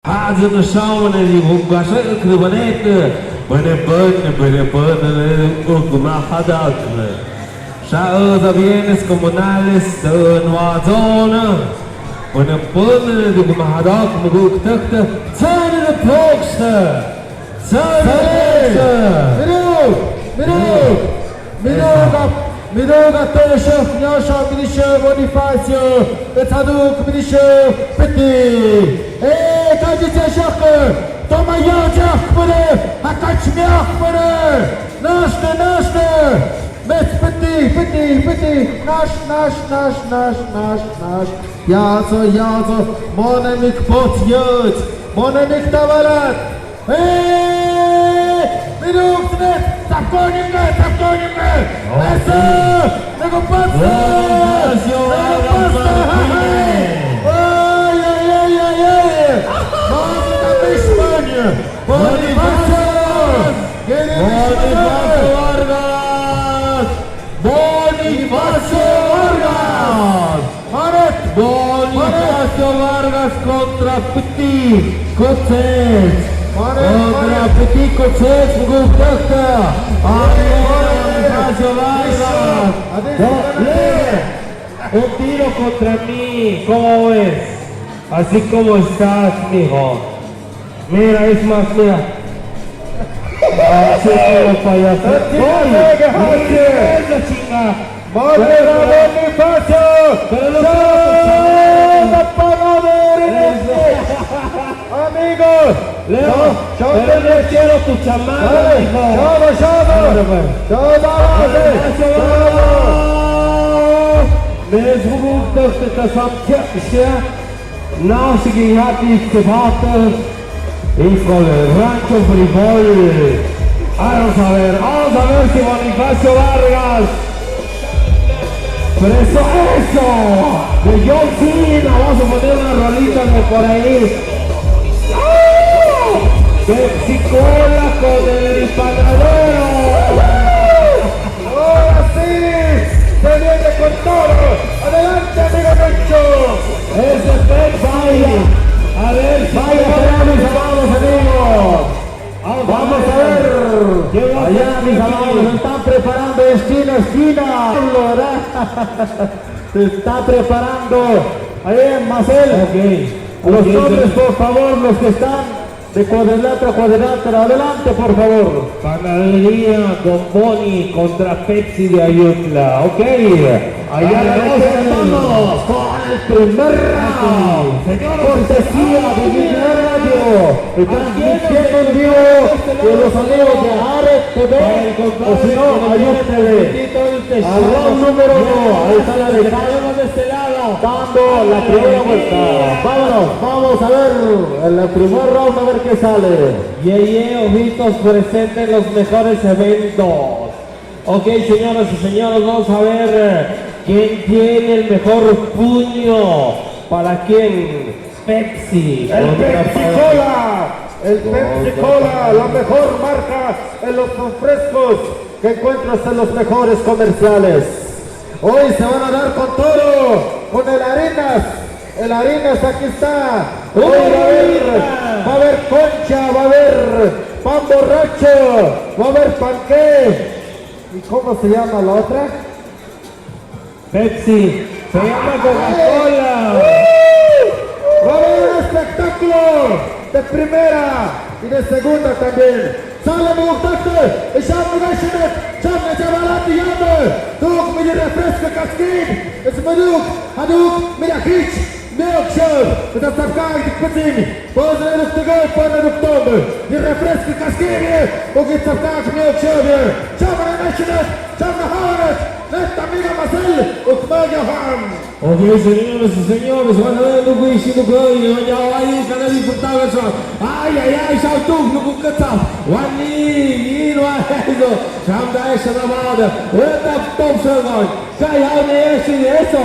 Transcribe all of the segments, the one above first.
هذا الشاون اللي هو عشان البنات بنبن ما حدا Chao de bienes comunales de Nueva Zona. Bnebn de Mahadak Muguk Tukta. Zane de Plokste. Minuga Toshef, Nyasha, Minisha, Bonifacio, Betaduk, Minisha, Petit. Kajice Shakhe, Toma Yajak Mune, Hakach Miak Mune, Nashte. Met Petit, nash. Jazo, Monemik Potjut, Monemik Tavalat. Minuk net, tapkonime. Eso, nego pasta. Manda Espanha. Bonifacio Vargas contra Petit Coches. Contra Petit Coches, Bogotá. Bonifacio Vargas. Un tiro contra mí, ¿cómo ves? Así como estás, mijo. Mira, es más, mira. Así como payaso. Bonifacio. Amigos, Leo, pero no quiero tu chamada, hijo. Mesmo dat het samtje, naast je had iets te water, ik wil een rancho fribol. Vamos a ver si Bonifacio Vargas. Pero eso, de John Cena, vamos a poner una rolita por ahí. Pepsi Cola con el panadero. Ahora sí, se viene con todo. Adelante, amigo Rancho. Ese Pepsi. A ver, Vamos, amigos. Vamos a ver. Allá, mis amigos, se están preparando esquina. Se está preparando. Ahí, Marcel. Los hombres, por favor, los que están de cuadrilátero, adelante, por favor. Panadería Don Boni contra Pepsi de Ayutla, ok. Allá estamos con el primer round. Cortesía de Villar Radio. Transmitiendo en vivo de los amigos de Ares TV. O si no, ayúdenle. Al round número 1. Ahí está la de dando la primera vuelta. Vamos a ver en el primer round a ver qué sale. Ojitos, presenten los mejores eventos. Ok, señoras y señores, vamos a ver quién tiene el mejor puño. ¿Para quién? Pepsi. El Pepsi Cola, la mejor marca en los refrescos que encuentras en los mejores comerciales. Hoy se van a dar con todo, con el Harinas. El Harinas aquí está. Hoy va a haber concha, va a haber pan borracho, va a haber panqué. ¿Y cómo se llama la otra? Pepsi. Se llama Coca-Cola. Va a haber un espectáculo de primera y de segunda también. Sale mi contacto, echamos gashinet, chame chavalati yame, duk mi refresco casquín, es meduk, haduk, mira hitch, milkshake, это ставкай дикпатин, позже руктагай, пана руктомбы, mi refresco casquín, угит ставкай milkshake, chame gashinet, chame hawanet, netta amiga Marcel, ukmaga ham. Ok, señores y señores, van a ver lo que hicimos hoy, ya ahí cada diputado eso. Ay, saltuk, no kukata. Wani, no eso. Şamda eşe namada. Öta top şogon. Kay havne eşi eso.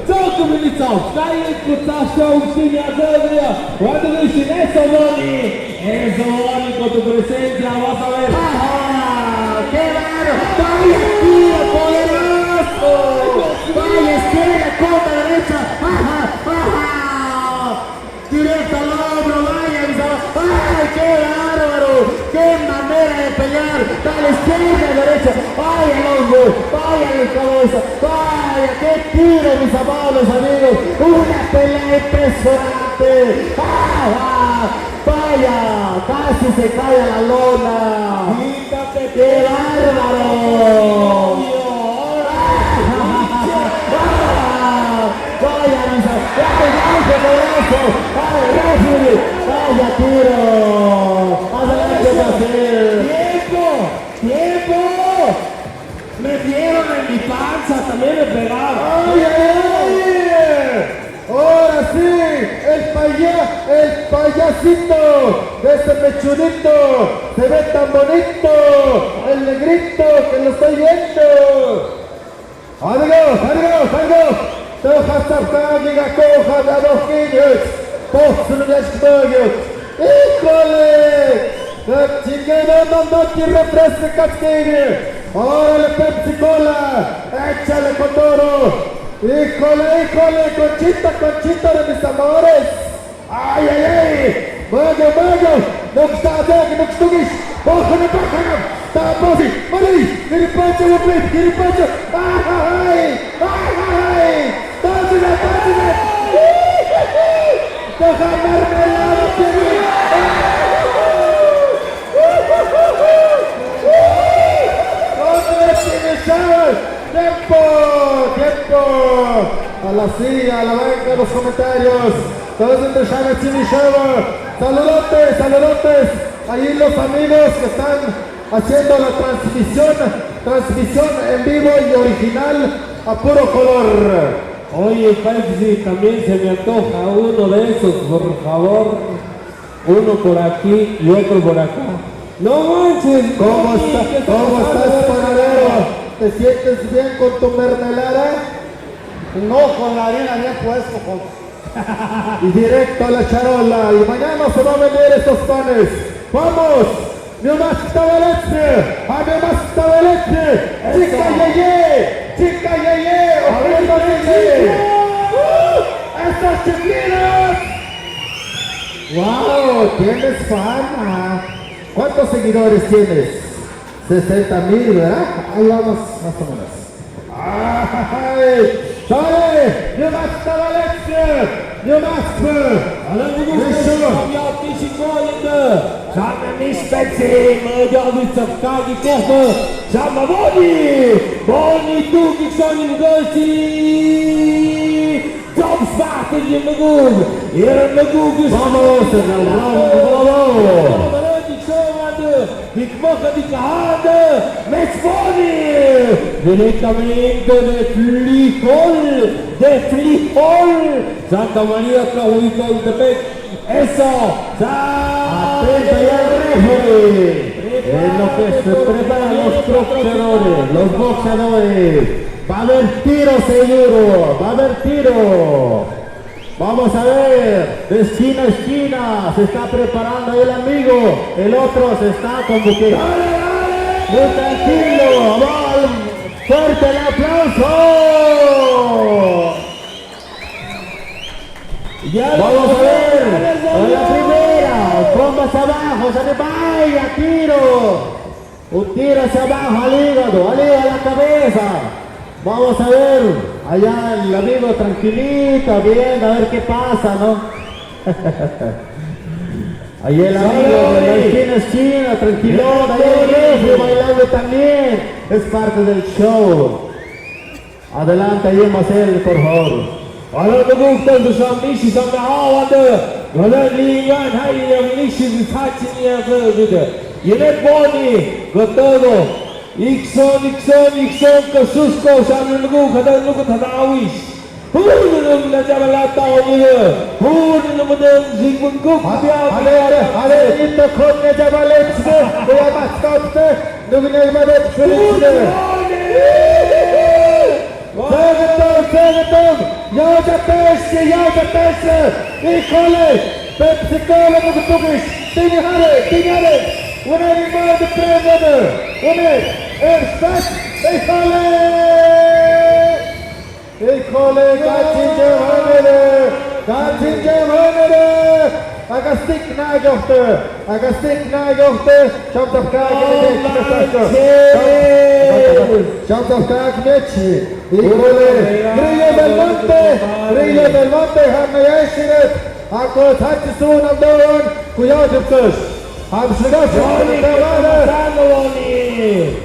Çok militar. Kay kutaşo usinya dövüyor. Cuando dicen eso, Boni. Eso, Boni, con tu presencia, vas a ver. ¡Qué raro! ¡Vaya tiro poderoso! ¡Vaya izquierda, contra derecha! ¡Baja! directo al hombro, vaya mis amados. ¡Ay, qué bárbaro! ¡Qué manera de pelear! A la izquierda, a la derecha. ¡Vaya el hombro! ¡Vaya la cabeza! ¡Vaya, qué tiro, mis amados amigos! ¡Una pelea impresionante! ¡Ah! ¡Vaya! ¡Casi se cae a la lona! ¡Qué bárbaro! ¡Vaya, mis amigos! ¡Vaya tiro! ¡Adelante, Brasil! ¡Tiempo! ¡Tiempo! Me dieron en mi panza, también me pegaron. ¡Ay, ay, ay! Ahora sí, el payasito de ese mechudito se ve tan bonito, el negrito que lo estoy viendo. Adiós. To hastavkaniga kocha na dochiniec, powstrzymać. ¡Híjole! ¡Chinguenos no quiere refresco casqueño! ¡Órale, Pepsi Cola! ¡Échale con todo! ¡Híjole! ¡Conchita de mis amores! ¡Ay! ¡Mago! ¡No está bien! ¡No estuvies! ¡Bájale! ¡Taposi! ¡Mari! ¡Giripacho! ¡Giripacho! ¡Ay! ¡Táchale! ¡Deja mermelada, Piri! ¡Tiempo! A la silla, a la banca, los comentarios. Todos entre Shana Chini Show. Saludotes. Ahí los amigos que están haciendo la transmisión en vivo y original a puro color. Oye, Pepsi, también se me antoja uno de esos, por favor. Uno por aquí y otro por acá. No manches. ¿Cómo estás, panadero? ¿Te sientes bien con tu mermelada? No, con la harina bien puesto, Y directo a la charola. Y mañana se van a vender estos panes. ¡Vamos! ¡Miomás Tabalete! ¡Chica Yeye! ¡Ojalá Yeye! ¡Estas chiquinas! ¡Wow! Tienes fama. ¿Cuántos seguidores tienes? 60,000, ¿verdad? Ahí vamos, más o menos. ¡Ay! ¡Sale! ¡Miomás Tabalete! ¡Miomás! Żadne miszpeci, młodzieży w kagi kochę, żadna Boni długi ksonim gości. Dom sparty nie mogą, jeden mogą już. Vamos, Ich mache die Hände mit Boni. Directamente de Frijol. Santa María Cahuicón de Pec. Eso, Atenta ya el referee. En lo que se preparan los boxeadores. Va a haber tiro seguro, Vamos a ver, de esquina a esquina, se está preparando el amigo, el otro se está como que... Muy tranquilo, vamos, fuerte el aplauso. Vamos a ver, en la primera, bombas abajo, sale, vaya, tiro. Un tiro hacia abajo al hígado, a la cabeza. Vamos a ver, allá el amigo tranquilito, viendo a ver qué pasa, ¿no? Ahí el amigo de la esquina, tranquilón, ahí el refri bailando también. Es parte del show. Adelante, ahí Marcel, por favor. Alla begotten som Nishi som är havande. Galen ligan här i Nishi vid touchen i övrigt. Genet Boni, gotovo. Ikson, Kasusko, Samuel Lugu, kadang Lugu Tadawis. Hunin na jabalata onye. Hunin na modern Zygmunt Guk. Ale, inte kunde jabaletske. Och jag maskapte. Nugne madet fölitsne. Sögetom! Jaga pesce! Híjole! Pepsi Cola Mugutugish! Tingare! Una animal de premio! Una! Erfat! Híjole! Kaçıncı hanede! Agastik najohte, schaut auf Kagnechi, Igole, Grillo del Monte, Hanna Yeshiret, Ako Tatsun am Doron, Kuyajiptus, Ham Boni,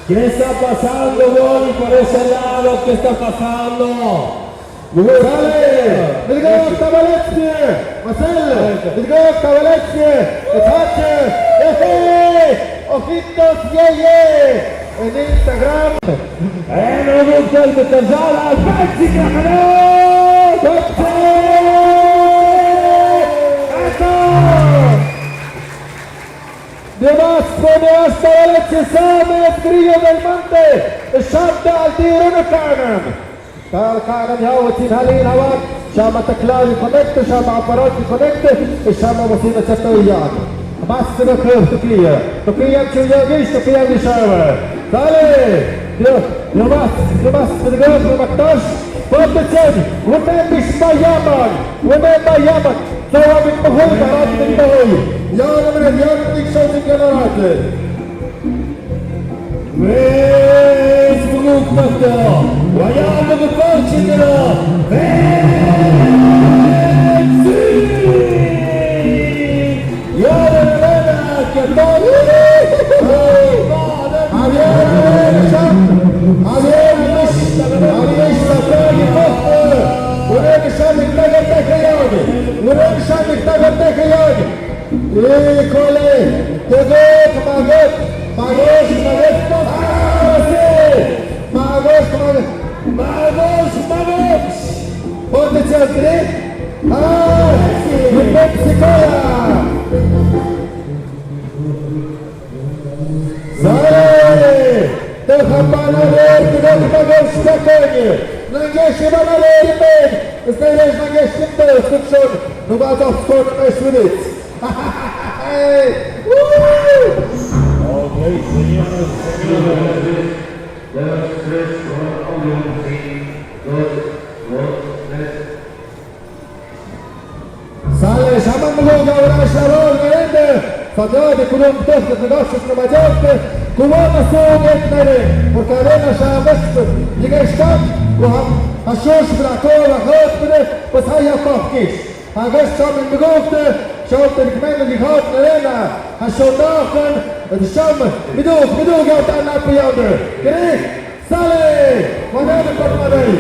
¿qué está pasando, Boni, por ese lado? ¿Qué está pasando? Sale, Vidgok Tavaletsky, Marcel, Vidgok Tavaletsky, Etache, Ojitos Yeye, en Instagram. No gusta el Betazala, Mexica, Demás Tavaletsky, Samet, Grillo del Monte, Shabda Aldirun Kanan. كان يهوتين هالين هواك شامة تكلاوي كونكت شامة عباراتي كونكت الشامة وسيلة تستويان بس بكيف تكية مشوية جيش تكية مشاوة تالي يبس تلقاك بمكتاش فبتسد ومن مش بيامك سوا من مهول مرات من مهول يانا من اليوم ديك شوز الجنرات Već poguknete, vajamo ga počinjeno, Veci! Jedan Lenak je to Magos! Ponte-te a direita! No Mexico! Zare! Derrapana verde, Magos Spokojnie! Nangeście ma na lewej! Znajdziesz nangeście w tył, w tym przód! No bardzo wchodzą na śródnic! Ok, señores, señores. Dos, tres, uno, dos, tres. Sale, llaman luego ahora a Sharon, Merende. Fadade, kulum tofte, fadoshe, promajovte. Kumona sugetnere. Porque arena shavest. Ligesh tam, kuham. Hashosh, brakol, achotbene. Pues haya kofkish. Hagesh shaman begofte. Schaut den Gemeinde die Haut Arena. Hashon Dachen. Und Scham. Midug, out an Appiander. Gericht. Sale. Manene Kortmanei.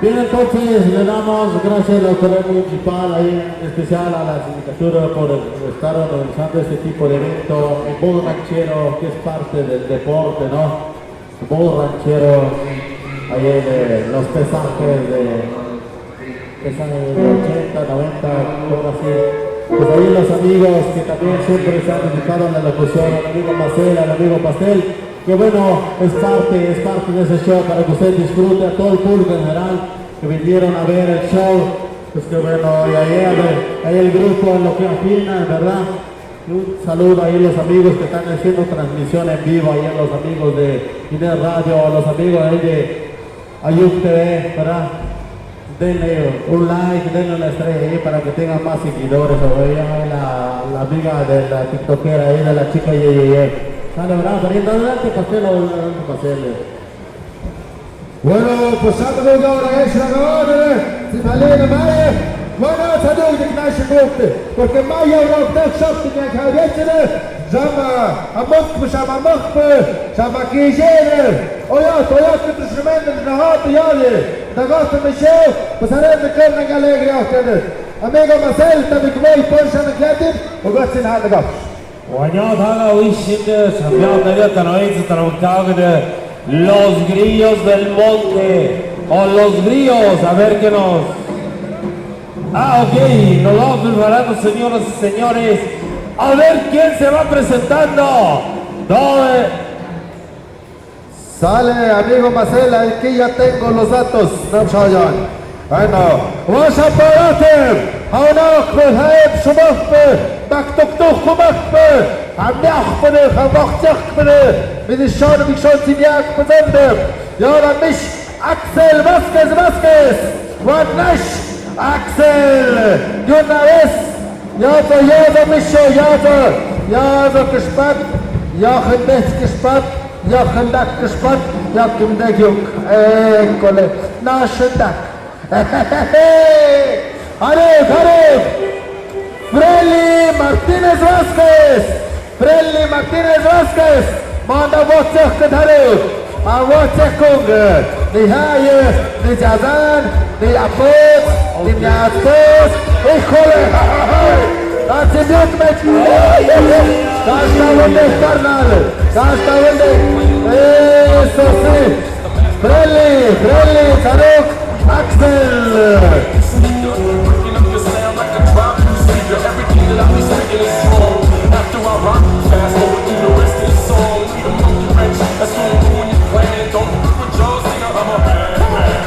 Bien, entonces le damos gracias a la autoridad municipal, ahí en especial a la sindicatura por estar organizando este tipo de evento, el bowl ranchero, que es parte del deporte, ¿no? El bowl ranchero, ahí los pesajes de 80, 90, algo así. Pues ahí los amigos que también siempre se han dedicado a la locución, al amigo Marcel, al amigo Pastel, que bueno, es parte de ese show para que usted disfrute, a todo el público en general que vinieron a ver el show, pues que bueno, y ahí el grupo en lo que afinan, ¿verdad? Un saludo ahí a los amigos que están haciendo transmisión en vivo, ahí a los amigos de Iner Radio, a los amigos ahí de Ayub TV, ¿verdad? Denle un like, denle una estrella ahí para que tengan más seguidores, o ahí la amiga de la tiktokera ahí, de la chica Yeye. Sale, ¿verdad? Pariendo adelante, Pastel. Bueno, pues saludos ahora es la gana. Si Malena Maya. Bueno, saludos de Knaschen Bukte. Porque Maya auch das schafft in der Kalbetene. Jama, Amok, Shama Mokpe, Shama Kijene. Oyat, mit instrumenten na hat jale. Da gosta Michel, pues haré de Köln Alegre auch denn. Amigo Marcel, da mit Gwei Porsche mit Kletten. Und Gott sind halt Gott. Guañada Wishinde, Santiago de Tanoense, Trabucado de Los Grillos del Monte, o Los Grillos, a ver qué nos... Ok, nos vamos preparando, señoras y señores, a ver quién se va presentando. Sale, amigo Marcel, aquí ya tengo los datos. Bueno, was aparatem, haunach beheib schmachbe, baktuktuch kumachbe, am nachbene, mit den Schaden, wie schon zum Jagd besonders. Ja, dann mich Axel Vázquez, Juan Nash, Axel, de una vez, Jato, Misho, Jato gespannt, Jochen Betz gespannt, Jochen Dack gespannt, Jochen Dack, Kolle, Naschen Dack. Haruk, Frelly Martinez Vázquez, Manda Wozzecht Haruk, a Wozzechung, die Haie, die Jazan, die Apos, die Mjazpos, ich hole, das ist gut mit, das ist da wundig, Karnal, das ist da wundig, so sie, Frelly, Haruk, Axel.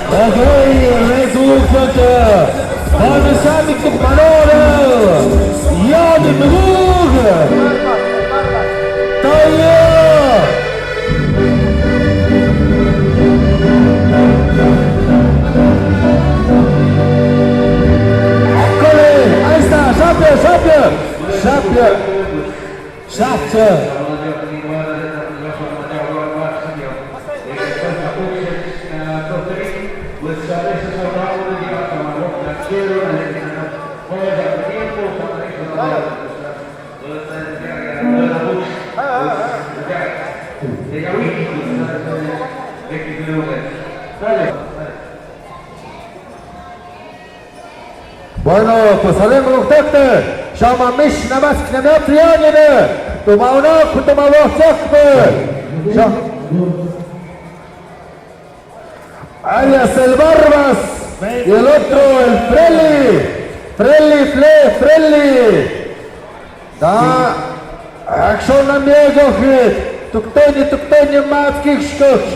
Okay, Resultate. Heute mit dem Ballon. Ja, den Rug. Ahí está, Schaffe. Bueno, pues salimos ustedes. Llama mich na was na triángulo. Toma uno, toma dos, alias el Barbas y el otro el Frelly. Da, action na miego hit. Tuktonie matki szkoch.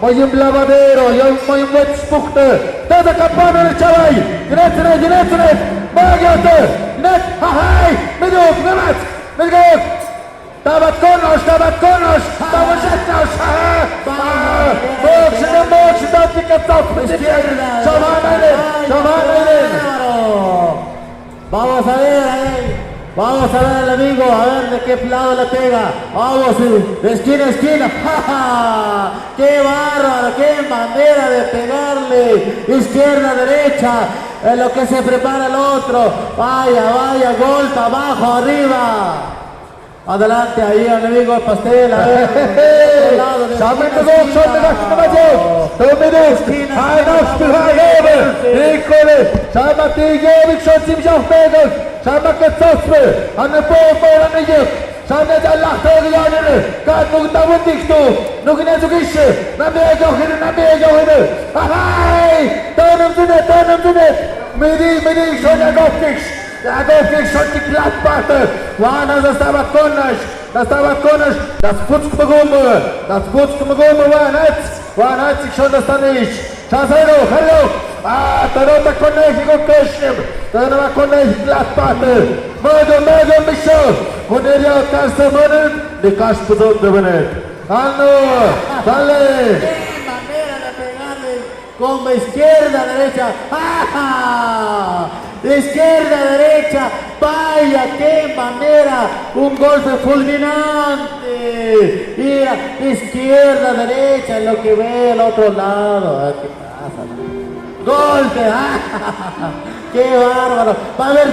Moim lavadero, moim wet spuchte. Toda campana de chavai. Gret. Bagate. Net, hahai. Miduk, Miduk. Davat konos. Davat zetnos. Box, da pica top. Chavana. Vamos a ver al amigo, a ver de qué lado la pega. Vamos, de esquina a esquina. ¡Ja, ja! ¡Qué bárbaro! ¡Qué manera de pegarle! Izquierda, derecha, en lo que se prepara el otro. Vaya, golpe, abajo, arriba. Adelante, ahí al amigo Pastel, a ver. Schama gezogen, an der Boden an der Jück. Schama der lacht der Janne. Gott noch da und dich du. Noch in der Gische. Na mehr hin. Hey! Da nimm du nicht. Mit ihm schon der Gottisch. Der Gottisch schon die Glattbatte. Wann das aber konnisch. Das putzt begonnen. Wann hat sich schon das da nicht. Hallo. Tarota konnehi con Keshim, Tarota konnehi Glattbatte, Mödo, Michel, Cornelia Castamonen, de Caspudon de Benet. Dale. ¡Qué manera de pegarle! Como izquierda, derecha. ¡Ja! Izquierda, derecha. Vaya, qué manera. Un golpe fulminante. Mira, izquierda, derecha, en lo que ve el otro lado. ¿Qué pasa? Golpe, qué bárbaro, va a haber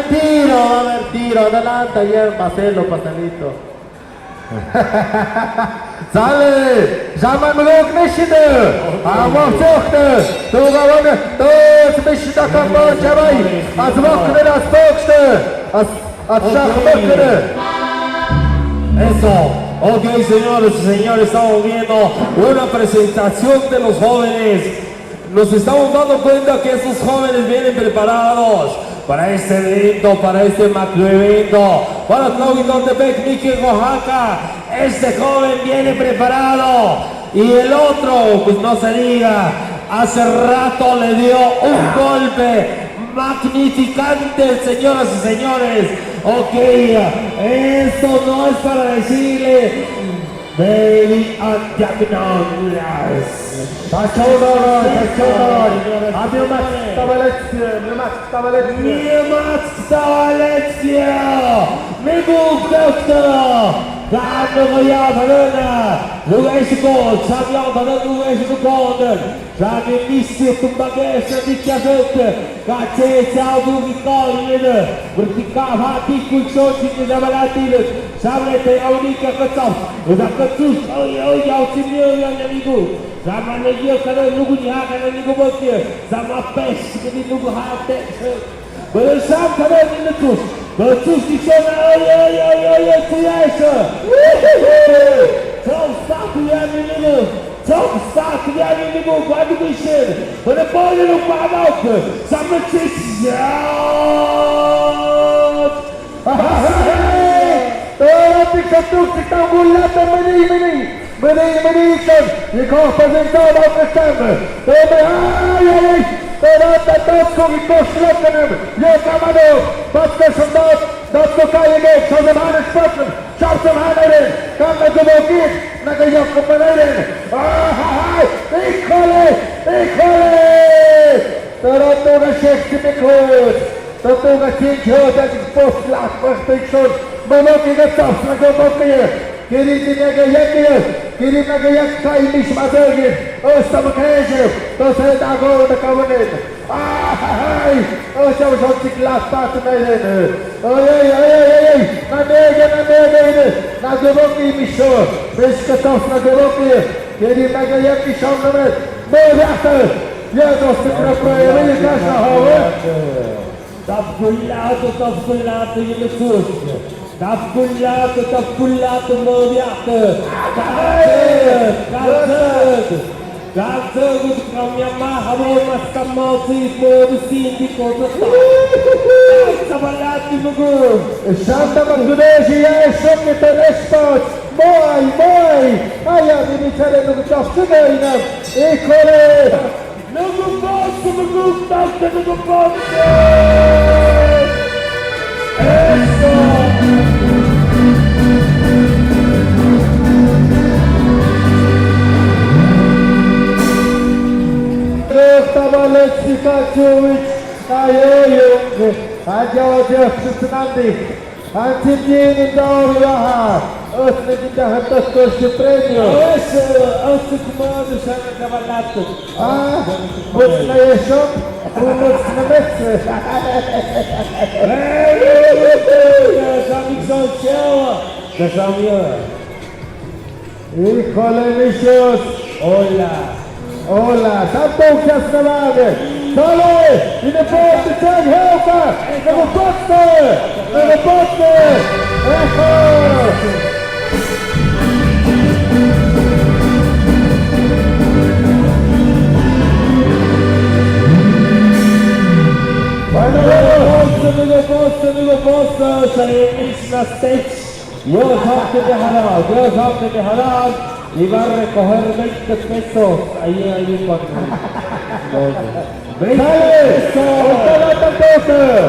tiro, adelante ayer Marcelo, Pastelito. Sale, llama Mluk Nishide, Amorzochte, Todos Mishida Kambo Chavai, Azwokne das Fogste, Azwokne. Eso. Ok, señores y señores, estamos viendo una presentación de los jóvenes. Nos estamos dando cuenta que estos jóvenes vienen preparados para este evento, para este macroevento, para Tlahuitoltepec, Miki, Oaxaca. Este joven viene preparado y el otro, pues no se diga, hace rato le dio un golpe magnificante, señoras y señores. Ok, esto no es para decirle Ladies and gentlemen, Taş olur, taş olur. Hadi Max Stavalec. Niemiecka lekcja! Mygów doktora! Dawno wyjawione! Drugiej sekund, zamiątane drugiej sekundy! Żadne misje tu bagieżne wyciągnięte! Kacie cały drugi kolejny! Wyrtykawa tiku i książki nie zawalatyny! Same te aunika koców! Zakoców! Oj, ja uczyniłem jak niego! Sama nie wie, kiedy lugu nie haka na niego bokie! Sama pesz, kiedy lugu haka! Będę sam kawałek na cóż! Bo cóż ci się na oj, co jeszcze? Co wstatujemy niego? Co wstatujemy niego? Kładźmy się! Będę powiem lub kładałkę! Same czyścić! Ora ti konstrukcji tam gullata meni sen. I korpen dał przestępy. To by aj. Teraz Dacko i Koszlokenem. Jekamano. Patrzę soldat. Dacko kajege. Sozemany spotnym. Czarcem hanerin. Tam na gubokich. Na gajowku panerin. Ahaj. Ikole. Teraz to na siekci mikród. To tu na 5 takich postlat. Pachtykszon. Monoki na czas na głębokie. Kiedy jak kajmisz mazergin. Ostam krężył. To se da go na kawanin. Ahaj. Ostam rządzik lat patrz na jeden. Ojej. Na biegę. Na głęboki miszo. Myszka czas na głębokie. Kiedy jak miszą na mnie. Bojaty. Jedno z tych naprawienia kasza hały. Tafkullato, nie słusznie. Tafkullato, mowiaty. Każdy, krom Yamaha, maska mocy i porusinki, zawalaty mogą. Szanta Magduneży, ja jeszcze mnie ten respons. Moj. A ja mi cele do czawczyna i nam. I kole. Nogu bossy! Stawalecki Kaczowicz, a działacze wszyscy nandi. Antypieni do Jaha. Ostatni dachem to skości premium. Komando sana kawalato. Mocno jeszcze? Mocno mecce. I Kolemisius. Ola, tam to uczestniczamy. Dalej! I na porty ten helpa! Na robotę! Echo! Tego posta, iść na stage. Yo salte de halal y va a recoger 20 pesos ahí cuando. ¡Dale! ¡Otra entonces!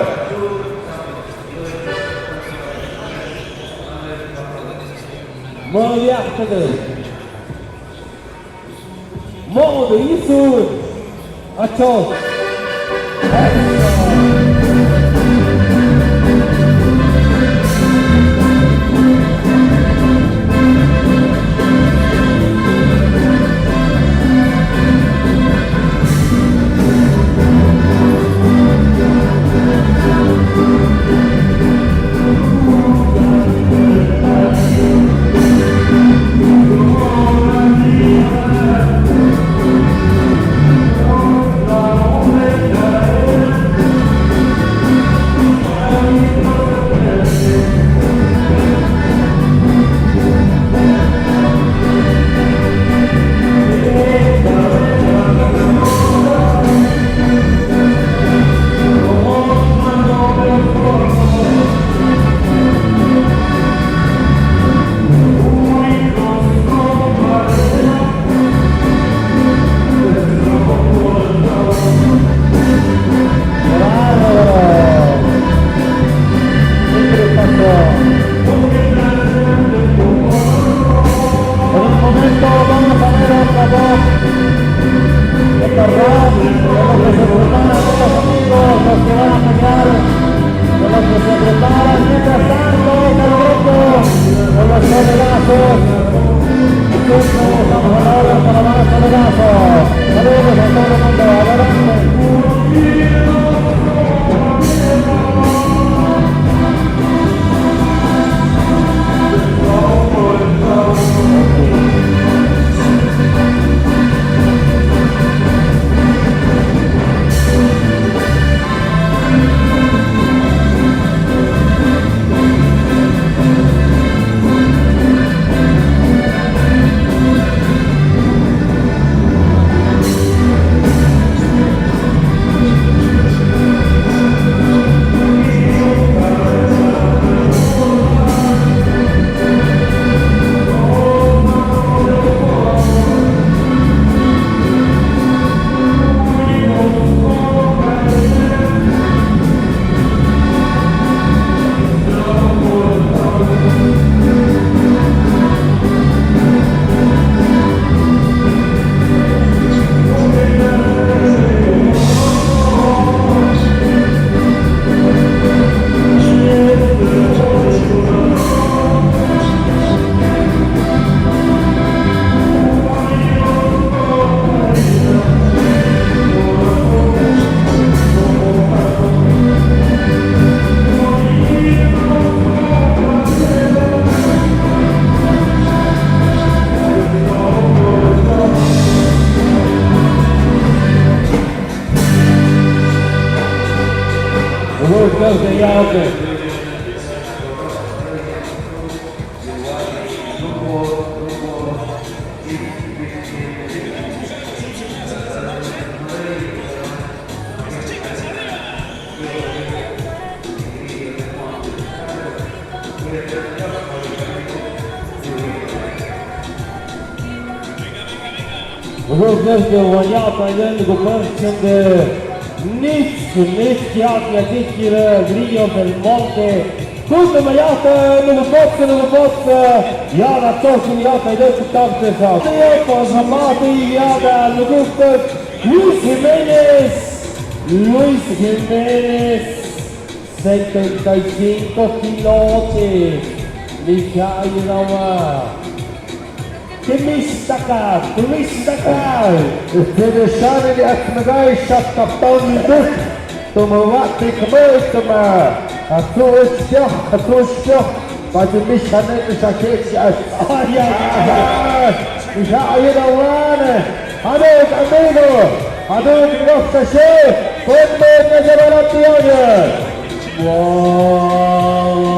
Modo Isun. Achos. Sergio Jauke. Sergio guagnato ai livelli commercial nichts Jauke sicher Grillo del Monte. Tutto Jauke, nummer 14, ja, dat toch die Jauke deze kant is af. Van Zamati, ja, daar Luguster, Luis Jiménez, 75 kilometri, Mikhail Rauer. Timiștakar! Este dešavanje Asmegajša kaptoni duh, Tomovati kmejtama, a tu ušťoh, pa ti mišane mišakeći aš. Mikhail Rauer, Haduk Noktaše, Konde Nezavaratione.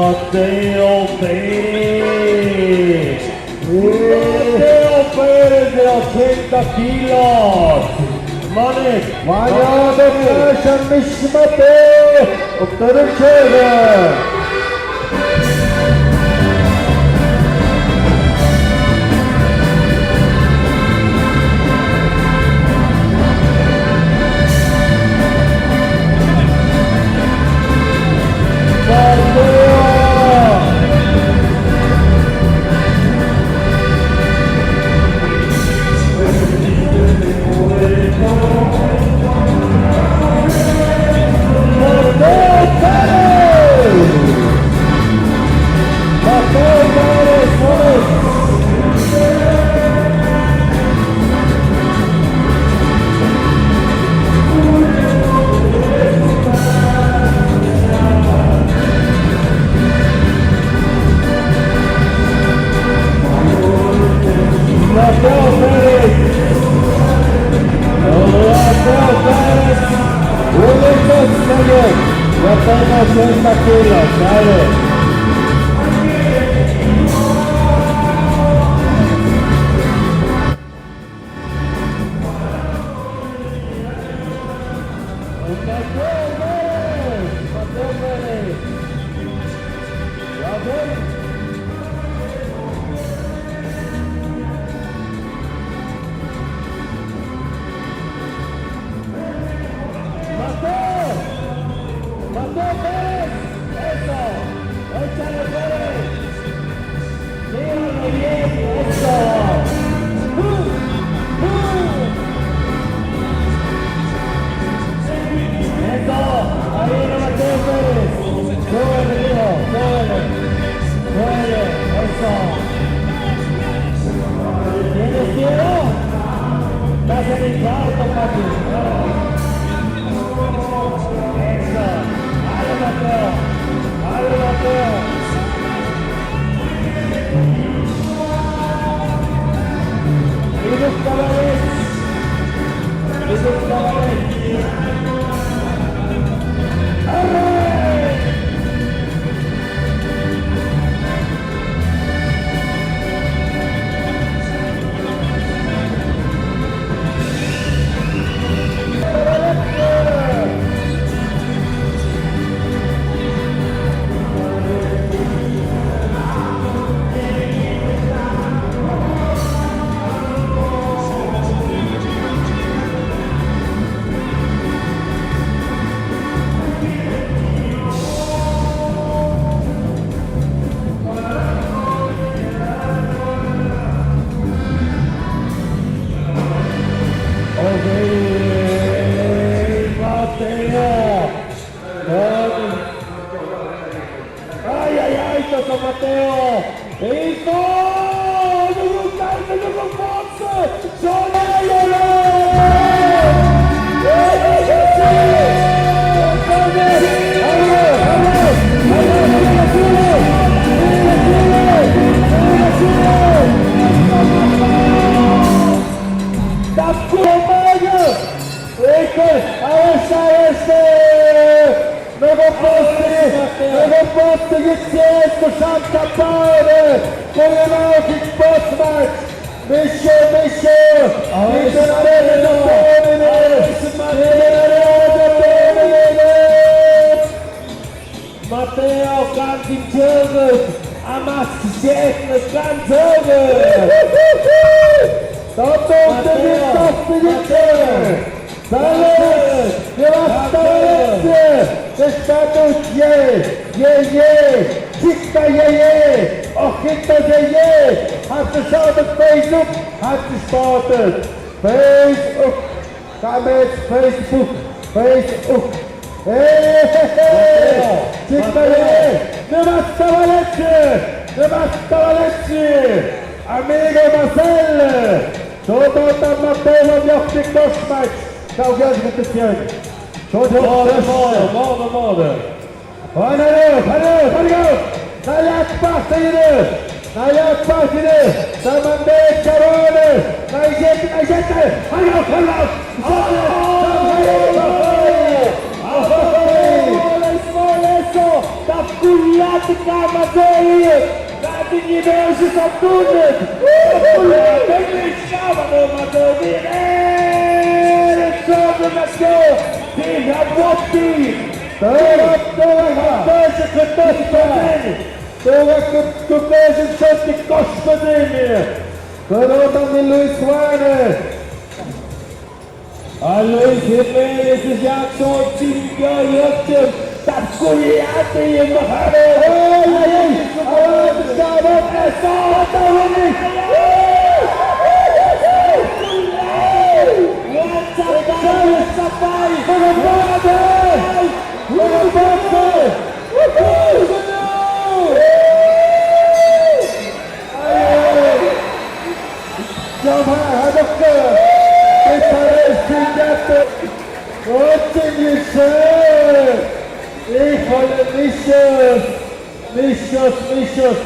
Matteo Perez! Matteo Perez de 80 kilos! Manek! Vanya Doktaşan Mişmati, Oktarın Çevre. posto gdzieś szam kapany, pojedynek postać, Misio, idzie na rękę do Matteo ganz im Türgen, Amas świetny ganz oben. To jest Dalej! Nie ma stałecy! Zestatus je! Cikta je! Ochita je! Hast du geschaut Facebook? Hast du gestartet? Facebook! Damit Facebook! Cikta je! Nie ma stałecy! Amigo Marcel! Co to tam Mateo miał w tych koszmać? Kaugiasz wytypień. Mode. Hadi na jak pasy Samande Karone! Na idziecie! Hadi Moleso! Ta wkuliatyka Matei! Rady nie będzie zatrudnić! Wkuliatyka ściała do Matei! Co na to? Ty jabłotki! Kuperzy wszystkich gospodynie! Dorota mi Luis Suarez! A Luis Jimenez jest jak są cinkojotem! Ta wkuliaty je machane! Vicious,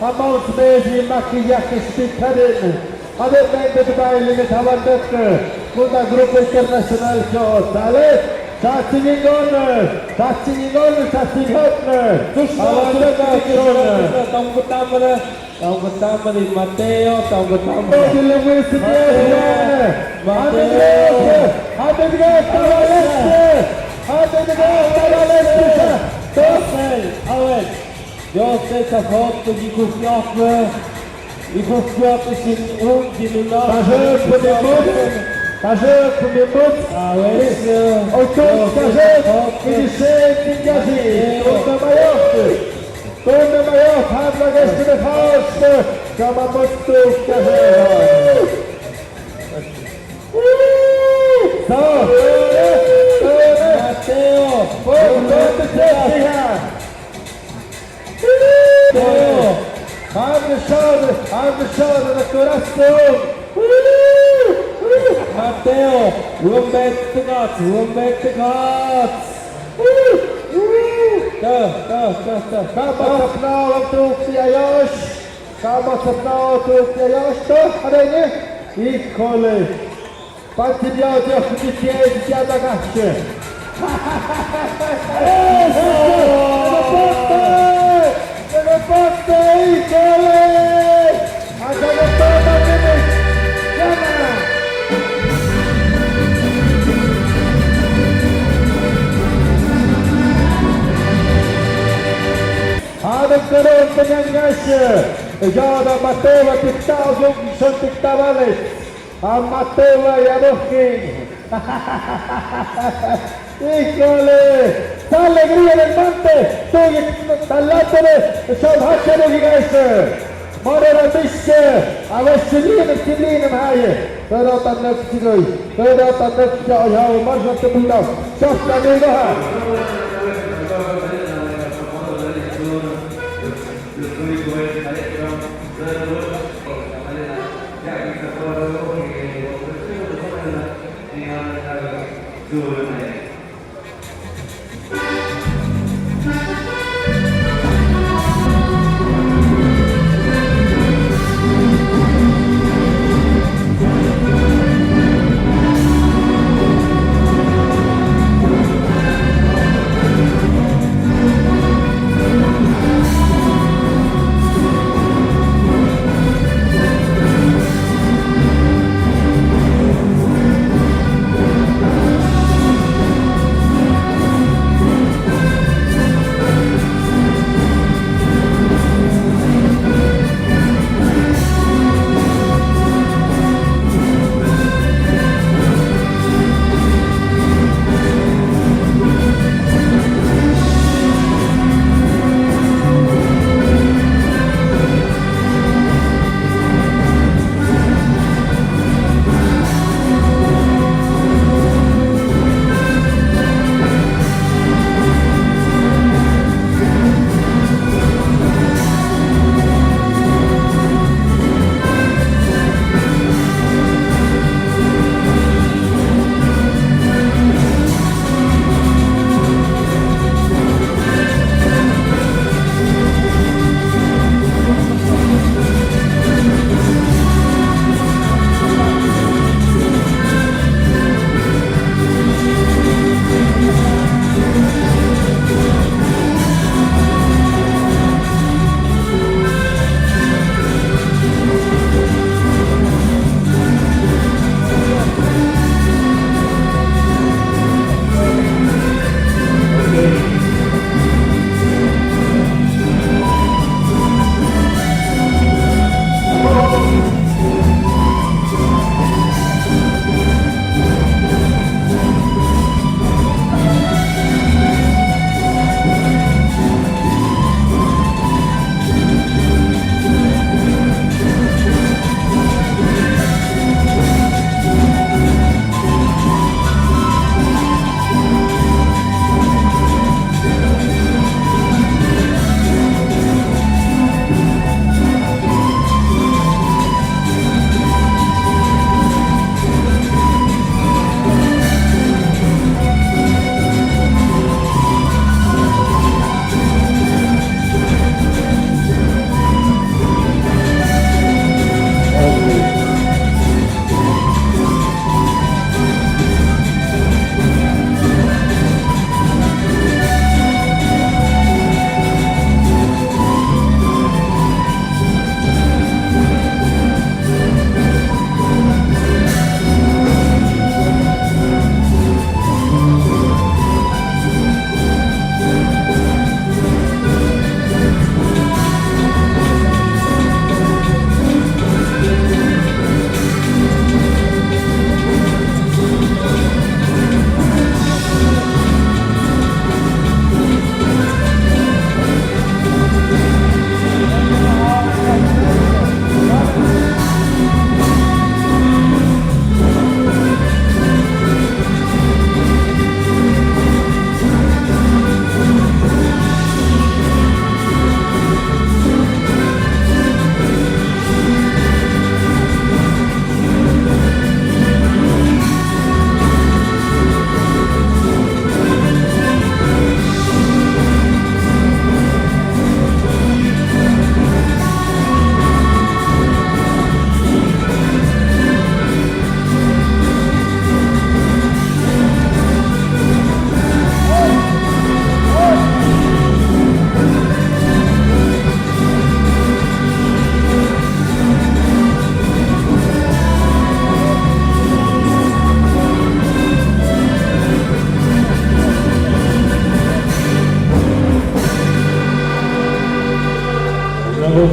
amongst Mezi, Makiaki, Spikarin, other members by Limit Havandaka, Muda Group International Show, Sale, touching on, Tanggutamane Matteo, Jag sätter fart på de kuffjarter. De kuffjarter sin ung i min navn. Passeur på min mot. Och i det säkringar sig. Under Major, handlagest med fast. Kan man måste åka här. Så, Matteo! Undershot the corazón. Matteo! Room back to guts! Kamat sapnao truktia Josh. To, adenie? Ikole. Pantibioti oficjeli zjada gaście. Ikole! A zagotowa wynik! Jana! Adam Karon Penyangasya, Jada Matewa Tiktao Son Tiktawales, ang Matewa Yadokin. Híjole, ¡qué alegría del monte! Talátele, Shabhachele Gigaise, Morera Bishe, Avashilinem Haye, Perota Neftigoi, Perota Neftigoi, How much to put up, Shafta Nigaha.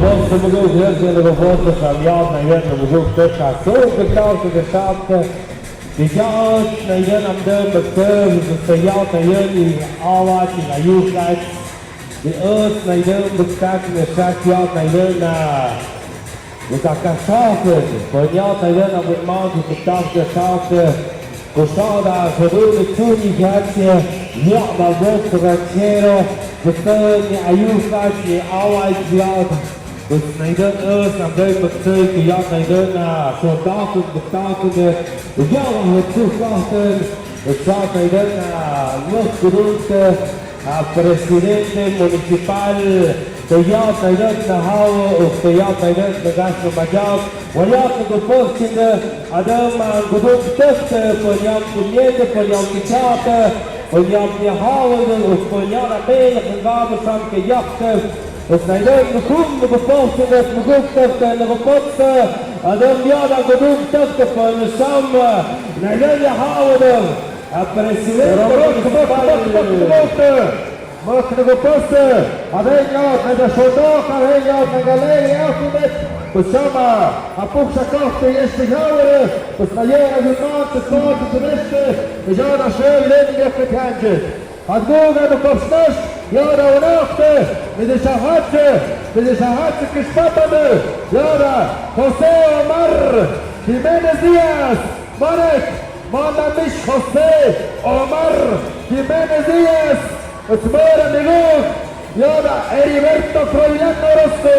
Bosse begoed heel veel gevonden van Jan en Jan en begoed dat gaat zo bekend de schatten. Die Jan en Jan am de beter, de Jan en Jan die arbeid in de jeugd. Die Earth en Jan bekend de schak Jan en Jan na. We gaan schatten. Van Jan en Jan am het maand de stad de schatten. Posada voldoende toenigheidje, ja, maar wordt er een kero, we stellen je ajuwgaat, je arbeidsblad, dus nee, dat is aan de betreken, ja, nee, dat soldaten, betakende, ja, we toegachten, het staat nee, dat luchtgeroente, presidente municipal, de ja, nee, dat houden, of de ja, nee, dat de gast van Majak, وياك نقول كده عدم قدوم تفت فنيام كلية فنيام كتابة فنيام يحاول وفنيام بين خنقام سام كيحكم وسنيدين نكون نقول كده نقول تفت نقول تفت عدم يانا قدوم تفت فنسام نيدين يحاول Mocnego poste, avegnaut, nega shodok, avegnaut, nega lei, alfabet, Posama, a puxa kochte, jeszcze hauere, postajera gumante, skote, turiste, jada schön, lenige fetanje. Hat goga do kopsnash, jada unachte, mit de shahatze gespatane, jada, José Omar, Jiménez Díaz, Marek, manda mich José Omar, Jiménez Díaz, Osmora Neguk, Yoda, Heriberto Froilano Rosso,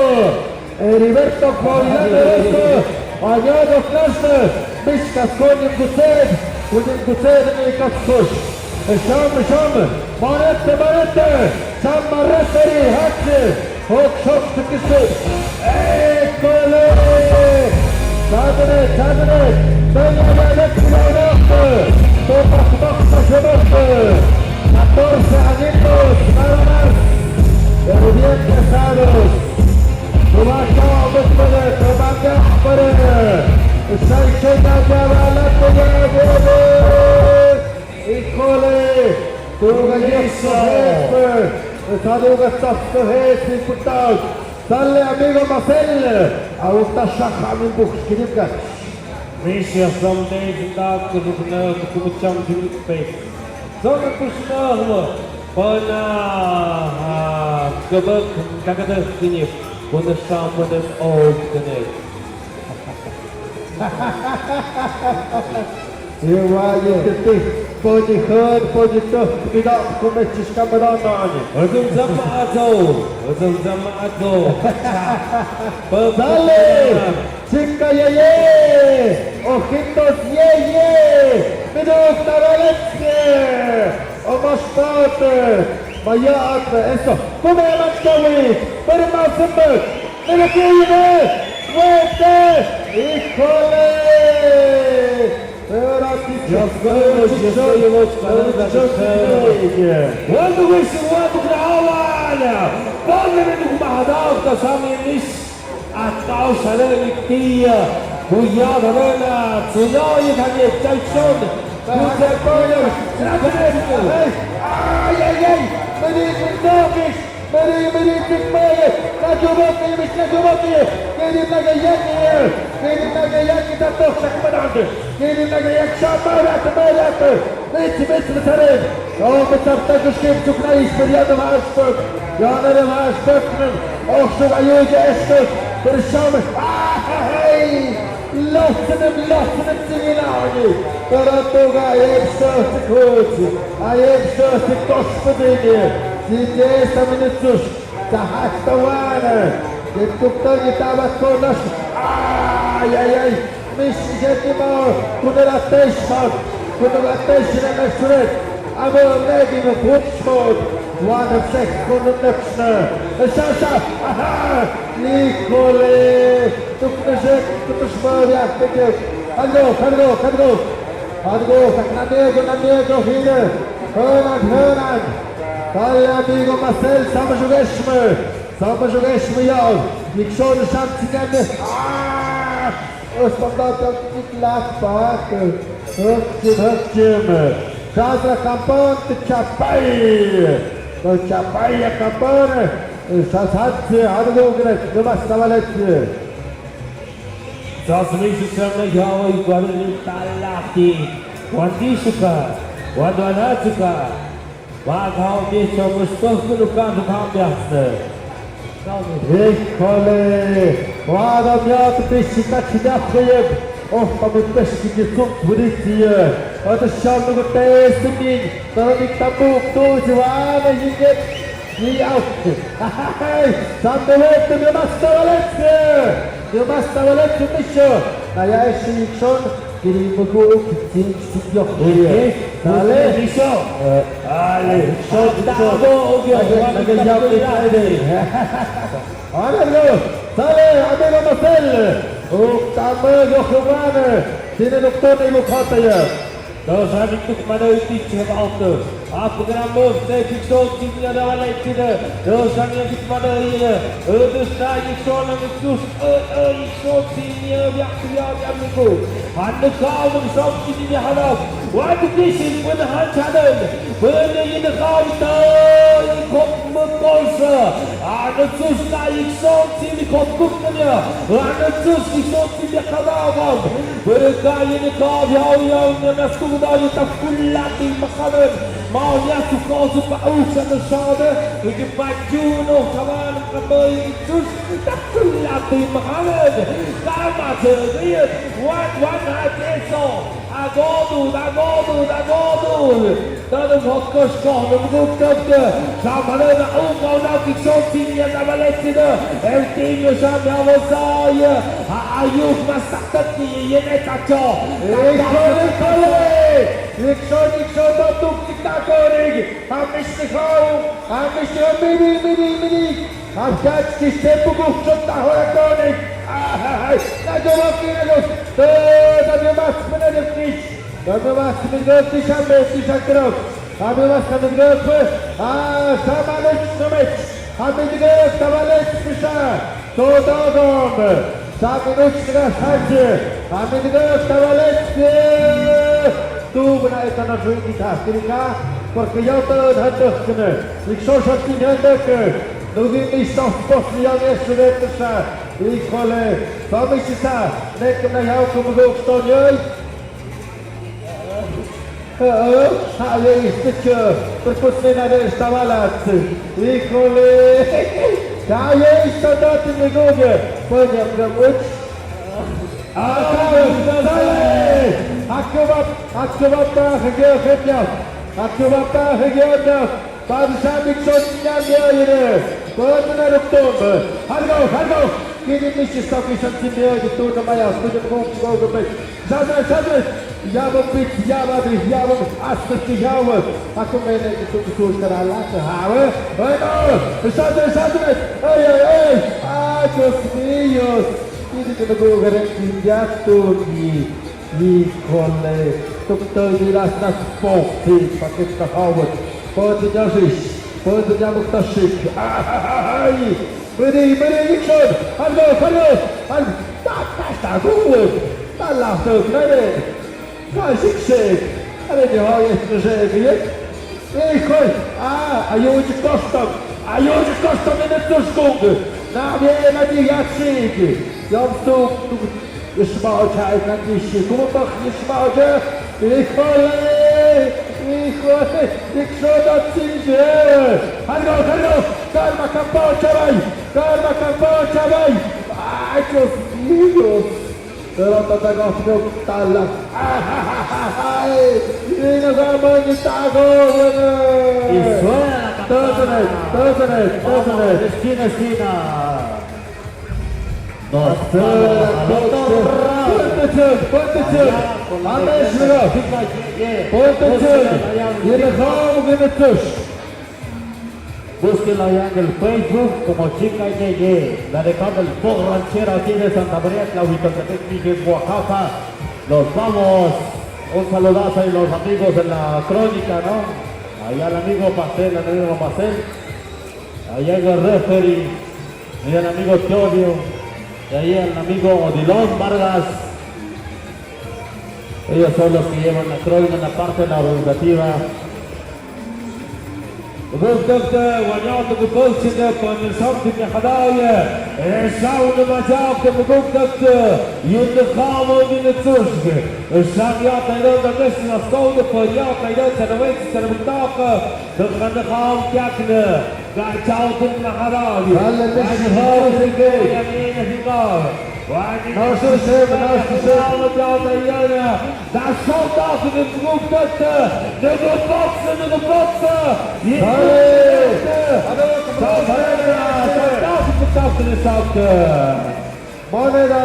Agnado Knasne, Mishkas Konim Gused, Kunim Gused and Ekatsush. Sham, Manette, Samma Referi, Hatze, Hok Shok to Kisut. Ekole! Cabinet, Benjamin Electric, Topa Shemot, 14 añitos, nada más, pero bien casados. Tobacco, Tobacco, híjole, tu gallezo jefe, saludos a jefe, diputado. Dale amigo Marcel, a usted shaha min bukhshkirika. Misja someday vandaag te beginnen te komen champion space. Zonder personeel, van gebuk, kakade geniep, onderstaan van het oog geneef. Eu acho que pode errar, pode virar como esses camaradas. Özüm zamato. Dale, chica ye, ojitos ye, minuta Valencia, Omospate, Mayat, eso, come la Machowi, pero más siempre, mira que viene, fuerte, híjole. وانتو وانتو بالعوالة قلنا منكم بحضاف تصامي مش أتقعوا سلام كتير ويا ضرنا تصنعي هني التلشون كنت أقول مريض الناقش مريض تكمية نجومتي مش نجومتي كيري نجياني تتوخشك من عندي كيري نجياني شامالات متر ترين بترتقش كيف تكنيش بريادة مع أشتك يعني مع أشتك أخشب عيوجة أشتك برشامة لسنم سنين عوني ترتوغ عيب شهتك هوتي عيب شهتك تصفديني سيديسة من الزوش تحت وانا الدكتور يتعبت كونش اي مش جدي ما كنا راتيشن انا شريت اما ناجي مفوتشمود وانا بسك كنا نفسنا الشاشة نيكولي تكنشك تكنشمار يا اختك هدغو نميغو هنا هران Dale amigo Marcel, sama jogeshme jou. Ik zou de chance hebben. Os mandato niet laat pakken. Hutje. Casa campante Chapai. Do Chapai a campana. Salsatze, Adogret, Numasta Valetze. Transmission ng Yahweh, Guadalupe Talaki, Wandisuka, Wadanatuka, Waghaw Nisha, Mustafa Kambiasne. Eccole, guarda miato pescita ci da prejeb, ofta mu pesci di sunt vuritie, ata shalno go testmin, tarani tabu to jwana yiget, ni out. Sandelet mi basta valet misho, naya eshi shon, kiri buku tin sityo. Dale, Nisho. Ale, Shotabo, Amigo, sale, amigo Marcel, Octave Jochemane, tiene doctor y Mukhataya. Those having took my teacher about after the number of taking so senior elected, those having took my the side is all of the two so senior Yaku, and the car was something in the Hanaf. Why the dishes with the hand channel? Burning in the counter, and the Susta is so in the Kotkania, and the Susti so in the Kadavam, with a guy in the car, how young and school. Takulati makanan mau ya suka paus sa sada yung pajuno kawan kamay sus takulati makanan kama serius wan hateso agodu dalam hokus kau mengutuk sama na ungkau na kisosinya na balesida eltinho sama saya ayuh masakat ni yene kaco Nikso datuk kita korig, habis mini, habis sistem buku tahu korig, najawab kira tapi mas menedis, tapi mas mengerti sampai kerap, tapi mas mengerti, sama net, habis mengerti tawalet besar, todogom, sama net saja, habis mengerti tawalet tu benar tanah suci kita, ketika perkejauhan hendak kena, ikut satu hendak ke, lebih misal pos yang sudah besar, ikole, kami sisa, nek kena yang kemudian stonyai, saya istiqo, terpusat ada istawalat, ikole, saya istadat negoje, banyak ramut. Akıvatta hıgıyafetler, padişahlık sözünden değeri, bölümler uktum, hadi go, gidin işi sakışın simdiye gittiği namaya, sıcak kovgu bek, şazır, yavım, astıklı yavım, akım beyne gittiği kuşlar Allah'ı havı, şazır, ay, Dios, ini kita goreng jatuh di kole dokter dirasa sporty pakai tahawut pada jamus tasik beri ikut halo tak gol talah tu kena kasih sek ada di hal yang terjadi ikut ayo custom ini terus gol nah dia nanti yasik yang tu يسمعوا تعب عندي الشيء كوبخ يسمعوا ده يخوي يكسودا تنجي هلو كارما كمباو شباي عايشوا فيديوز ترى تتقفلوا تعلق هنا زمان يتعقوا توزنت Esquina. Búsquenla ya en el Facebook como Chica Yeye, la de Cable por Ranchera aquí de Santa María, Claudiotepec, Miguel, Oaxaca. Los vamos, un saludazo a los amigos de la crónica, ¿no? Allá el amigo Pastel, allá el referee, allá el amigo Teodio, y ahí el amigo Odilón Vargas. Ellos son los que llevan la crónica en la parte de la organizativa. وقفت ونعطي بكل من صمت حدايا الشاون ما جاك وقفت ينخام من الترشق الشام يعطي لنا نسنا صوت فيعطي لنا سنوات سنة بالطاقة نخام كاكنا قاعد تعوض المحرايا قاعد هارس الجاي يمين في النار ناشر شيء ناشر شيء يعطينا ده الشوط داخل الجروب تتا نغبطس moneda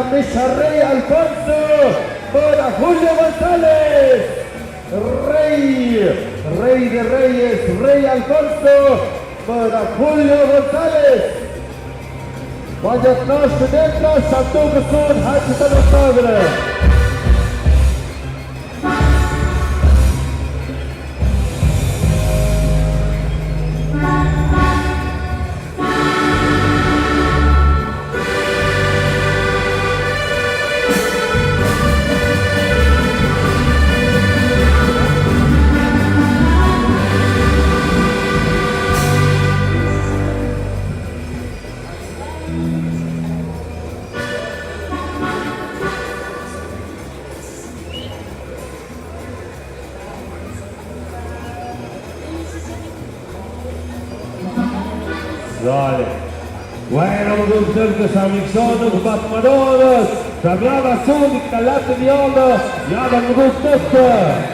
Rey Alfonso para Julio González, Rey de Reyes, Rey Alfonso para Julio González. Vaya atrás, dentro, Santo Jesús, Hachi Padre. Dale. Bueno, ustedes Samixonos, Batmaronos, Sagrada Azul, Calate Viola, Yada Mugustesta.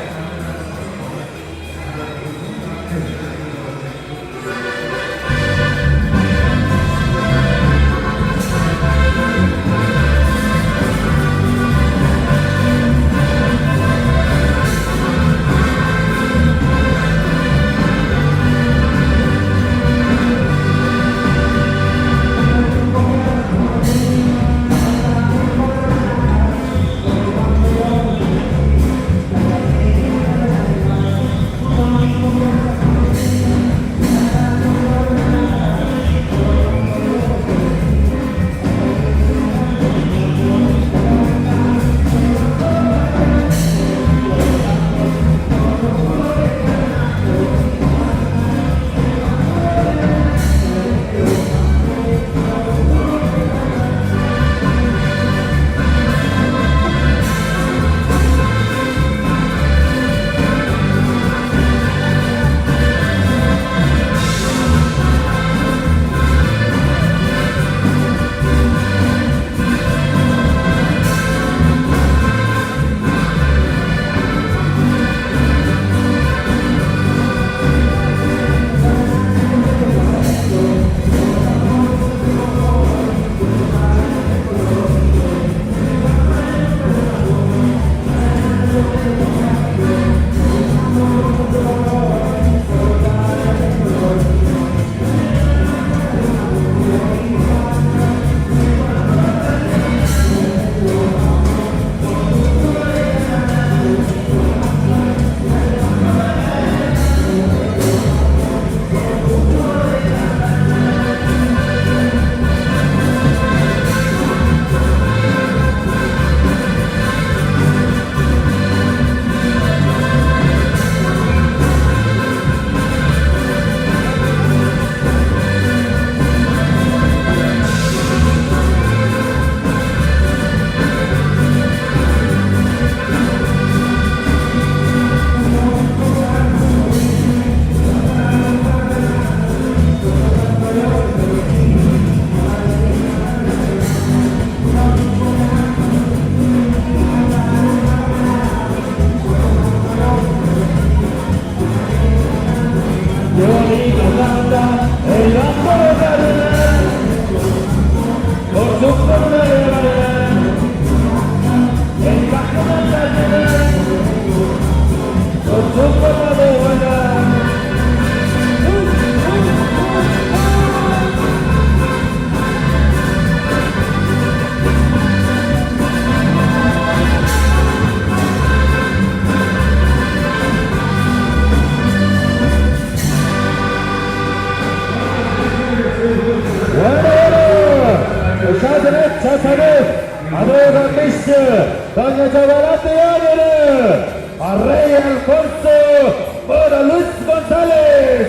Doña Chavalate Ángeles, a Rey Alfonso para Luis González.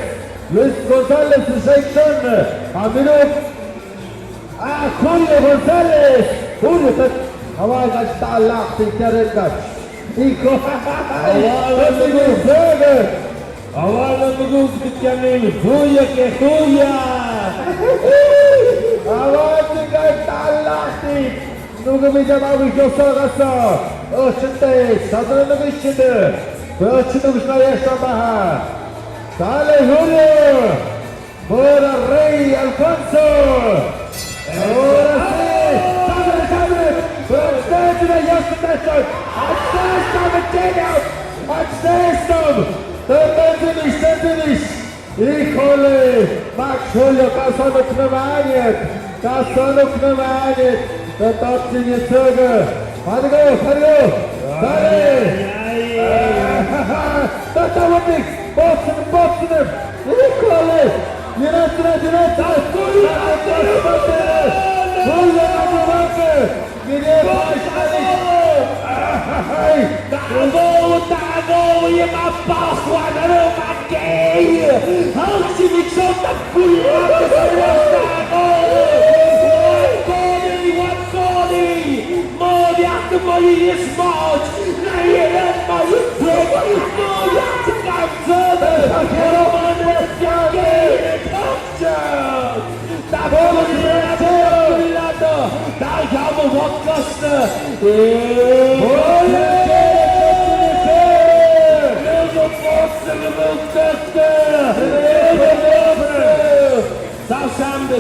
Luis González Shaitan. Aminov. Julio González. Julio, هواي قاعد تعلق في كرنكش. إيكو. أولا بقول بتكلم خويا كخويا. هواي قاعد تعلق. 누구 미자마위 교사가서 어쩐데 사드는 놈이 있는데 어찌도 그시나야 샤바하 달레 후르 보라 레이 알폰소 ahora sí sabe bastante jasno accesso material accesso tentenish híjole Max Julio kasano knemanet Tatapsin Yetsuga. Hadi go. Dale. Tatavatik. Boxing. Nikole. Yunatına. Geriye başladı. تعالوا يا مباص وانا لو معكي هاوشي بيكسوتا كلها ما يسمعش نعيلات ما يسمعش ما يعتقد زادة كرمان يسجل تخشى تعبوا الرجال تعالوا وقصنا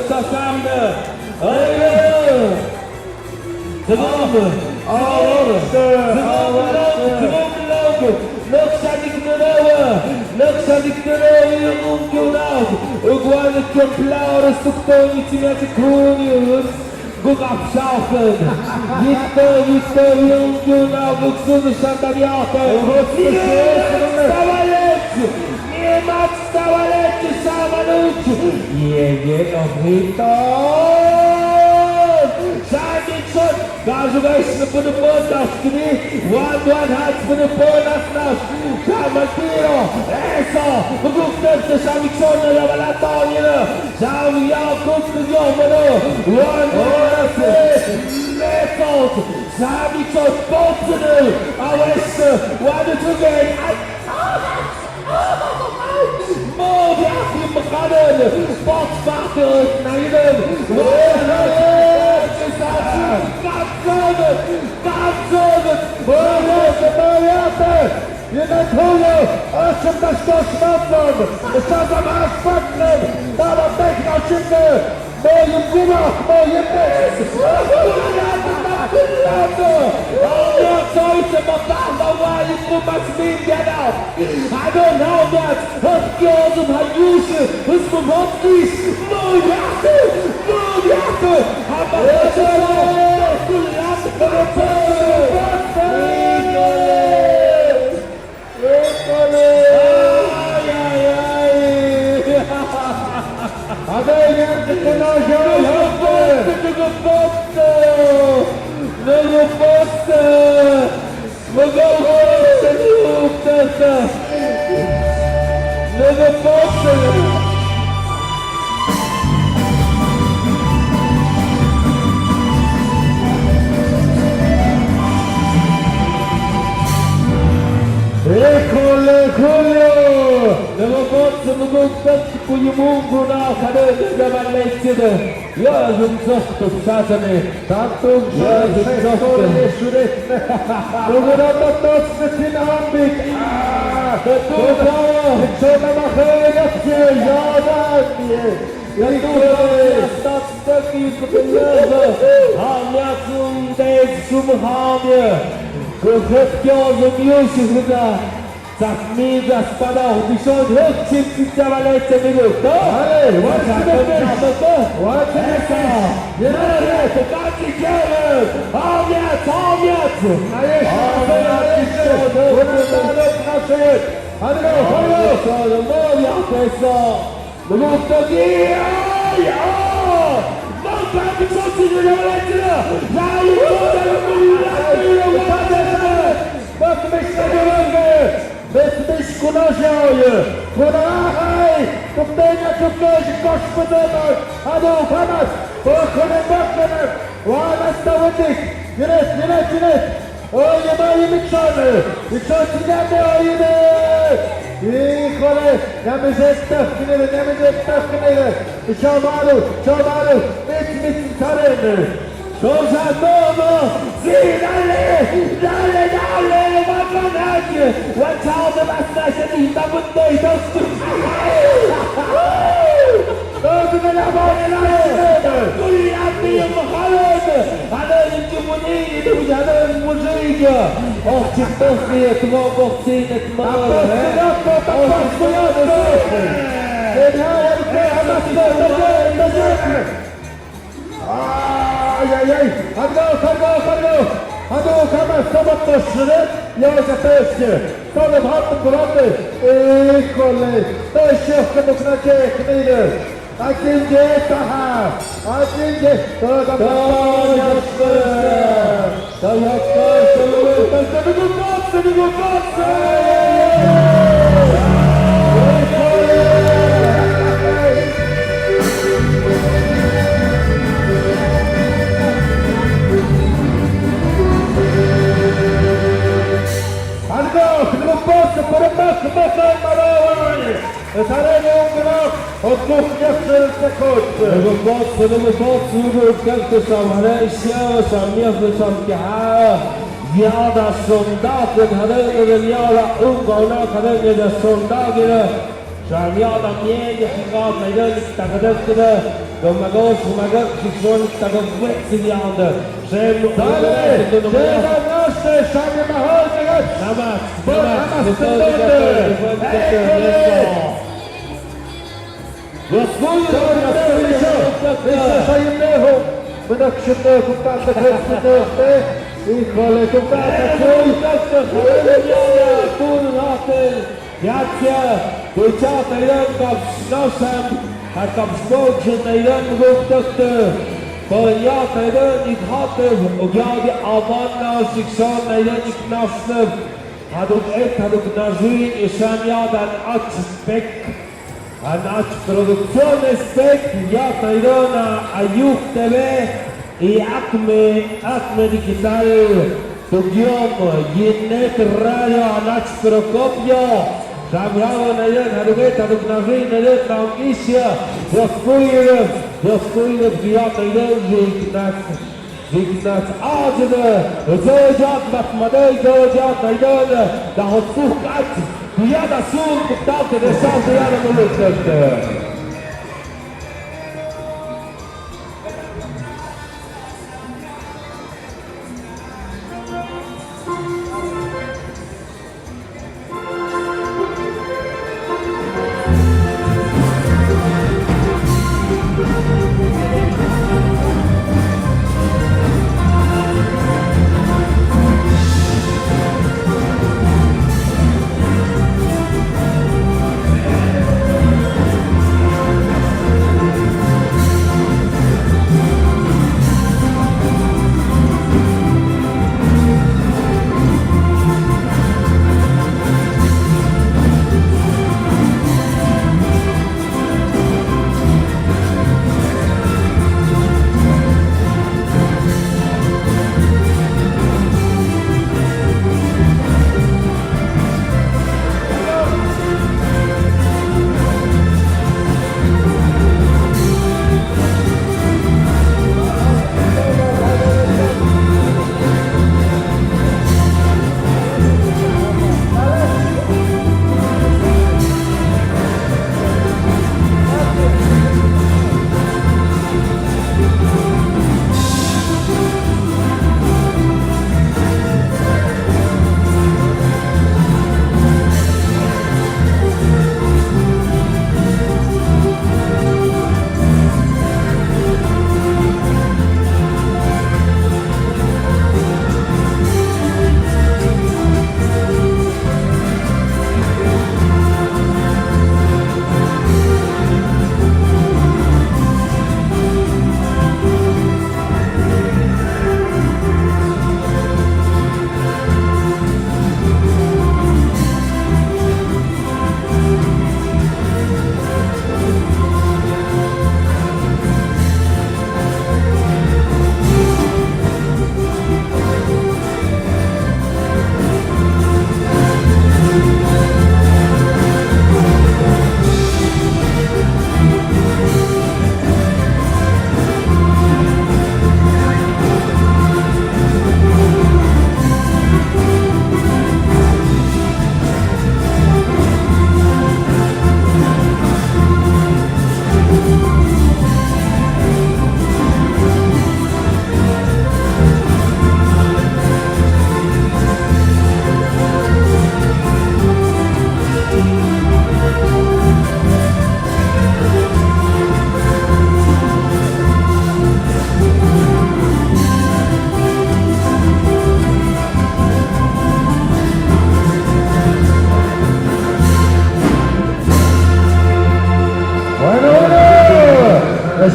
Sasamda. Nöksadik növe ungunav. Igual exemplar stuktoni timete krunius. Gugaf schaufen. Jitte ungunav uksunu shandariate. Niemand stawalecie samanuciu. Obrito. Sandiczon. Gazu gajsny puny podaskini. One hats puny podasknasz. Kamantiro. Eso. Gugtewce Sandiczon na walatonina. Zawi jakutny jomano. One Lekot. Sandiczon popsyny. A łesny. Ładny drugiej. Moja im Rennen, Sportwarte nehmen, Julio, oczem na sztos mocną, szazam aż faktem, dała techna szybkę, moim gumach, moim Ojcze, bo dawali kumać Indiana. I don't know that. Odbiorą Hajuszy, Zmowotkiś, Mojaty. A Julio! Negopoță nu găsesc cu imungu na care de valecide. Eu sunt zostu șazane. Tantum șuretne. Rugurata toți ne țin ambit. Ce ne mahăiație, iadanie. Stați stăchi cu tăiază. Hamiațul dezi sum hamie. Că hătchează miuși hâda. Zachmida spada udishon hăcim țițeavalece minut. Ale, what's the best? What's the best? Yenare, tokaci kierer. Hamiac. Hadi go, Julio. Moja pesa. Minut togia. Manka wysocy nie zavalece. Zajmę. Bakmy się do Bezmiş kunaşayı. Kunahaj. Kuptenia kupnoży kosz podemar. Hadu Hamas. Bakın. Vana stavıdık. Yine. Oyuna yemikşanı. Yükselsin geldi oyunu. Híjole, nem is egy tefkinére. Csavaru, mit szerelni. Sosem domo, dale, van egy. Van csalda vesztesen, így a bundai dosztuk. Dördüne nem van, Kuliátni a halad. Halad, Gyumunini, ugyanaz muzsíja. Csak van szénet már. Ajajaj, hadi o kadar sabah taşları yavaşça taşı. Salim hattı kuradı. Híjole, taşı kımıkına çekmeydi. Akinci daha. Jada soldaten hade den jada ungarna hade den soldaterna som jada medje fikat med den takadökte de magos från takadökte sen Híjole, Jacja, dojczata ręka z nosem, a tam zboczy tej ręku wtedy. Pojata ręk hatem, ogiady awanna, siksona ręk nasznym. Haduk nażyń i sam jadan aspek. A nasz produkcyjny spek, jata ręka, a juch TV i Acme Digital. Studium, Ginnet Radio, Anach Prokopio, Zabrała na jeden, Hadugeta, Dugnaży, na jeden, Isja, Rozpójny, Wbijata, Wignat, Adne, Zodziat, Matmadej, Zodziat, Najdone, da Hotsukat, Bijada Sun, Kuptawte, Desante, Jana Mulutete.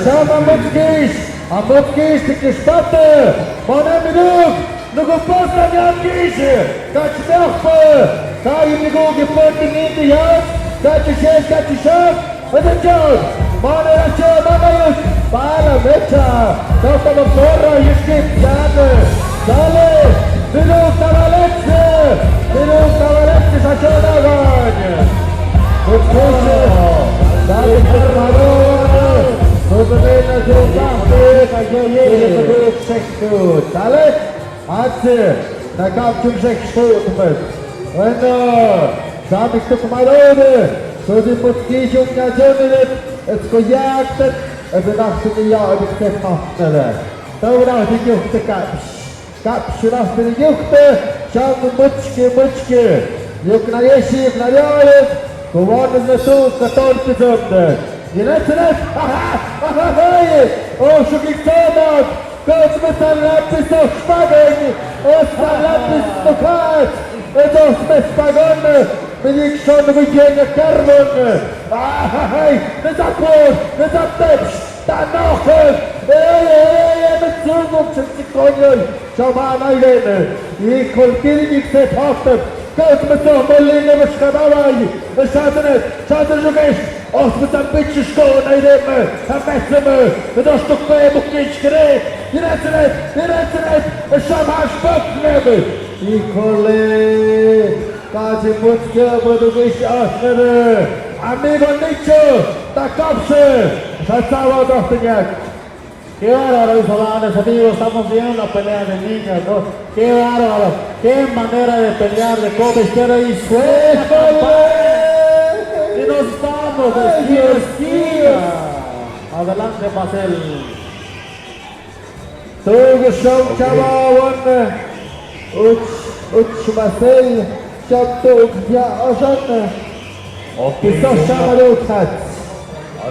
Schau mal, Mutkisch, die Gestatte. Meine Minute. Nog een pas aan Jan Kiesje. Dat je dacht, ga je niet goed gevonden in de hand. Dat je zegt, dat je zegt. Wat is het? Mannen, dat je, mannen, Pala, mecha. Dat van de porra, je schiet, Jane. Dale. Minut, Tavaletse. Minut, Tavaletse, Sachona, Gane. Goed Kiesje. Dat is de Madonna. Zodat je dacht, je goed zegt goed. Dale. Hatze, da gab es 6 Stunden mit. Und da habe ich doch mal ohne. So die Putzkische und ja schon nicht. Es gejagt hat. Und dann dachte ich, ja, ich kann nicht. Da war die Juchte gab's. Gab's schon auf die Juchte. Schau mal, Mutschke. Juk na ješi, na jojek. Geworden ist so, 14 Stunden. Die letzte nicht. Oh, schon gezogen. Komm mit der Lappis auf Spagen, aus der Lappis auf Hart, und aus der Spagone, bin ich schon mit jener Karbon. Hey, das ist gut, das ist hübsch, dann noch, mit Zukunft, Sekunden, schau mal an Irene, ich kolpiere mich seit heute, komm mit so, Berlin, was kann was schaut nicht, schon nicht, aus mit einem bisschen Stone, Irene, verbessere mich, mit einem Stück mehr, muss nicht gerät, die Rätsel nicht, es schau mal Spott nehmen. Nicole, quasi Mutzke, wo du bist öffnen. Amigo Nicho, da kommst du. Das sauer doch den Jagd. Qué bárbaro, mis amables amigos, estamos viendo la pelea de niñas, ¿no? Qué bárbaro, qué manera de pelear de Kobe izquierda y suelta. Y nos vamos de esquina. Adelante, Marcel. Toegeschoten, Chabawan, Marcel, Chabtok, ja, Oshana. Is dat Chabadook gaat?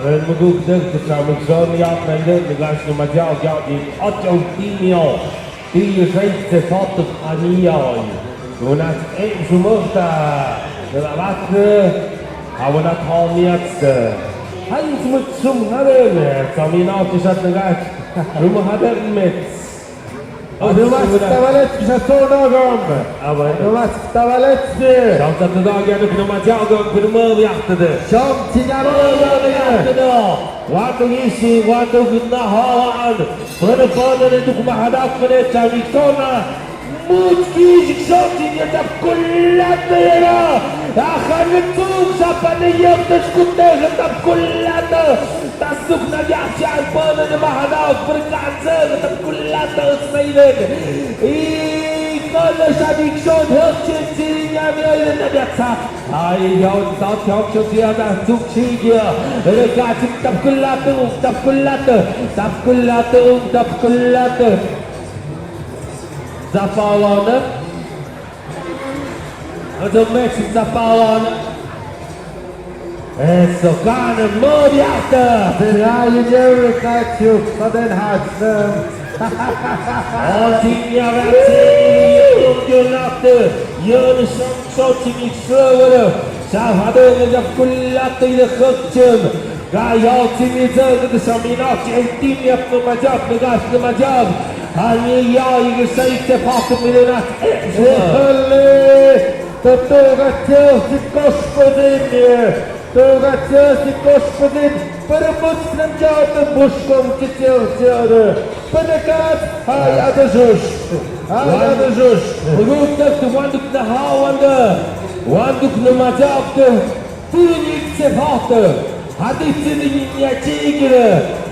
Wenn man gut denkt, das haben wir schon ja melden, die ganze Material, ja, die Atjautinio, die schweizer Vater Ania. Und das eben schon macht, der Watte, aber das haben wir jetzt. Hans mit zum Haben, Saminatisch hat eine Geist, du hast mit. Du warst Tavaletski, das so noch gekommen. Aber Du warst Tavaletski. Schaut das da gerne für Material, für die Möbeljachte. Schau, Tignarolo. Watu ishi, watu vinahaan. Para pada itu kumahadap kene cari kona. Mutki jikshoti dia tak kulat ya. Akan itu siapa dia terskuter tak kulat. Tasuk na yaksi pada dia mahadap berkanser tak kulat seilen. Kalau sadik schon hörchen sirinya mir na biasa. Ai jau tak jauh schon dia dah suci dia. Dekat tak kulat. Zapawana. Ada match Zapawana. Så kan det modiata. Den här ju Katjuk, så den här. Tinha verkligen gör det som till slöare. Så hade jag kullat i det skötsen. Jag till mig det som inat jag tinha på majab. Han jag i sig på mina To Togaciosy Gospodynie, Togaciosy Gospodynie, Peremocnym dziadem buszką ciecielciary, Penekat, a ja do żuż. Rúgtak do wanduk na hávanda, wanduk na majabda, Tunik se vata, Hadit se ninja tigre,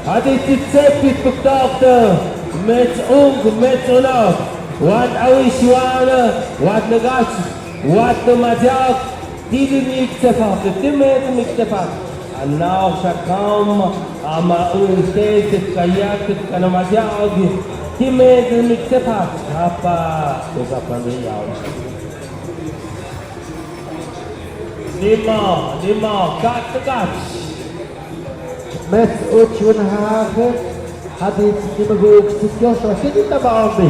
Hadit se cepit bukdafta, Met unaf, Wad awiswana, Wad nagach, Wad na majab, Tinik se vata, Timet miktefat. Anao shakam, ama untetet kayaket kanamajag, Timet miktefat, Apa, usapandiyaw. Lima, kat. Met Uchwenhagen, Hadit Nimmergoogstuk Joshua, Sidita Baumbi.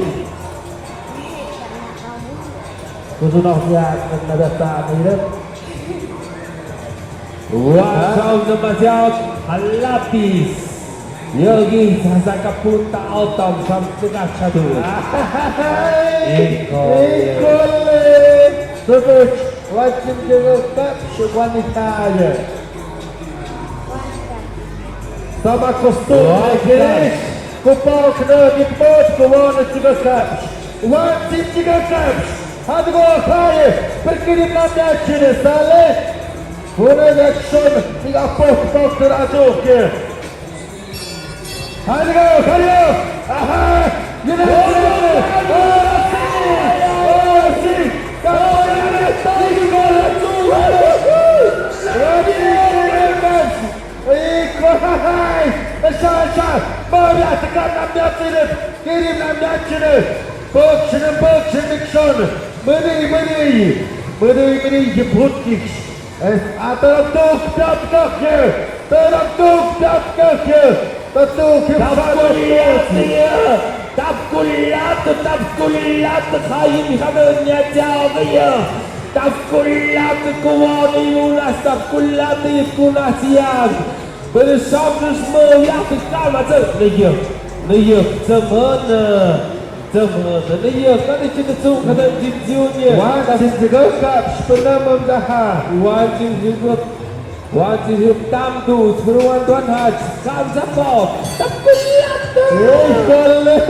Kuzunov Jagd na Betani, Wow, na majab, halapis. 여기 사사카푸타 어떤 삼스가차도 Nicole! Totuși, facem de cap și guanitaie. Sama costume, cu palcnă, din pot, cu oană țigă capi. Oană țigă capi. Hadi go, haie, perché din la mea cine sale? Pune de acțiune, țiga pot, de la gioche. Hadi go, hadi go! Aha! Yine Așa, bă, iată, că am mea ține, chirim la mea ține, băcșine, micșon, mânii, e putnic, tăram duc, tapculiată, haim, hanănea țeavăie, tapculiată, cu oamenii unas, tapculiată, e cu națiag. Până șapte mă, iată calma, nu eu, țămână, nu eu, care ce de țău, că dăm țipțiune. Oanții țigă cap și până mă-mi zaha. Oanții zic, tam dus, până oan doan haci, cam zapoc, tapculiată! Ei, colegi!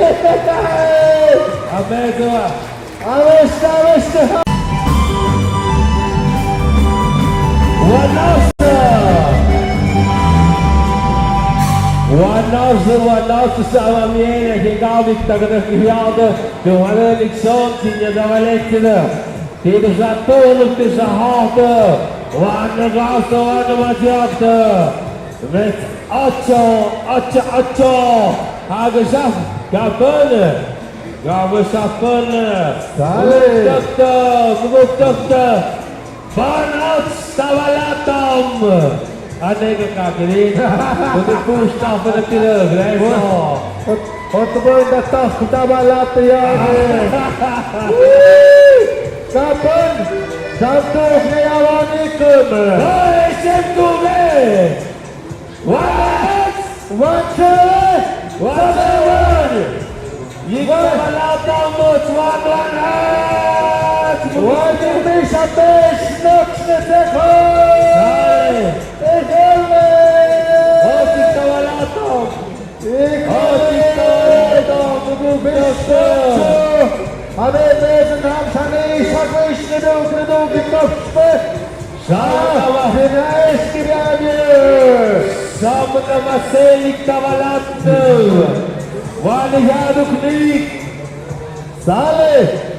Ameză! Avește! One-off sama miele, che gavi tagada kihjade, du har en liksom tinja da var lättare. Det är så att tålet är så hade, one gasta, one matjagte. Vet, acho, haga sjaf, gabene, Gubuktakta, banat stavalatam. Anega kakirin, kundi pushta pa na tinag, right? Oto ba yung datas, kutabalat yan eh. Kapan, samtuk na yawan ikum. Hey, Semtuge! What? One, Yigabalatam moch, one, One, Misha Besh, Noxne Sekho! Avem nam shani shakvish nedug kopshpe. Shama hinash kirabye. Samna maselik tavalat. Wani yaduk nik. Sale,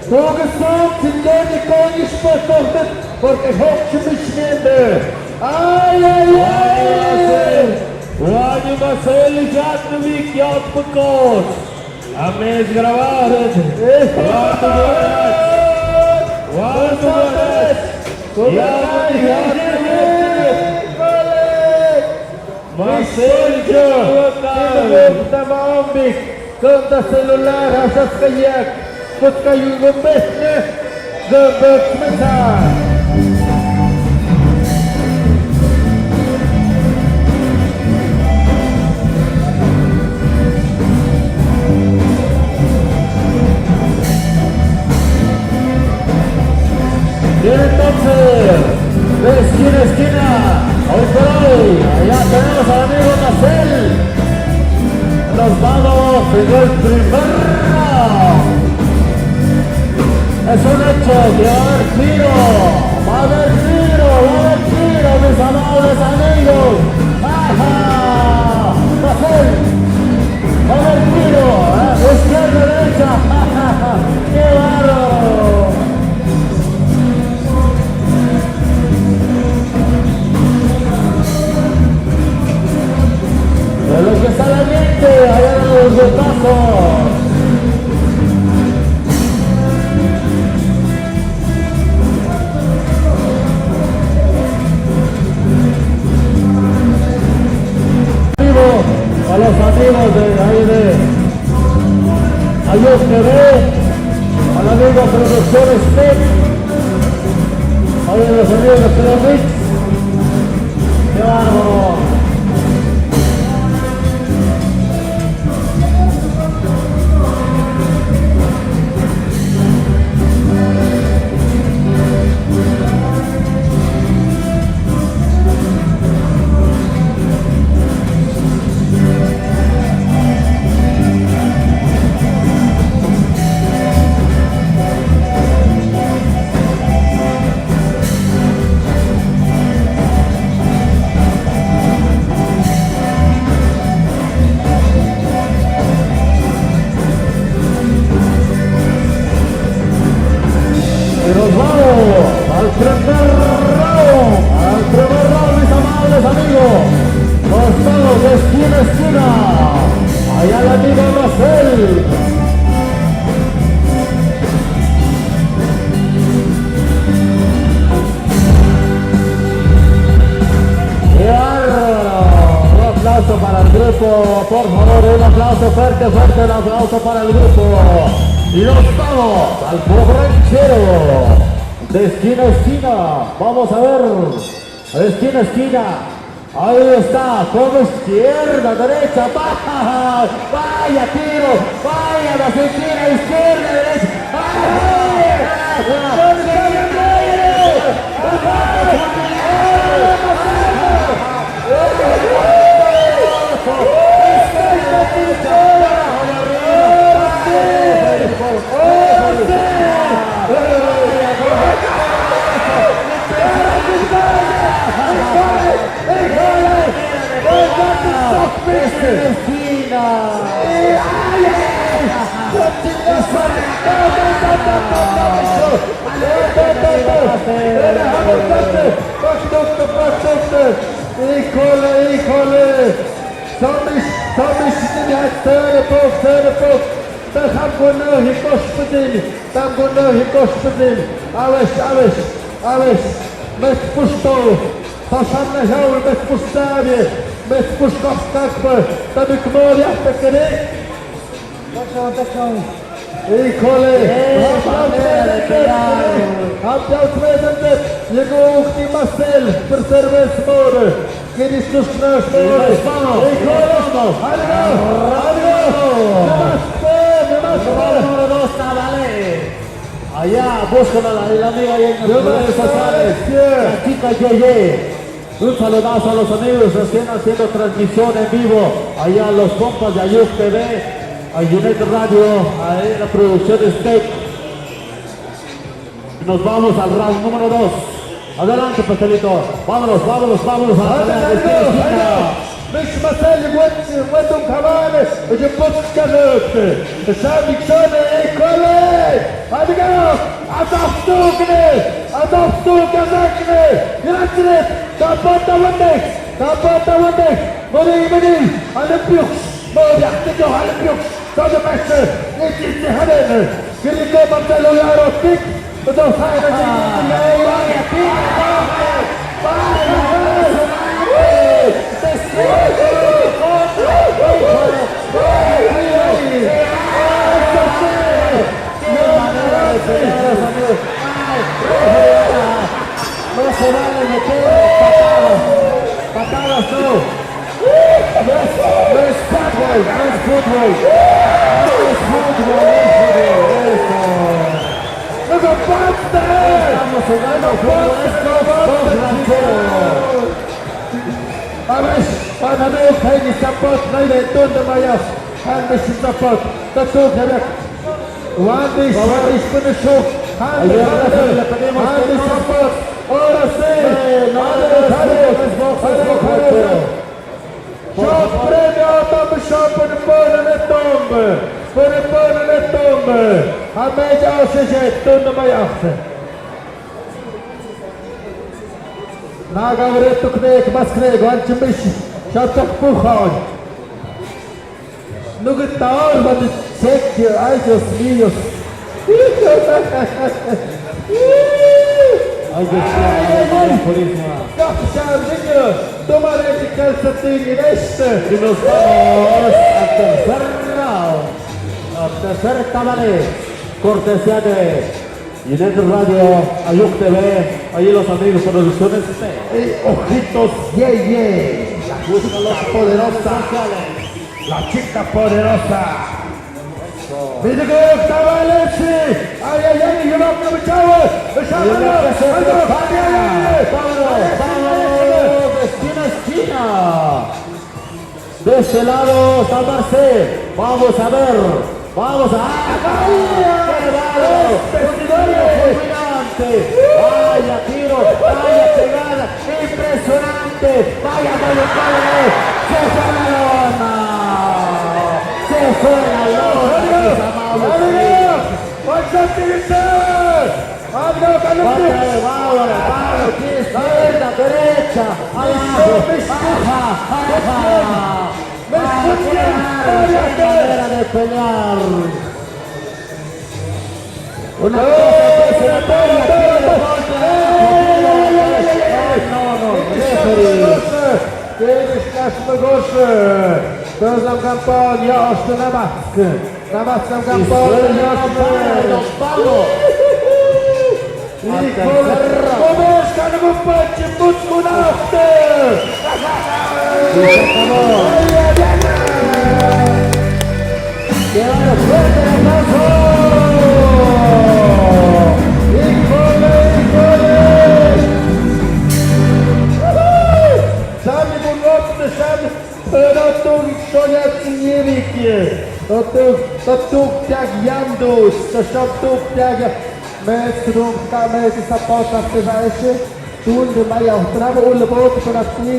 toge som tindeni konish potohtet, porque hoch mishmende. Ai. Wani maselik jatnuvik yad pakot. Amez gravaret. Cântă celular, așa scăiac, pot ca iubăște, găbăt mesaj. Entonces, de esquina a esquina, hoy por hoy, allá tenemos al amigo Marcel. Nos vamos en el primer round. Es un hecho que va a haber tiro, mis amables amigos. ¡Ajá! Marcel, va a haber tiro, izquierda, derecha, ¡ajá! ¡Qué bárbaro! De lo que está la mente, allá en los retazos. A los amigos de ahí de Ayos TV, al amigo Producciones Tech, a los amigos de Telemix. ¡Qué bárbaro! aplauso para el grupo, por favor, un aplauso fuerte, fuerte, un aplauso para el grupo. Y nos vamos al borrachero, de esquina a esquina, vamos a ver, de esquina a esquina, ahí está, como izquierda, derecha, vaya, vaya tiro, vaya, la esquina, izquierda, derecha, híjole, Tommy Schnitt, third book. Tam Gunohi Gospodin, Awesh, met pusto, Tasham na Jaul, met pustawie, met puszkov kakbe, tam ik mooi aftekenen. Híjole, Hamdoudsmedende, jego uchti Marcel, per servis mode, kiedyś tuż nasz mode. Allá, búscala el amigo ahí en las redes sociales, la chica Yeye. Un saludazo a los amigos que están haciendo transmisión en vivo, allá los compas de Ayuk TV, a United Radio, ahí la producción de Steak. Y nos vamos al round número 2. Adelante, pastelito. Vámonos a la مش مسالي ودهم كمان وجبوك كذوك الشعبي كشوني كولي هذي قالوا عطفتوكني كذاكني يرجلت تابوتا ودك مني على بيوكس موري احتجوا على بيوكس صادو ماشي يجي هلين كلي كو بطلوا يا روتك بدو خاينة no se vale meter patadas no. No es fútbol. Estamos jugando fútbol, أنا ما يفهمني سبوت غير الدون ما يف عندي سبوت تسوق هذاك وعندي من الشوك عندي سبوت وراسي شوف بريميو طب شوف بنبون للطوم هما يجعوا شجاع الدون ما يأخذ Naga vretu kneg, mas kneg, anche mishi, šatok puhaj. Nugu taur, vadi čekje, ajos, mijos. Kako šar vidio, doma reći calzatini, nešto. Y nos vamos al tercer tabale, cortesía de United Radio, Ayuk TV, ahí los amigos producciones. Ojitos, Yeye, la chica poderosa. Mira que estaba Alexi. Ay, yo no me echaba. Vámonos, de esquina a esquina. De este lado está Marcel. Vamos a ver. ¡Qué bárbaro! ¡Fulminante! ¡Vaya tiro! ¡Vaya pegada! ¡Impresionante! ¡Vaya padre! ¡Se fue la lona! ¡Se fue la lona! Izquierda, derecha, abajo, manera de pelear. Una cosa que se Kiedyś nasz najgorszy. To jest nam kampon, Joszny na maskę. Na maskę kampon, Joszny. I cholera. Pomóżka na głupecie, budzku na ochty. Sami budowcy, sami ratuj, co jak nie wiecie. To tu jak Jandus, to są tu jak Mestrumka, Messi Sapota, Przeważnie, tu nie mają prawo ulewoty po raz nie.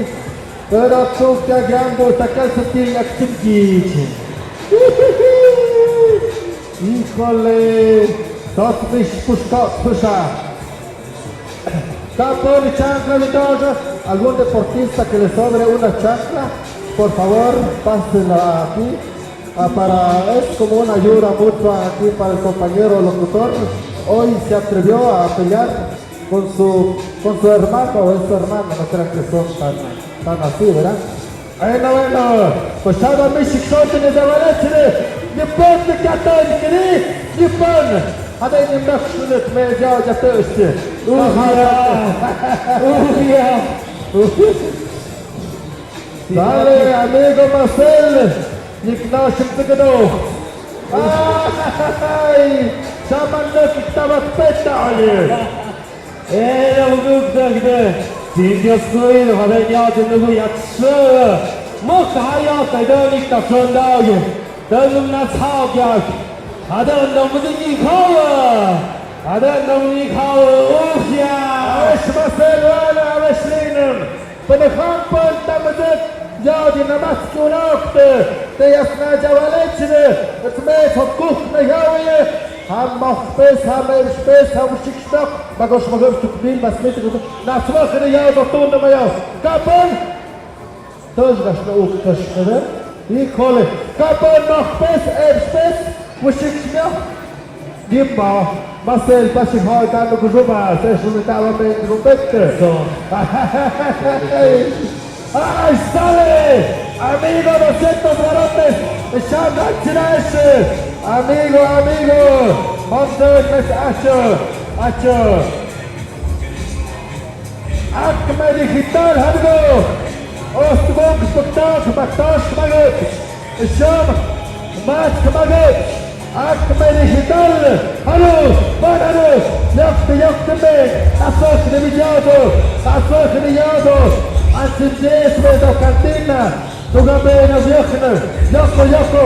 To tu jak Jandus, taka sobie jak cymkici. Híjole, todos puxa. Campeón y chancla de todos. Algún deportista que le sobre una chancla, por favor, pásenla aquí. Es como una ayuda mutua aquí para el compañero locutor. Hoy se atrevió a pelear con su hermano o es su hermana, no crean que son tan así, ¿verdad? Bueno, pues ahora México tiene de Valencia. Nippon katolikini, Nippon. Hadi nimdakshunut meja jatoshti. Dale, amigo Marcel. Niknashim tigno. Ay, samannak tabat petali. Ja wygląda, Sindja skojar, hade jag nu börjat slö. Måste ha jag sig då lite från dagen. Dömnas hagar. Hade de i kvar. Hade de i kvar. Ja. Awesh Marcel wala awesh linem. Bada khampan tamadet. Jadi namasku nokte. Te jasna jawalechne. Etmet hokukna jawie. Ham macht bes, ham spes, ham schickstock. Magos magos tukbil basmet. Nasmachne jaw dotun ma jaw. Kapan. Toż gashna ukashne. Híjole, Campeón noch spes, puxixinha. Nimba, Marcel, passe roda no Gujuma, você juntava bem no peito. Ai, sale! Amigo, 200 garotes, chama Tirash. Amigo, monte mes acho. Acme digital, amigo. Ostbog, spektak, baktash, maget. Sham, mat, maget. Acme digital. Hallo, banano. Jakte me. Asok de villado. Antes da cantina. Tu gambe na viachne. Yoko.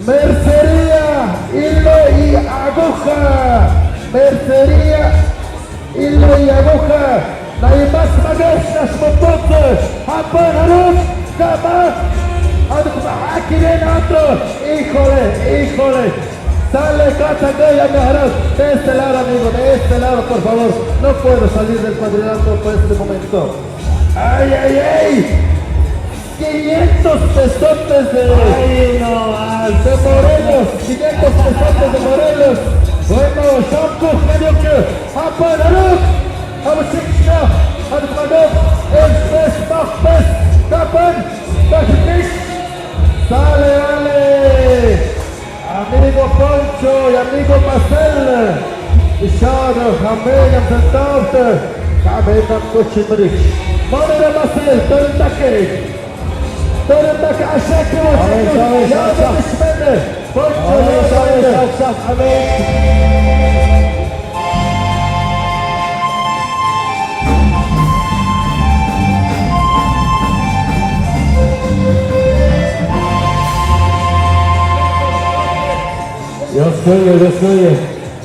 Mercería, hilo y aguja. Mercería, hilo y aguja. No hay más maguesas, mototes. Apanarus, cama. Aquí viene otro. Híjole. Sale Catagaya Mejarás. De este lado, amigo, de este lado, por favor. No puedo salir del cuadrilátero por este momento. ¡Ay! 500 pesotes de Morelos, 500 pesotes de Morelos. Bueno, Shampoo, medio que Apanaruk, Abashikshna, Admanov, Elspes, Machpes, Kapan, Tajikish. Sale. Amigo Poncho y amigo Marcel. Ishano, Hamel, Amzentante, Hamel, Amkochimrich. Monera Marcel, Torintake. Torintake, Asheko, Yada Ishmene. Poncho, Yada, Hamel.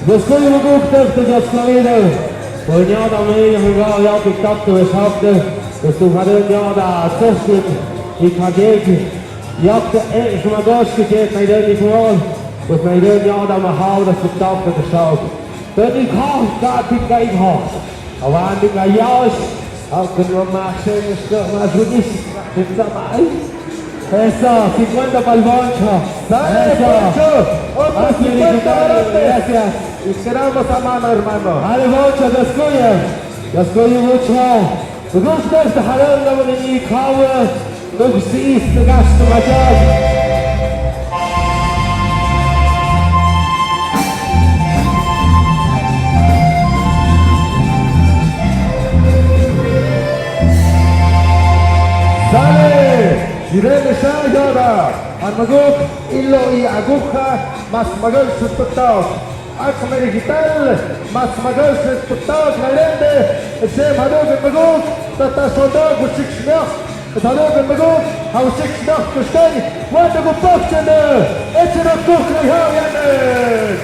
Jag skulle gå upp efter jag ska vidare. Och njada mig, jag fick tatt och schaffte. Det stod hade njada Sessin i Kageki. Jag som har gått till mig den ifrån. Och mig den njada med havda som tatt och schaff. Den i kasta fick jag inte ha. Och han fick jag görs. Och det var maskinist. Det var mig. Eso, 50 para el Boncho. Dale, Poncho. Otros 50 garotes. Gracias. Y quedamos a mano, hermano. Ale Boncho, descuye. Jaskuji Wuchau. Begrüßt der Herren, da wir in die Kaue, durch sie ist der Gast zum Adjad. Sale, Irene Shayada, Armaguk, Illo y Aguja, más Magol Suspectados. Akme Digital, más Magol Suspectados, Lairende, Ese Madog en Maguk, Tata Soldog, Usik Schnoch, Tadog en Maguk, Hausik Schnoch, Kustein, Wanda Gupokchende, Echero Kukri Havianen,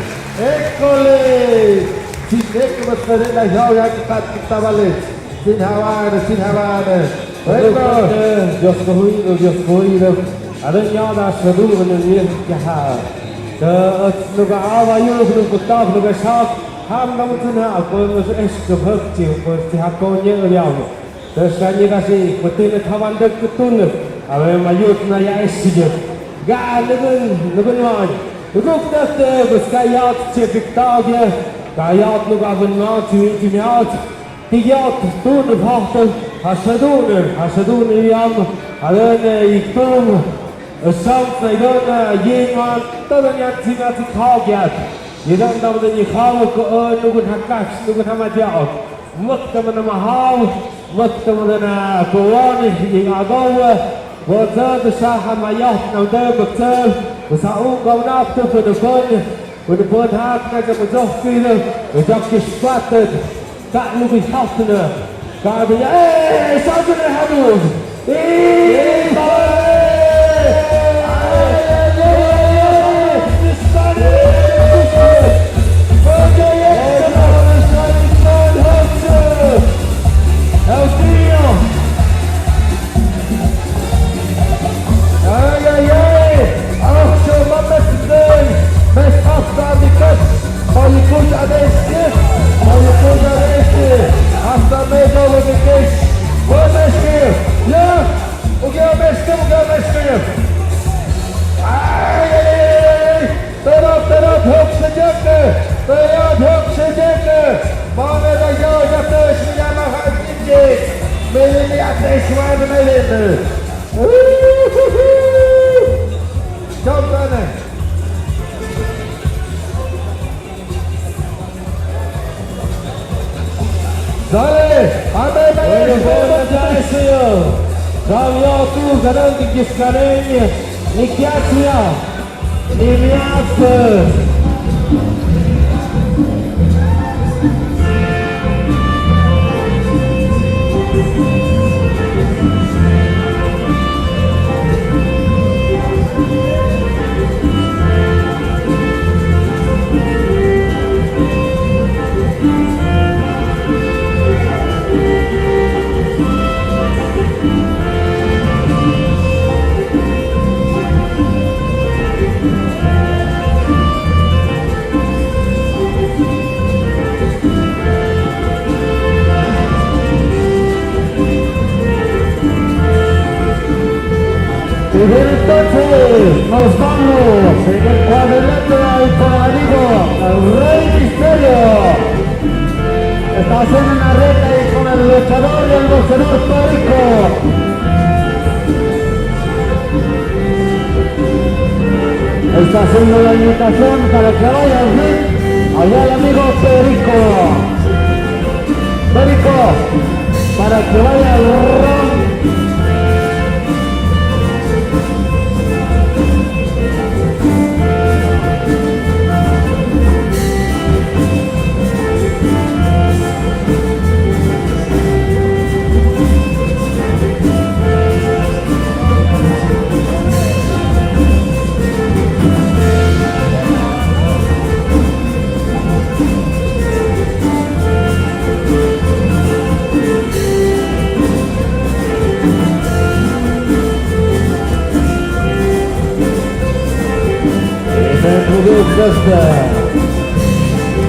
École, Sin Ekmas Ferena Havian Tabale, Sin Havane, Dios cohido, adanya da shadu in Yaha. The Nuga you could talk to the shop, Ham Namutana, was Esk of Hertu, was the Hakonia Yam. The Sanigasi, within the Tavanda Kutun, I am my youth Naya Esiju. God, living one. The group that the sky out, Chipik Dog, Gayat Nugavan Mount to eat him out. The yacht stood of Hotel, Hasadun Yam, Alene Ikum, a south they don't Yiman, doesn't yet see that to talk yet. You don't know that you have to look at Hakash, look at Hamadia, Muktam and Mahal, Muktam and Gowan, Yagawa, what's the Saha Mayat, now there, but was our going after for the fun, with the bird half, like a Mazovski, the doctor splattered. That will be helping her. God be hey, something to happen. Hasta meio do que vamos mexer, já, o que eu mexer, ai, terap, hop sıcak, bana da ya taşıyan hafifçe, beni ateşler meledi, çok tane. Dale, Zawiatu, Garanti Kiskarenie, Nikiacia, Nimiace. Y entonces nos vamos en el cuadrilátero alfaradigo al Rey Misterio. Está haciendo una reta y con el luchador y el boxeador Perico. Está haciendo la invitación para que vaya al ring allá el amigo Perico. Perico, para que vaya al ring.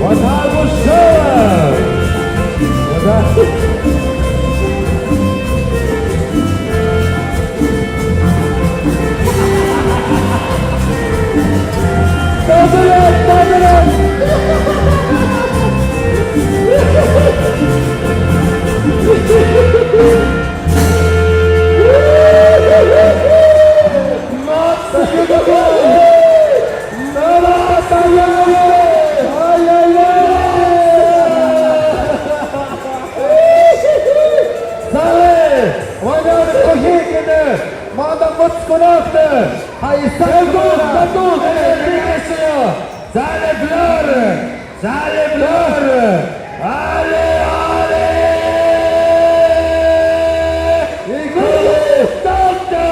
What I will show. Double it. Manda Mutz Konakte. Ahí está Sale Flor, sale Flor, ale, ale, y ¡Tanto!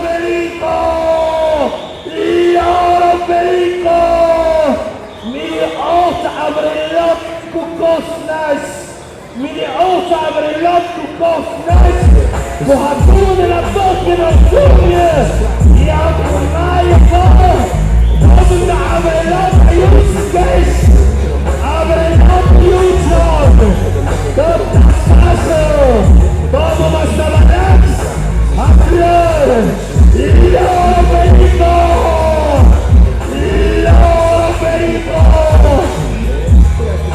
Perico! Y ahora Perico! Mi osa abrelot kukosnas! Mi osa abrelot kukosnas! Kuhatun la boca no suya! Ya Bunaya ko! Sabi na abrelot ayos guys! Abrelot YouTube! Tapasaso! Todo masalanas! Abrelot! Ilo Perico!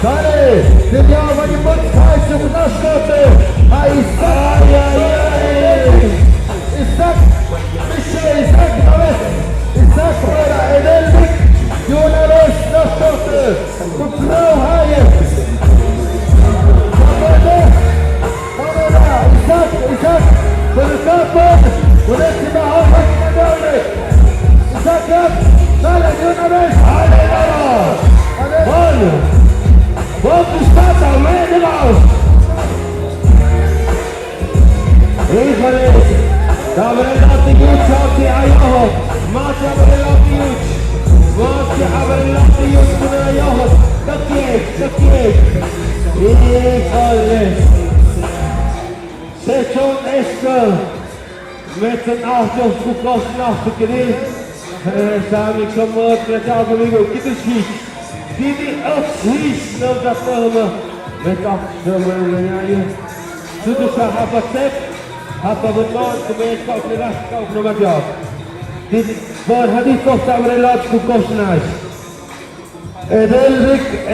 Dale, Señor, vai botar isso na escote. Aí está, Isaac, Michel, Isaac, talvez. Isaac fuera, Edelvik, y una vez na escote. Kutrao Haye. Isaac, por el campo, por este bajo, dale. Isaac, dale, de una vez. Olha! Vamos estar também, irmãos! Híjole! Abrelati Yuch, Oti Ayoho! Mati Abrelati Yuch! Mati Abrelati Yuch, Kuna Ayoho! Takiek! Híjole! Sechon Eskel! Met zijn auto's gekost nacht gereden. Samen komen we met elkaar weer op de schiet. Die opschiet naar dat filmen. Met afstemmen naar je. Dus we hebben het hebben we nooit gemeen op de rest kopen met jou. Dit voor had ik toch dat we relatie gekost naast.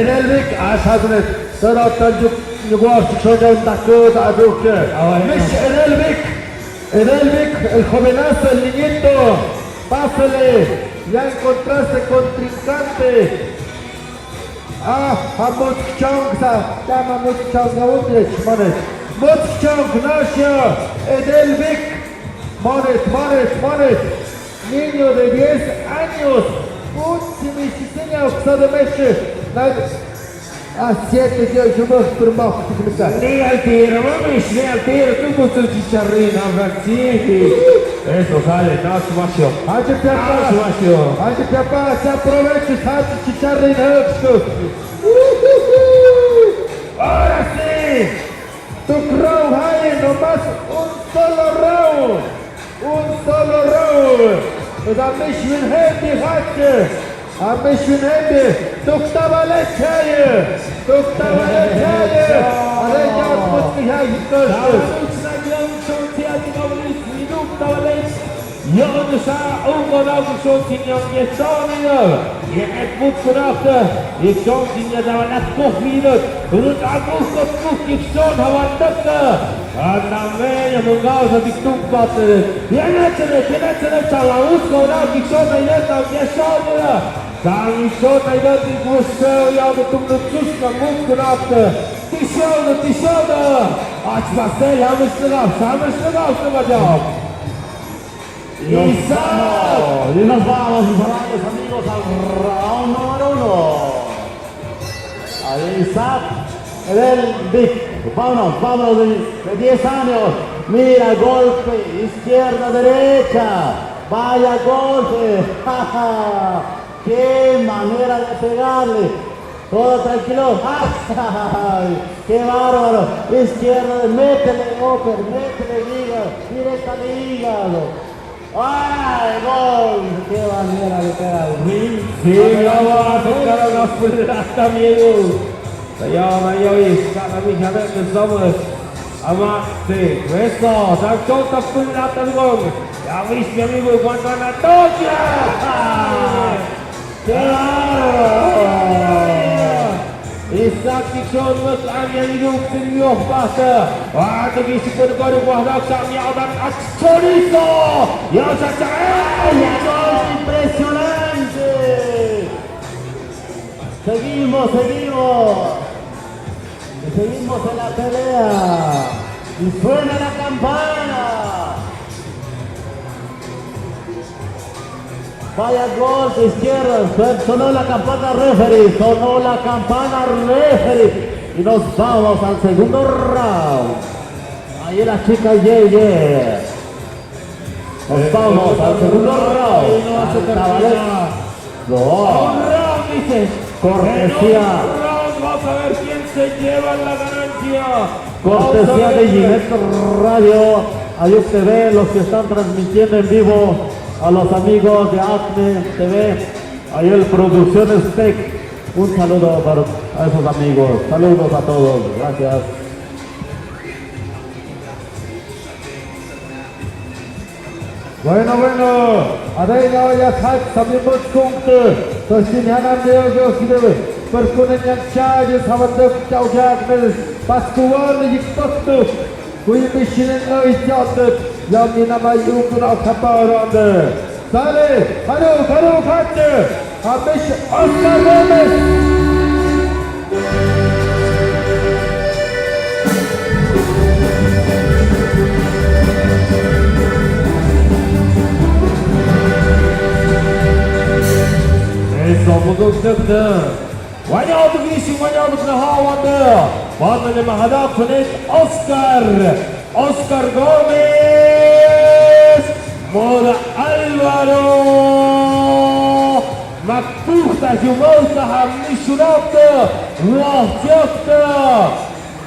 Edelvik, Ashadnet, Saratan Yugosh, Shodan Dakot, Aduke. Mish Edelvik, el jovenazo, el niñito, pásale, ya encontraste contrincante. Hamut Chong, llama Mut Chong, Monet. Mut Chong, Nasha, Edelvik, Monet, niño de 10 años. Ultimi și ține o să demește. A 7 de jumătate turma cu tine. Ne altero, ne altero, tu poți să ciarrina, verții. Eso sale, nasu mașio. Haide pe apa, să aproveche, să haide ciarrina ăpscu. Ora sì! Tu crau, haide, nomás un solo round. Da mich min Handy hatte. Am mich min Handy. Doktor Letaye. Ale ja muss mich eigentlich Jonsa, ongelooflijk zo'n signaal, je zou niet je hebt goed gedacht, je zou signaal dat we net kocht niet. We doen het ook tot kocht, je zou het gewoon lukken. En dan ben je van gauw dat ik toen wat. Je net het, zou we goed gedacht, ik zou het net op je zou niet. Dan ik zou het net, ik moest jou dat toen de toestand goed gedacht. Die zou het. Als je maar stel, hebben we het eraf, met jou. Y nos vamos, mis amigos, al round número 1. Ahí Isaac Edelvik. Vámonos de 10 años. Mira, golpe, izquierda, derecha. Vaya golpe. Qué manera de pegarle. Todo tranquilo. ¡Ay! ¡Qué bárbaro! Izquierda, métele upper, métele hígado, directa de hígado. ¡Ay, gol! ¡Qué manera de pegar! Sí, vamos a tocar a los pelatas, amigos. Yo cada vez que somos amante. Eso, tan tonta pelata, amigos. Ya viste, mi amigo, cuando la toca. ¡Qué bárbaro! Isaac Dixon mesranya hidup serius bahasa. Tapi sepenuhnya guardar kami akan Chorizo. Yang saja. ¡Gol impresionante! Seguimos en la pelea. Y suena la campana. Vaya gol de izquierda, sonó la campana referee, sonó la campana referee. Y nos vamos al segundo round. Ahí la chica Yeye. Nos vamos al segundo round. No se Tabalés. termina. No. Un round, dice. Cortesía. Un round, vamos a ver quién se lleva la ganancia. Cortesía de Gillette Radio, Ayub TV, los que están transmitiendo en vivo, a los amigos de Acme TV, ahí el Producciones Tech, un saludo para a esos amigos, saludos a todos, gracias. Bueno, ada yang ya khát sắp một cung từ tôi xin hãy làm điều cho khi đây perkunan yang charge sahabat chau jak mel paskuan di kotu kui mishinen lo ijatat yang dinamai ukra kaparan sale haru khat Hamish Oscar Gomez. Mugugdugdug. Wanyadık işin wanyadık ne havadı. Bana mahada kunet Oscar Gomez. Moda Alvaro. Maktuhta jumauta hamnishunaptı. Vahçaktı.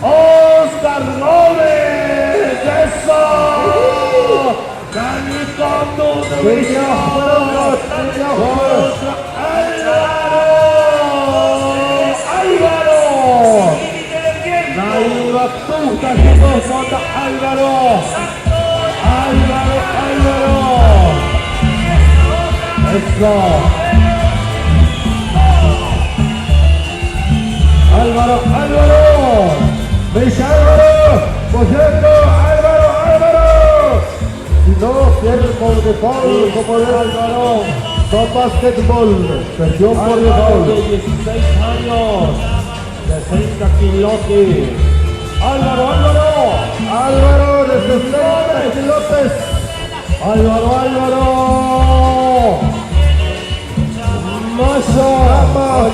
Oscar Gomez. Eso. Kanıkandı. Maktuhta jumauta Alvaro. Eso. Alvaro. Mish Alvaro. Cogiendo Alvaro. Si no pierde por default como de Alvaro. Son básquetbol. Versión por Alvaro de default. 16 años. 60 kilos. Alvaro. Alvaro de 60 kilos. Álvaro. Macho. Vamos,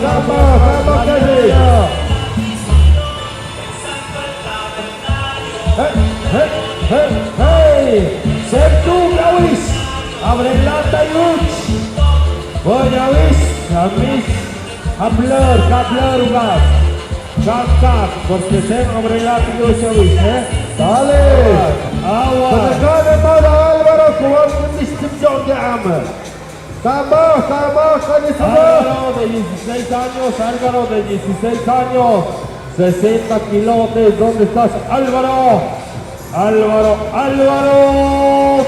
Kelly. Hey. Sertu Gawis. Abre lata Yuch. Gawis. Kamis. Kapler ugas. Kap. Porque se abre lata Yuch Gawis. Dale. Agua. Tadakane mada Alvaro kuwan istimjon de Amr. Sabah, Álvaro de 16 años, 60 kilotes, ¿dónde estás? Álvaro,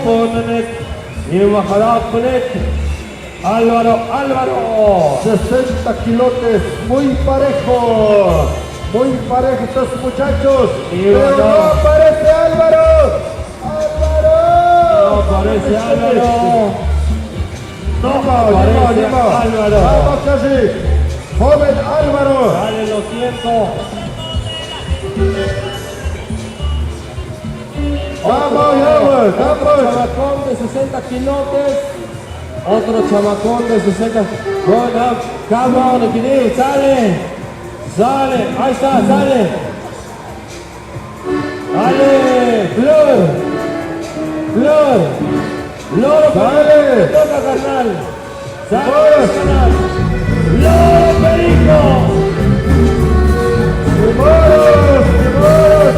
ponen y bajará ponet. Álvaro, 60 kilotes, muy parejo estos muchachos, Y pero bueno. no aparece Álvaro. no aparece Álvaro. No Vamos, aparece Álvaro. Vamos, casi. Joven Álvaro. Dale, lo siento. Vamos. Chamacón de 60 kilotes. Otro chamacón de 60. Bueno, come on, Equidí, sale. Ahí está, sale. Dale, Flor. Loro, Dale. toca, carnal. Sale, Vamos. carnal. Loro, Perico. Vamos.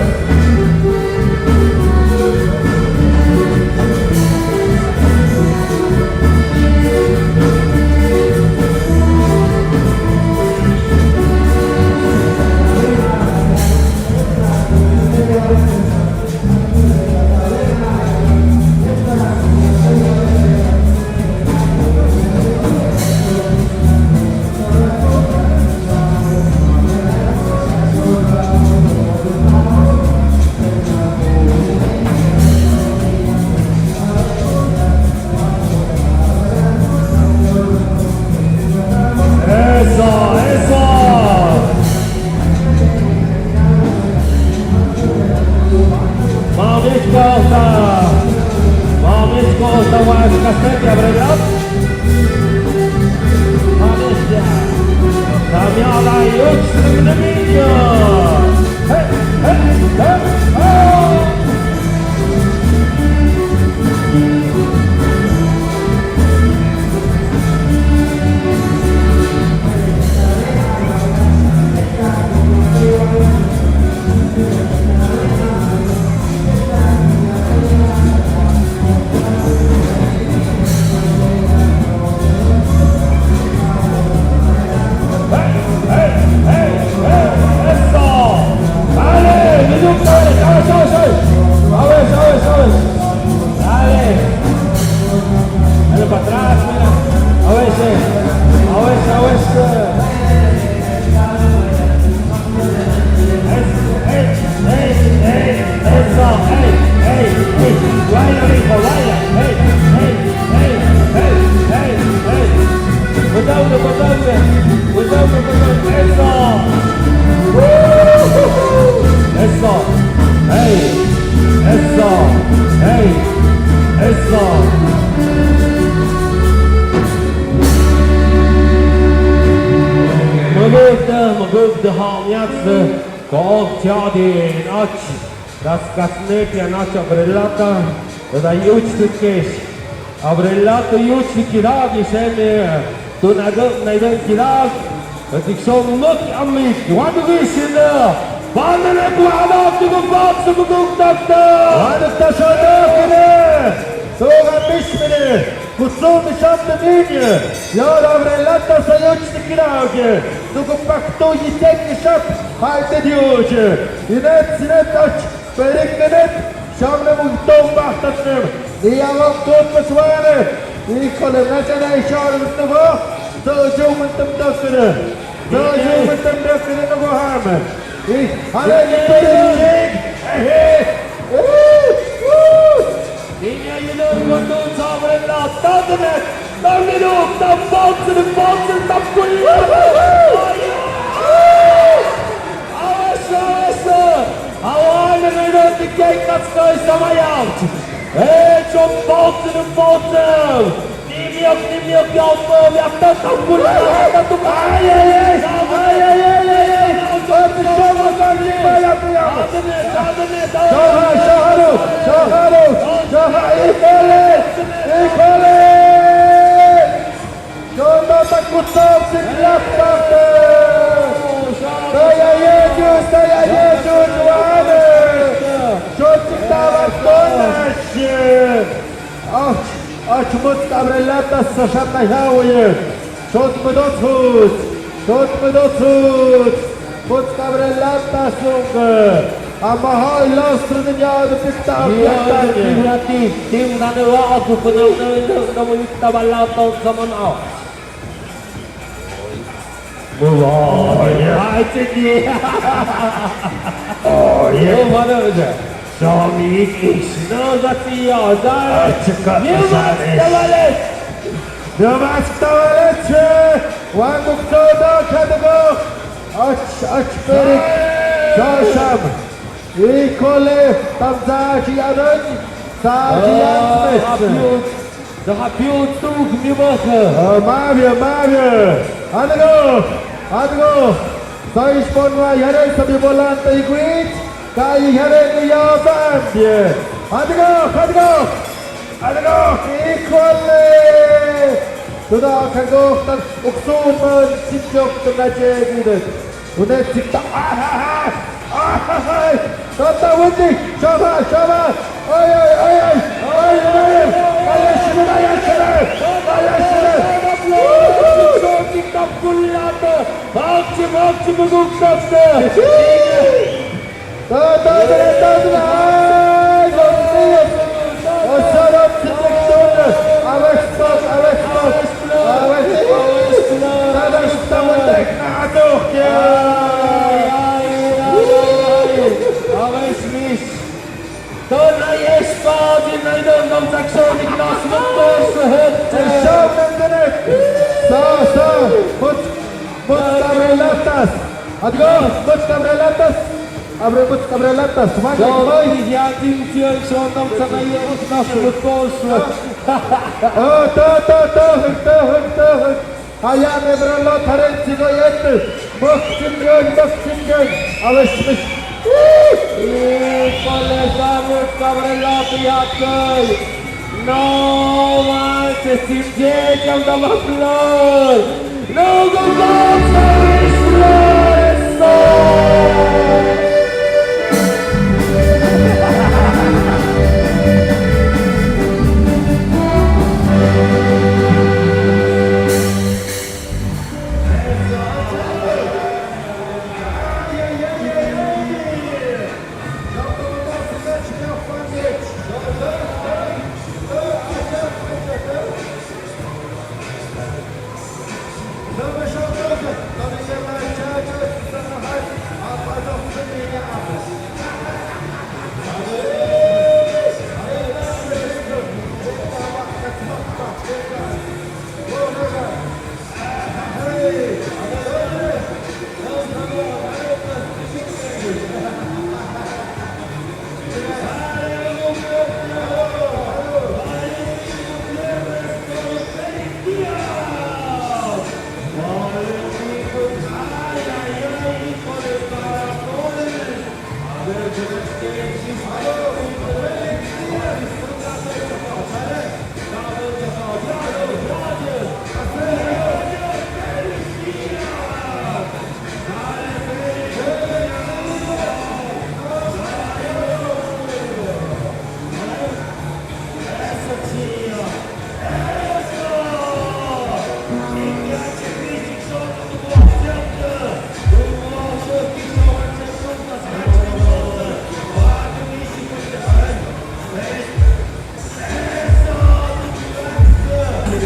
Abrellata, da jučnik Abrellata jučnik idag i sen du när den idag att liksom mycket amik vad du vill där banan är på alla du går bak så går doktor هذا التشادق كده صوغة مش منه وصوم شاب مني يا رب لا تسيوش كراوج دوك باكتو يتك شاب هاي تديوج ينت سنت بريك نت شامل مقتوم بحتنم يا وقت مسوانه يقول نجنا إشارة بالنبا توجو من تمدفر توجو من تمدفر نبو هامل هذا يبريك Inga gillar kondons Abrellata den är upp, den boxen, den kullar Hawaii är runt i gängat skojsa mig allt som boxen Nimjok, jag får hjärtat den kullar Abrellata szatna jauje. Szot my do cud. Pod Abrellata sungę. A mahaj lostry miały pyta Berarti tim nane aku kamu kita balato sama nau. Oh ya, itu Oh ya, mana aja. Sami isno zatia zai. Damask tavalet. Wangu ktoda kadego. Ach perik. Shasham. Ikole tam zajiadan. Zajiadan. Da più tu mi boche. Mavia. Adgo. Sai sponwa yare sabi bolante iguit. Kai yare niya bambie. Adgo. Ikole. Tuda kago tan uksun man sitjok tenaje gidet. Udah cipta. Tata wundi. Coba. Ay. Kaya şunu. Kita kulata. Bakçı buguktaste. Tata. Osaram çıktı. Avestos. Tata ştamın tekne atuk ya. Donna jest spady, najdą zaksony glas motorsu hötte. Şamdan dönek. Sağ. Put Abrelatas. Hadi go. Put Abrelatas. Put Abrelatas. Dobry, ja tym cielszą tam co najesz nasz motorsu. To. Hayane brallo tarenci go yetti. Maksimgen, alışmış. Híjole, Samuel Cabrera Piatel. No manches, sin llega una más flor. No gozamos flores, no.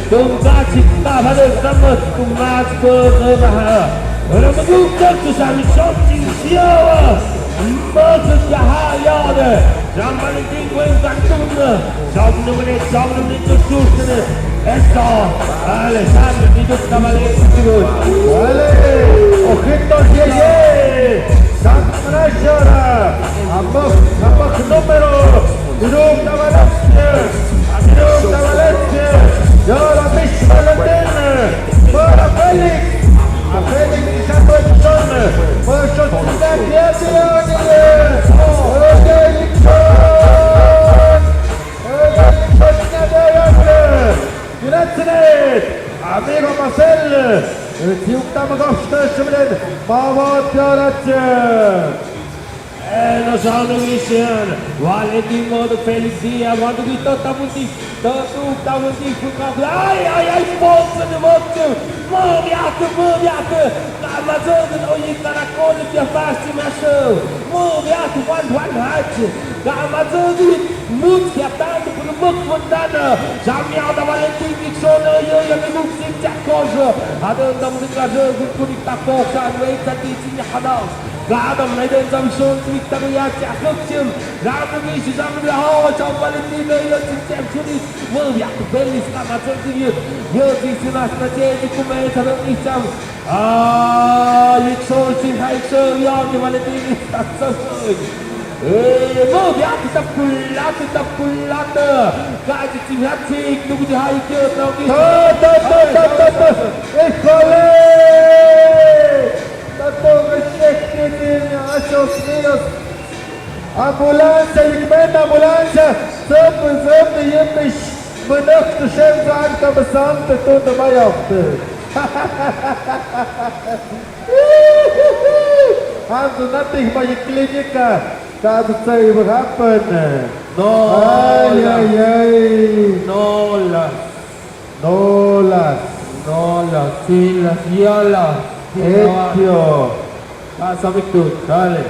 Kumkaci pada sama kumat ke bahaya. Orang mengucap tu sami shooting siapa? Maksud cahaya de. Zaman ini kau gantung de. Jam menit terus de. Esa, ale sambil hidup kembali terus. Ale, ojito siye. Santrashara. Ambak numero. Hidup Valencia. Hidup Valencia. Ya la Miss Valentina. Para Felix. A Felix y Santo Edson. Para Sociedad Amigo Marcel, Tiukta Magostashamlen, Mavad Yaratje. Nos hanno vision, Valentin modo Felicia, quando vi tottamuti, tottamuti fu capo. Ai, forza, moviate, Amazon, ogni caracol ti affasti ma show, moviate, one hatch, Amazon, muti attando per un buco montana, Jamia da Valentin Dixon, io mi muxi in giaccoso, adonda un caso con il tappoca, noi tantissimi in hadas. Gadam neden zamshon Victoria Chakchim Rambi Shizamri Hawa Champalitino Yotim Chuni Mulya Bellis Kamaton Tivir Yogi Sinas Najeji Kumeta Isham Yixol Sin Haixo Yogi Valentini Tatsasun Mulya Tapulata Kaji Timhatik Nubi Haikyo Nogi École! Ambulância, equipamento ambulância, sempre, jemmis, benöchte Schämse an, Besante, tut dabei auf. Also natürlich bei der Klinik, kann es ja überrappen. Nola, Fiala, Ecchio. Passa-me tudo, dale.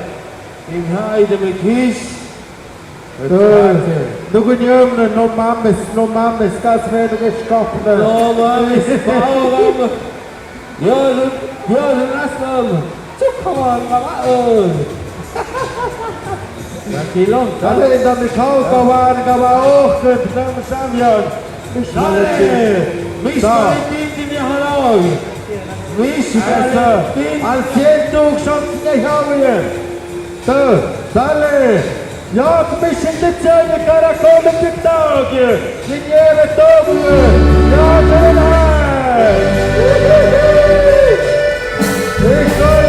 Im Heide mit Hisch. Nu gunjumne, no mames, kas venu geskopne. No mames, pauram. Jörn, Aslam. Zuckermann, Mama. Tranquilo, Alle in der Mikauka waren, aber auch, Name Samjan. dale. Mich Valentin, die mir hallo. Mich Valentin. Al ciento nicht haben. So, dale. Ja, du bist in der Zähne, Karakol mit dem Tag. Liniewe Tobie. Ja, schön. Ich soll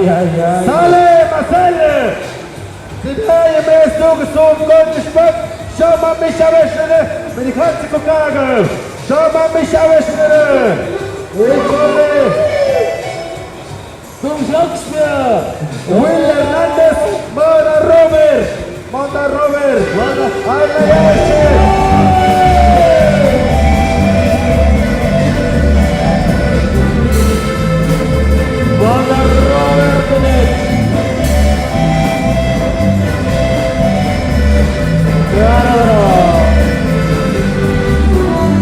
aj. Saleh, Marcel! Zidane med Stogesund, Goldespött, Schaman Michaveschene, med Ikhatsi Kokager, Schaman Michaveschene, Ikole, Szakspia! Will Hernandez, Mona Robert, Anna Jerzy, Wanda Robert!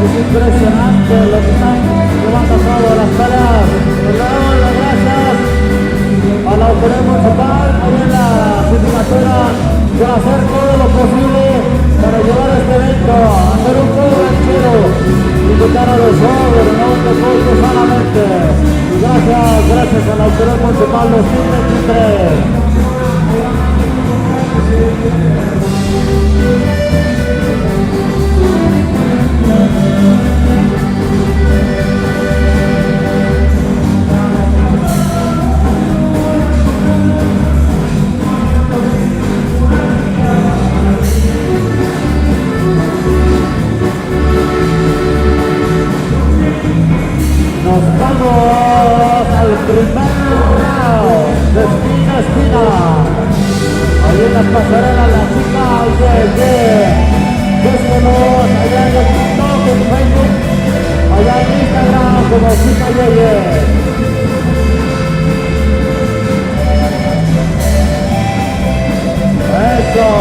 Es impresionante lo que han pasado las caras. Le damos las gracias a la autoridad municipal, ahí en la sindicatura, por hacer todo lo posible para llevar este evento, hacer un juego ranchero, invitar a los jóvenes, no un deporte solamente. Y gracias a la autoridad municipal 2023. Nos vamos al primer round de esquina a esquina. Ahí en las pasarelas la chica búsquenos allá en el TikTok, en Facebook, allá en Instagram como Chica Yeye. Eso.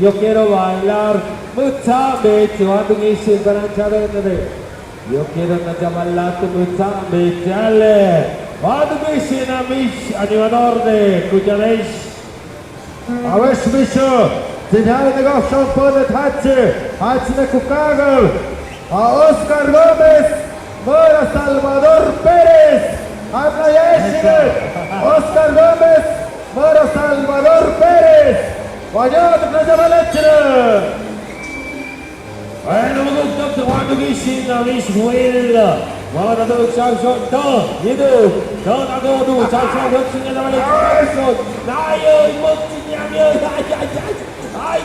Yo quiero bailar mucha beach, cuando inicie para echarle. Yo quiero najamalatu mucha beach, ale. Cuando inicie na mish animador de Kujanesh. Awesh Misho, Zidane de Goffschon Podet Hatze de Kukager, a Oscar Gómez, Mora Salvador Pérez, Anna Yeshi, Oscar Gómez, Mora Salvador Pérez. Vayad, Najamalachra! Bueno, me gusta que cuando inicie na mish muela. Mana do Charlson do, hidup, do nago do Charlson do sini na balik Charlson. Nayo imut sinyangyo, ay,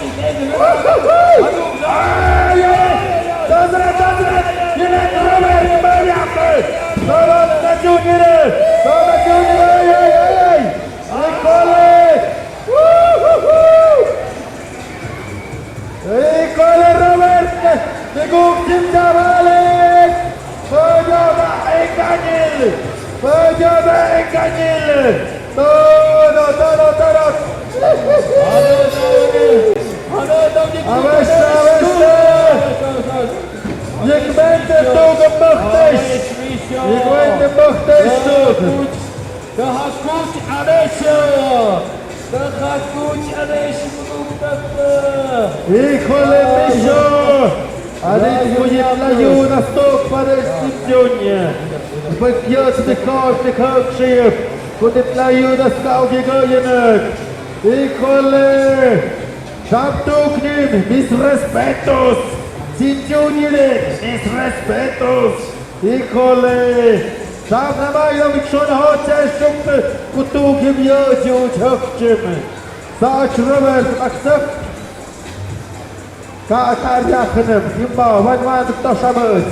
Tazret, yine Robert böyle yaptı. Sonra Junior, Nicole Robert, de Gugtim Cavalik, Pojada Enganyil, todo. Avesta, ik ben de toegemochtig. De Hakout Adesho. Híjole, Micho. Adit будет на юносток подождите. Пойдет на каждый хакшиев. Kundit layu das kau giga yenek. Híjole. Shabtuknim, mis respetos. Sin Junior, mis respetos. Híjole. Shab namayo mikshon hoche shumpe. Kutukim yo chukchim. Sach Robert accept. Kaatar yakınım. Kimba, van toshamız.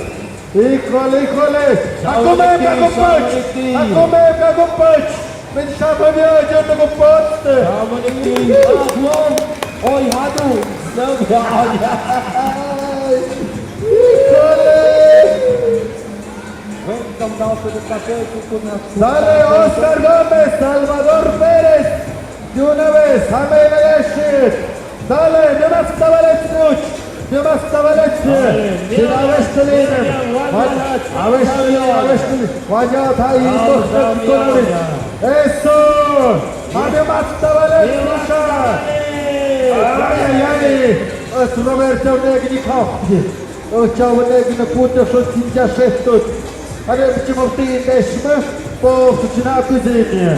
Híjole. Akomem kagompach. Min shabamyo jön gompach. Oj, hadu! Snöbjörn! Welcome down to the cafe to Kunat. Sale Oscar Gomez, Salvador Pérez. De una vez, Jaime Leshi. Sale, Demas Tavaletsnuch. Demas Tavaletsnuch. Sina Vestelinen. Avestelin. Vajat hai Toshkovic. Eso. Demas Tavaletsnuch. Ai. Ës Robert Negni kaptı. O çavun Negni putë shot sinja sheftut. Ale bëqimofti ndeshme, po që kuzinie.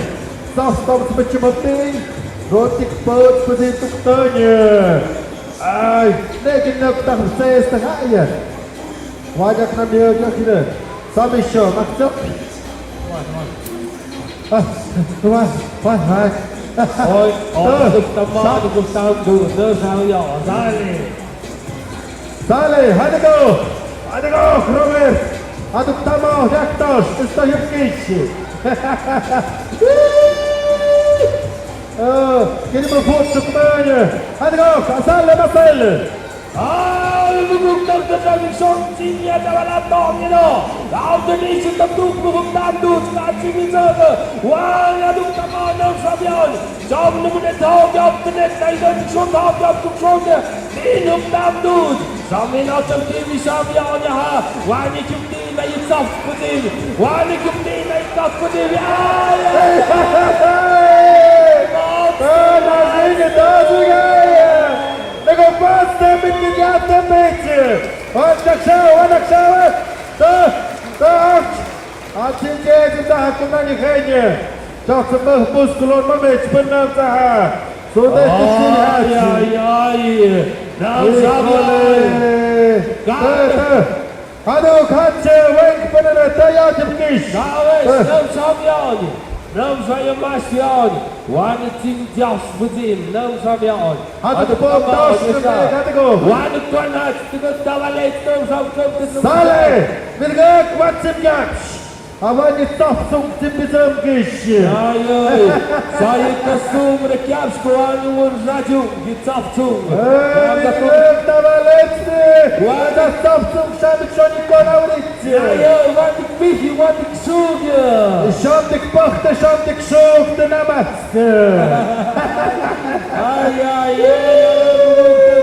Sa stop të bëqimofti, roti këpët pëzi të këtënje. Aj, Negni në këta hëses të haje. Vajak në mjë gjëkire. Sa me shë, në këtë? Vaj. Oj, nuk të du, në sao jo, Sale, hajde go, Robert. Adoptamo, Jaktosz, estoy en Kici. Queremos foto kumanya. Hadi go, Sale, Marcel. Luguklar tradisyon Çin'ye devam domino. Aldırıcı tabuk luguklar dut kaçımızı. Vay aduk tamamı sabyan. Canlı bu ne tavuk yaptı ne sayıdan çok tavuk yaptı çok. Benim tam dut. Samin açım kimi sabyan ya. Vay ne kim değil ne yıksaf kudim. Vay ne kim değil ne yıksaf kudim. Nego basta imediatamente! Olha que Tá! Atingente da Hakunani Renha! Já se me musculou no mês, mas não tá! Sou deste Ai! Não sabe! Hadi Katze, Wenk para Tayatim Kish! Não sabe! Não sabe mais onde. One team just within. Não sabe onde. Hadi Bob Dosh, hadi go. One corner. Tigos Tavalet. Não sabe. Sale, Virgak, Watsim Yaksh. Avani Tafsum Timbizam Kish. Ai. Sai costumbre que acho que o ano rádio de Tafsum. Virgak Tavalet. Wada Tafsum Shamik Shoni Konauritz. Ai. One Michi. One Suga. Shamdik Pachte, Shamdik Shuk, de Namatsk. Ai.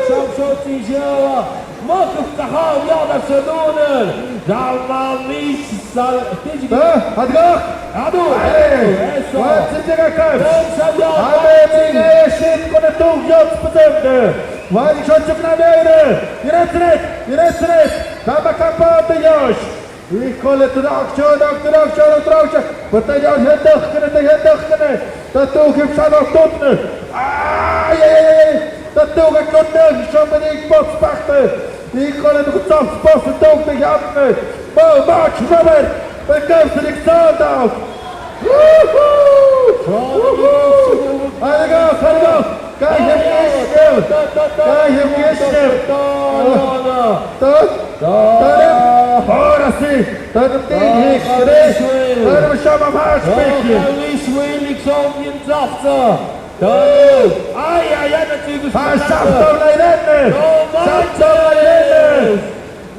Shamshot Tijela. موقف تحاول يقدر شدونر دعما ميش صار تيجي هدقاق عدو واتسجق كيف عمي يشيد كنا توق يوت بزمد وهذه شو شفنا ميري يرسرت كما كان باب يوش يقول تراكشو بتجاوز هدخنه تتوق بشانو توتنه تتوق كنا شو بديك بوكس بحته يقول انك تصف بوكس توق تجابنه ماتش Robert bekomt Alexander Hadi go Kijk hem geçtim Orası Tanım değil hiç Tanım şamam harç peki Ai, natuurlijk. Şaptavlaylanır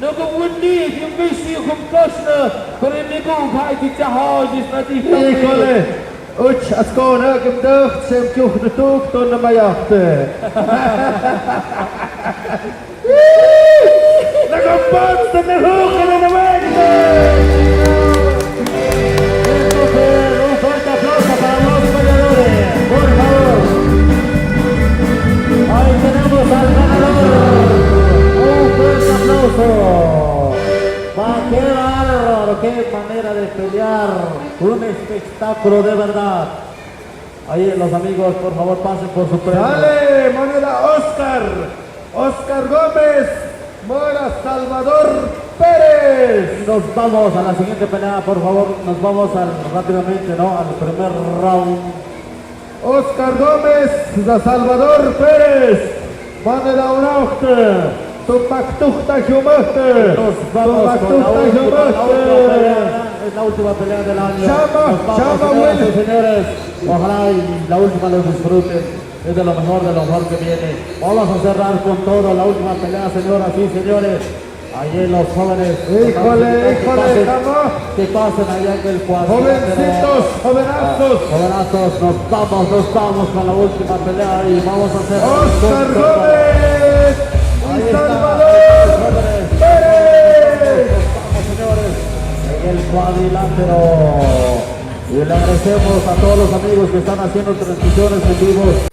Någon windig, jag visste ju kom kostna. För en nivå har inte hajis när det Ikole Uç Askona gemdögt sem kjuhne tuk tunna majakte Lägg upp bönsten med huggen i vägen! Un fuerte aplauso para los peleadores, por favor. Ahí tenemos al ganador. Un fuerte aplauso. Va, qué bárbaro, qué manera de pelear, un espectáculo de verdad. Ahí los amigos, por favor, pasen por su premio. Sale moneda Oscar Gómez, Mora Salvador Pérez. Nos vamos a la siguiente pelea, por favor, nos vamos rápidamente, ¿no? Al primer round. Oscar Gómez, Salvador Pérez, moneda Unaute, Tumpactuchta Jumate, Nos vamos con la última pelea, es la última pelea del año. Chama, señoras y Will. señores, ojalá y la última los disfruten. Es de lo mejor que viene. Vamos a cerrar con todo la última pelea, señoras y señores. Allí los jóvenes. Híjole, estamos. Que pasen allá en el cuadro. Jovencitos, jovenazos. Jovenazos, nos vamos con la última pelea y vamos a hacer. Oscar Gómez Ahí y está, Salvador jóvenes. Pérez. Vamos, señores, en el cuadrilátero. Y le agradecemos a todos los amigos que están haciendo transmisiones en vivo.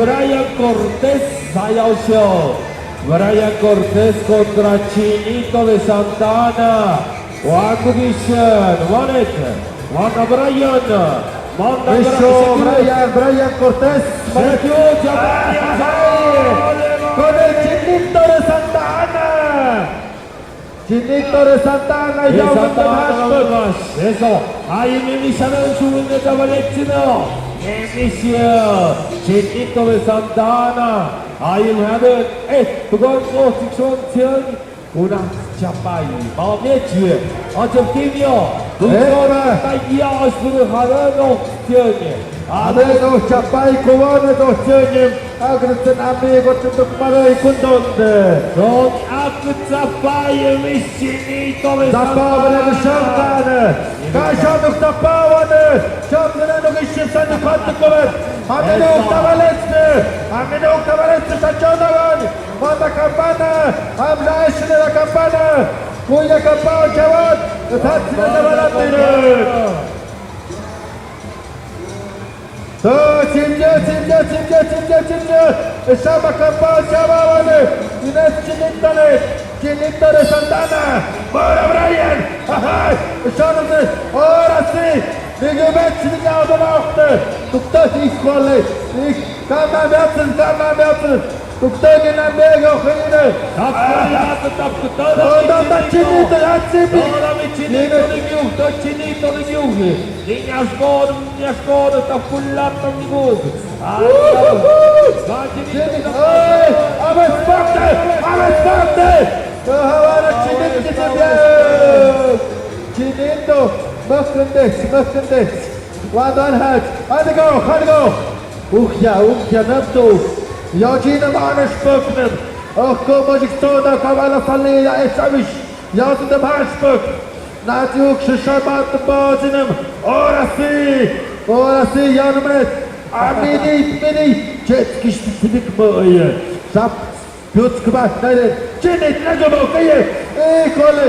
Brian Cortés, Brian Cortés contra Chinito de Santa Ana. One division, one it, one Brian. Eso, Brian Cortés. Con el Chinito de Santa Ana. Chinito de Santana i Jaume de Hashbuk. 그래서 아이미미샤는 주민의 자발했지요. 에미시어 제티토의 산타나 아이하는 그건 또 직선천 우나 자빠이 마음의 지혜 어쩌기며 그거는 이어스를 하는 옥견이 Amigo Chapai Cubano do Tchenim, Agretzen amigo Tchetukmarei Kundonde. 넌 아프자빠이 미시니토의 Zapawne Shamkane, Kashanuk Zapawane, Shamkane Gishisani Kantikovet, Aminuk Tavaletsne, Sachonavan, Mata Campana, Amla Eshne la Campana, Kuya Campao Chavat, Tatsina Tavalatine. Chinja, Shama Campao Chavavane, Ines Chinito de Santana, Bora Brian, Jonathan, ora sì, Nige Metz, Nige Automachte, Tukta Iskole, Kama Merzen, Tukta Gina Mega Chine, Onda Chinito, Hatzibi, Minha escola tá pulando no mundo. Aves forte! Havana Chinito, Möchtendex. One hat, on go. Uchja, Neptu. Jogina Mane Spöknen. Och, kom ich to da Kavala Fallia, Echavish. Jogin dem Hashbuk. Natyuk Shishamat Bozinem. Ora si, Janmet. Mini. Czetki Spitnik Boje. Szap. Piotr gemacht, nein, Chinit, Nagobokaje. Kole.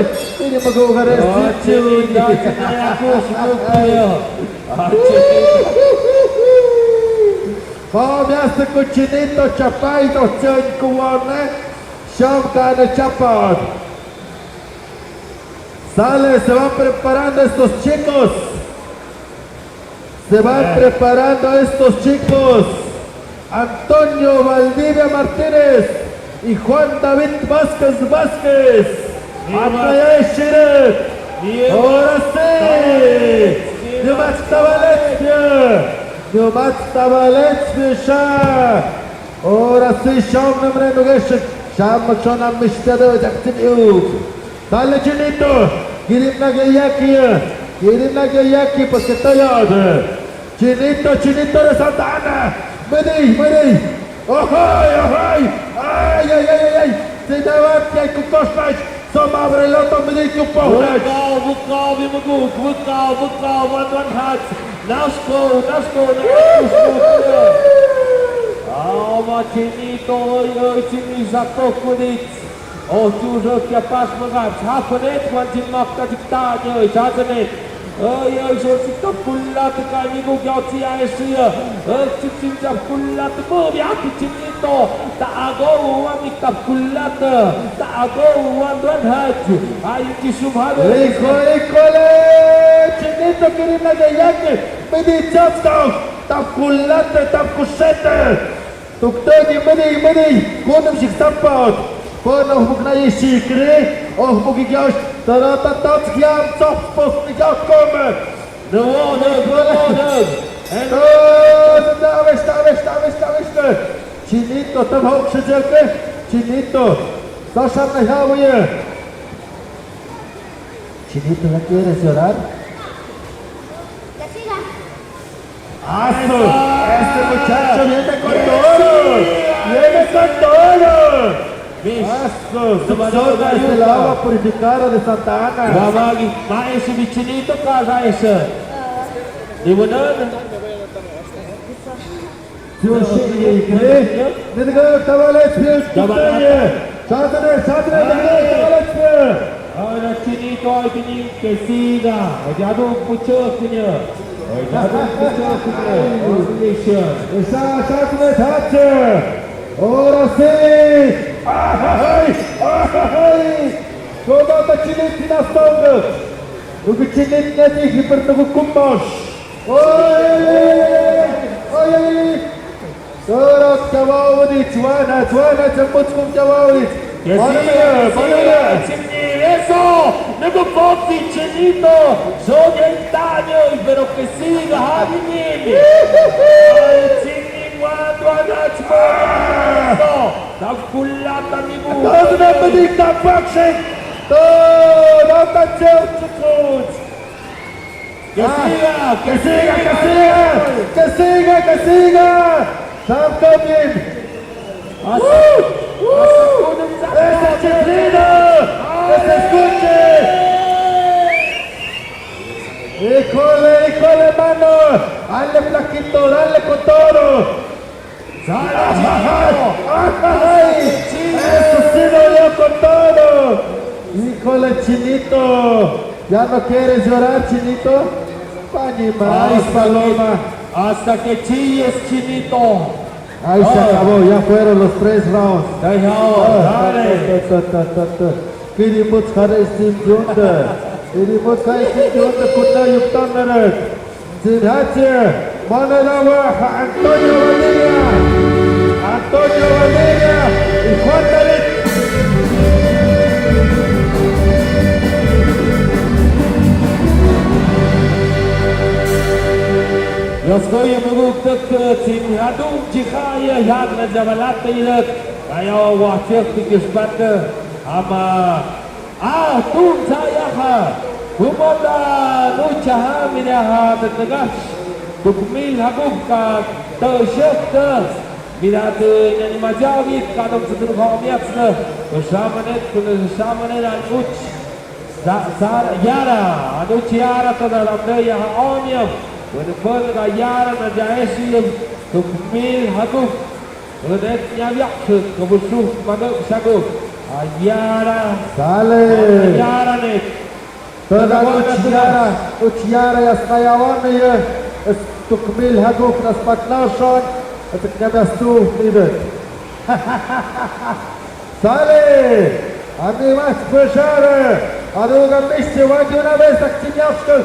Nie mogę ugarać. Miasto Chinito, Chapai, to Cień Kułone. Siomkane Chapot. Sale, se van preparando estos chicos. Antonio Valdivia Martínez y Juan David Vázquez. Atlayashire. Ahora sí. Numat Tavaletsvia. Ahora sí, Sham Namre Nugeshik. Sham Shonam Mishtado Jaktiuk. Dale Chinito. Girim na Gayaki porque está yard. Chinito de Santa Ana. Medi. Ohoj. Ay. Se davat jak kukoszać. Co ma w relotom Mediku pohleć. Wukał, one hat. Naszko. Ma Chinito za to kudic. Dużo kiapasz magać. Hakonet, wantin makta diktanie, żadenet. Żorsi to kullaty kajmigu gałci ajesia. Cicimca kullaty bowiaki Chinito. Ta agowu wamik ta kullaty. Ta agowu wandran haju. Ayuki shumhadu. Ikole. Chinito kirina gayaki. Medi czacką. Ta kullaty, ta kuszety. Tuktegi medi. Kunem się zapad. Până huknaje sikry, bugi gjaus, tarata tatsgiam, tsopspos, gjaus komme. Dawaj. Chinito, tam hok siedzielkę. Chinito, Sasha na jałuje. Chinito, ¿no quieres llorar? ¡Aso! Este muchacho viene con todo. Sorda es el agua purificada de Santa Ana. Babagi, maesho Chinito casa essa. Di mana? Nidgar Tavaletsvia. Sadre, Ora Chinito ai pinim que siga. Jadu puchoknya. Sadre Thatche. Ora sì! Komanda Chiniti na stągę! Ugi Chinit na nich i pertogu kumbasz! Oj! Teraz kawałnic, wana, czempucką kawałnic! Panowie! eso, negocios chinito, soy el daño, pero que siga Javi Dat is net met die tapakshik. Dat goed. Que siga. Sam Kopin. Ese chiflido. Que se escuche. Híjole, mano. Dale, flaquito, dale con todo. Eso sí lo dio con todo. Híjole, Chinito. ¿Ya no quieres llorar, Chinito? Animales, Paloma. Hasta que chilles, Chinito. Ahí se acabó, ya fueron los 3 rounds. Dale. Kirimut Kharestim Junde. Kirimut Kharestim Junde Kuna Yuktaneret. Zinhatje. Manadawa Antonio Valdivia y Juan David. Yaskoye muguktak tin hadum jikhaya yadna jabalat ilat ayo wahtir tikisbat ama tum sayaha humoda nuchaha minaha betagash tukmil habubka tashafta Mirate yani majavi kadam sudur khamiyatsna shamane anuch yara anuch yara tadalamda yaha omyam ونفرد عيارا نجايشي تكميل هدف ودك يبيعشد كبشوف مدق شكوف عيارا عيارا نك تدق uchiara ya skayawan ya تكميل هدف نسبتناشون تكنبستو نيبت Sale! Amici mas speciale! Aduga misti vadi una vez akcinjavška!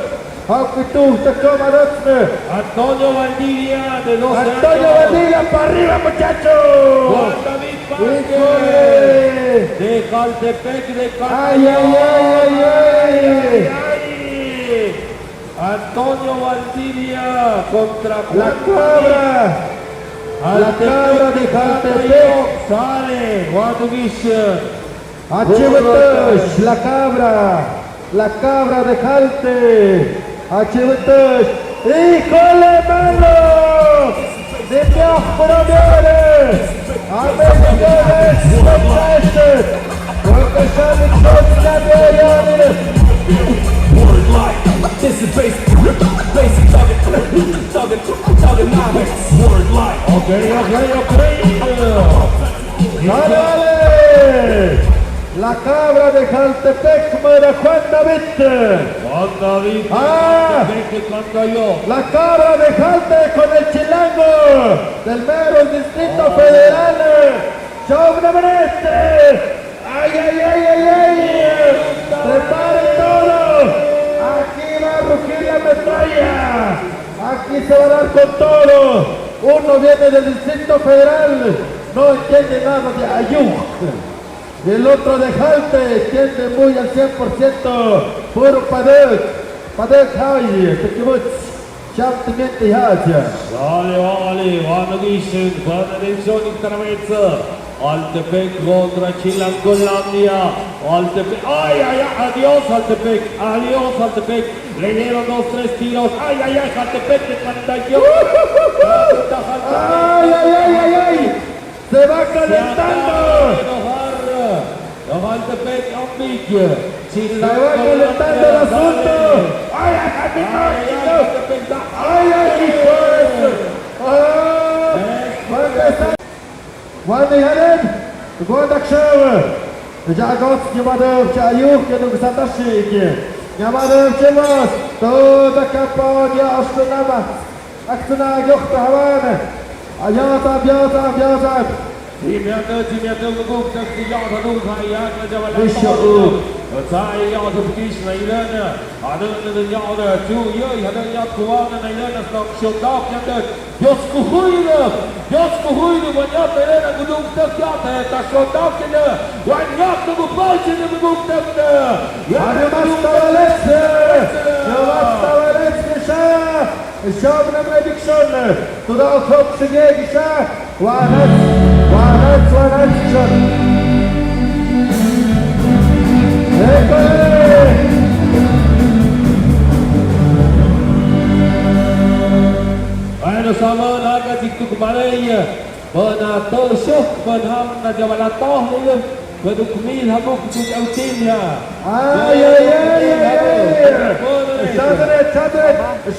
Ako tu, tako madocne! Antonio Valdivia de 12 Antonio Valdivia, para arriba muchacho! Juan David ¡Híjole! de Caltepec de ¡Ay, ay, ay, ay, ay! Antonio Valdivia contra ¡La cabra! ¡La cabra de Caltepec! Sale, Juan Duguish. Achivatash, la cabra de Calte, Achivatash, ¡híjole, mano! ¡De Dios proviene! ¡Americanes, protested! Porque sale Word life, this is basic thugonomics. Word life. Okay. ¡Dale! La cabra de Jaltepec, mera Juan David. Juan David contra yo. La cabra de Jalte con el chilango del mero Distrito Federal. ¡Sobre Breste! ¡Ay, ay, ay, ay, ay! ¡Preparen todo! Aquí va a rugir la metralla. Aquí se va a dar con todo. Uno viene del Distrito Federal, no entiende nada de Ayuk. Y el otro de Jalte entiende muy al 100%. Puro Padek Hay, te kibbutz. Shamtimiento Haja. Vale, Juan Duguish, Juan Nelson Interamerza. Altepec contra Chilangolandia. Altepec, ay, adiós Altepec. Le dieron 2-3 tiros. Ay, Altepec de pantalla. Ay. Se va calentando. Los Altepec Ambic. Se va calentando el asunto. Ay, Wanneer Helen, de Gordak Shower, de Jagot, Yamadov, Chayuk, Yaduk Satashi, Yamadov Chivas, toda campagna Astunama, Aktuna Yochta Havana, Ayata, Ziemiaty wygłówka skijata ducha i jak na działania Wysiadł. Całe jady wkiszne i lene, a lene jady czuje, a lene jadkowane na lene stąd siądawnia te wiosku hujny, waniate lene wygłówka skijata, ta siądawnia ne, waniate wygłówka ne wygłówka ne. Ale masz kawaleckie! Ja masz kawaleckie się! Siągnę medyczny! Tu do okop przybiegi się! Łanec! Ayo sama naga jiktu kemalainya. Bena tersyuk benham na jawalan toh ni. Beduk mil habuk tuk autinnya. Ay!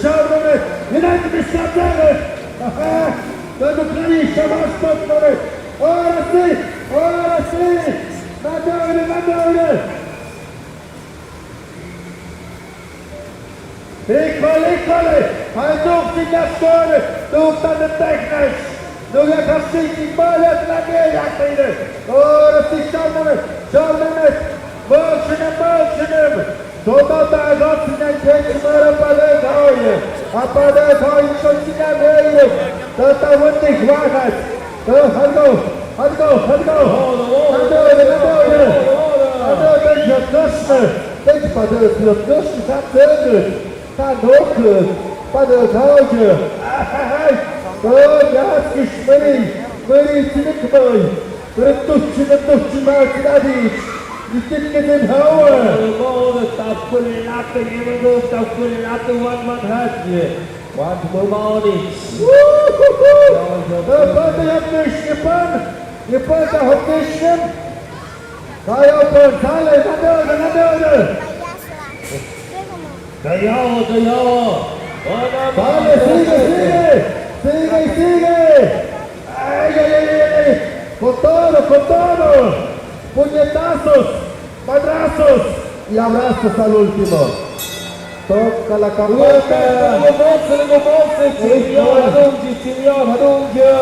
Siągnę! Nie dajcie mi siągnę! Tego kliniczka masz podpory! Oraz ty! Na dole! Ikoli! Ale duch na szkoły! Duch tam nie technisz! Duch jak haszczyki, malec na nie, jak to idę! Oraz ty ciągnemy! Moczynem! To tak oceniaj pięć mara palegoje! A palegoje szocina miejmy! To ładnych łachać! To chodź go! Będzie odnośny! Będzie padel odnośny, tam ceny! Ta nóg! Padel chodzi! To jaski szmyli cynik mój! Który tuści malcy nabić! I tylko ten hałę! Tak kulilate, nie mogą tak kulilate wan chętnie. Wan pomonić. To pan jak nie pan za hopnyśnym? Dają pan dalej, na dole! Dayało! Dale, sigue! Ay! Con todo! Puñetazos, madrazos y abrazos al último. Toca la campana. Luego mocy, señor Hadungia.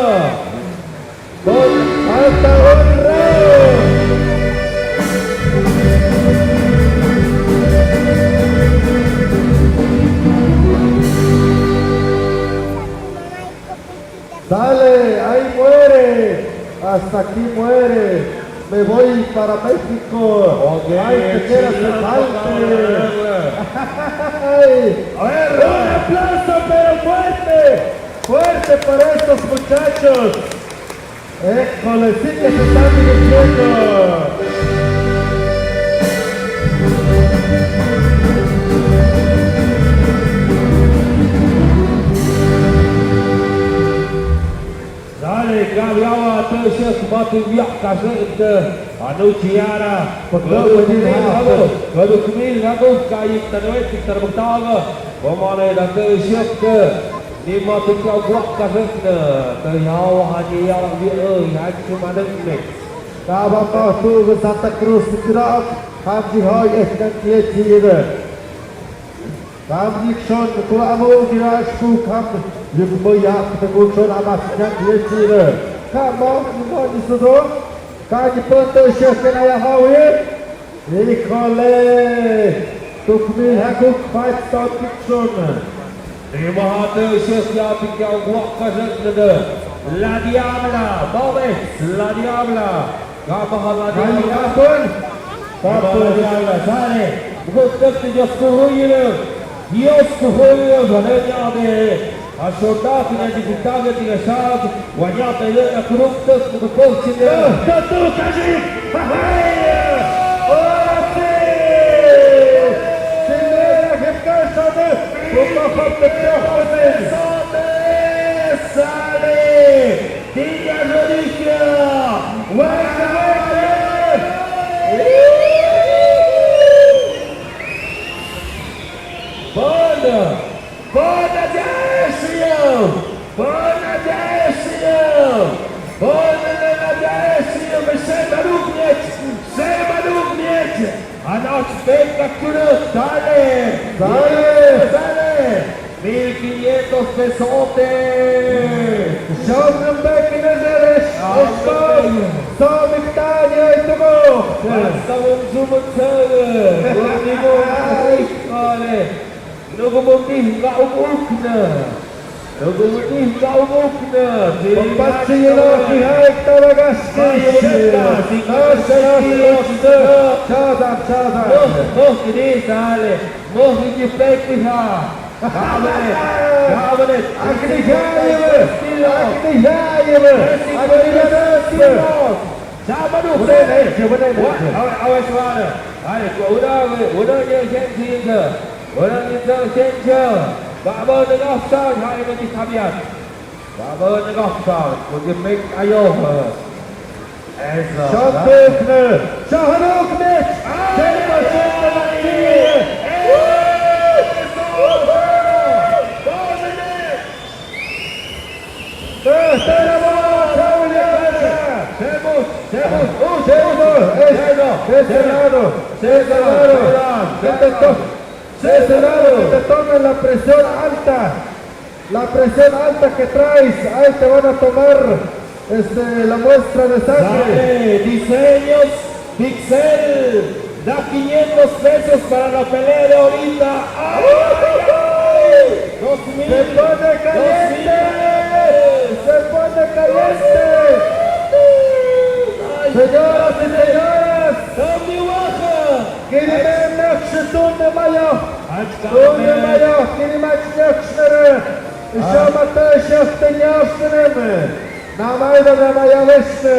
Hasta honra. Dale, ahí muere. Hasta aquí muere. Me voy para México. Ay, te quieras que falte. A ver, un aplauso, pero fuerte para estos muchachos. Éjole, sí que se están divirtiendo. Dale, gawiała, to się smaty wiaka, Anuciara, według mnie nagłówka i stanowisk termotawa, bo mamy na to się nie ma tylko głowka rzeczna, to ja, a nie ja, jak się ma dębny. Kawan tu Santa Cruz Krak, Hamzi Hoj, Eskantie Tire. Hamzi Kshon, Kulamu Girash Kukam, Yukboyak, the Gukshon Amaskantie Tire. Kamon, Sudo, Kaji Ponto Shekana Hawi, Nikole, Tukmi Hakuk, Fight Stop Kshon. Nie ma to się ja tylko głowka rzeczna. La Diabla, powiedz, La Diabla. Kapaha La Diabla. Kapaha La Diabla, sale. Gustawski Dioskuhuję, waleniady. A soldaty na dziewitawie tyle szat. Łaniate jedna krówka, do powcinę. To tu, Kazik! Hej! O, ty! Ty nie wkaszony! Pokochamy przechodzeń! Sale! Tinha Joricia! Łania! Bona Desio! Trzeba również! A nasz spektakl dalej! Milki nie 500 pesotes. Şamrın bekine zeriş. Osman. Sabit tane aytumu. Pasawang sumagsara. Hindi mo kale. Nagumutih kaumuk na. Nagumutih kaumuk na. Patsiyelo kihayk taragaski. Çağdan. Moh ini sale. Moh ini pekih ha. Kabalet. Akni hyayevi. Siapa tu? Awas mana? Ada udah yang sensi ke. Orang yang sensi. Bapa negah sah hai mesti kabiat. Bapa negah sah mesti make ayo. Esa. Şampiyonu. Şahanok net. Seni başında bekliyor. Cesarado, te tomen la presión alta que traes, ahí te van a tomar la muestra de sangre. Dale, diseños Pixel, da 500 pesos para la pelea de ahorita. ¡Ay! 2000, Se pone caliente, se pone caliente. Señoras y señores, ¡Cambio baja! Kirimek şutunu mayo, şutunu mayo, Kirimek şutunu. Şamata şuhtun yaştınımı. Namayda da mayavıştı.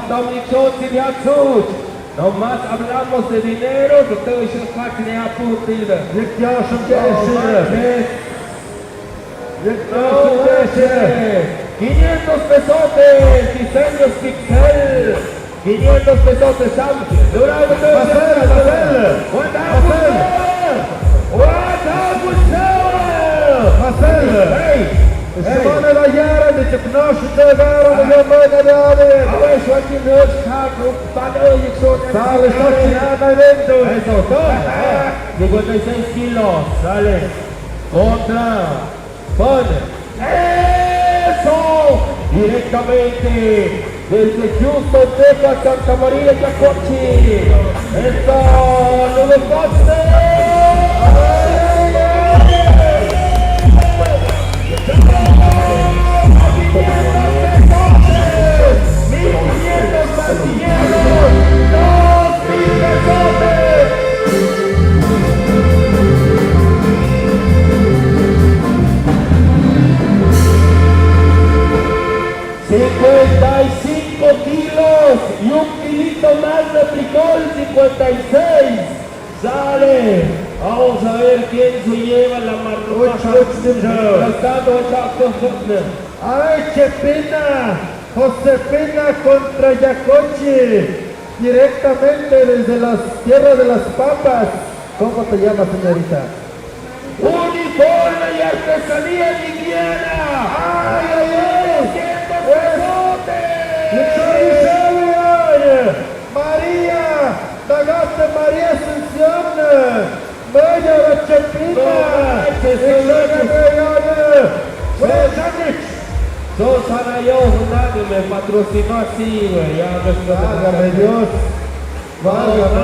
Dominichon Siniatsut. Nomás hablamos de dinero, que todo eso es fácil de apuntar. Yıkyaşım gelişir. Yıkyaşım gelişir. 500 pesotes, diseños Pixel. 500 pesotes, Sam. Durante todo el Şamana da yarın içip naşı dağarını yapmayla devam. Sale şaşırana dentro. Eso, todo. 56 kilos, sale. Contra. Pone. Eso. Directamente desde Houston, Texas, Santa María, Yacochi. Eso. Nuevo Coste. Kilos y un kilito más de frijol, 56. Sale. Vamos a ver quién se lleva la marruca. Josefina contra Yacochi, directamente desde las tierras de las papas. ¿Cómo te llamas, señorita? Uniforme y artesanía liviana. ¡Ay, ay, ay! María, Dagate María Asunción, Media Rachepina, Susana yo, nadie me patrocinó así, güey. Ya me válgame Dios, válgame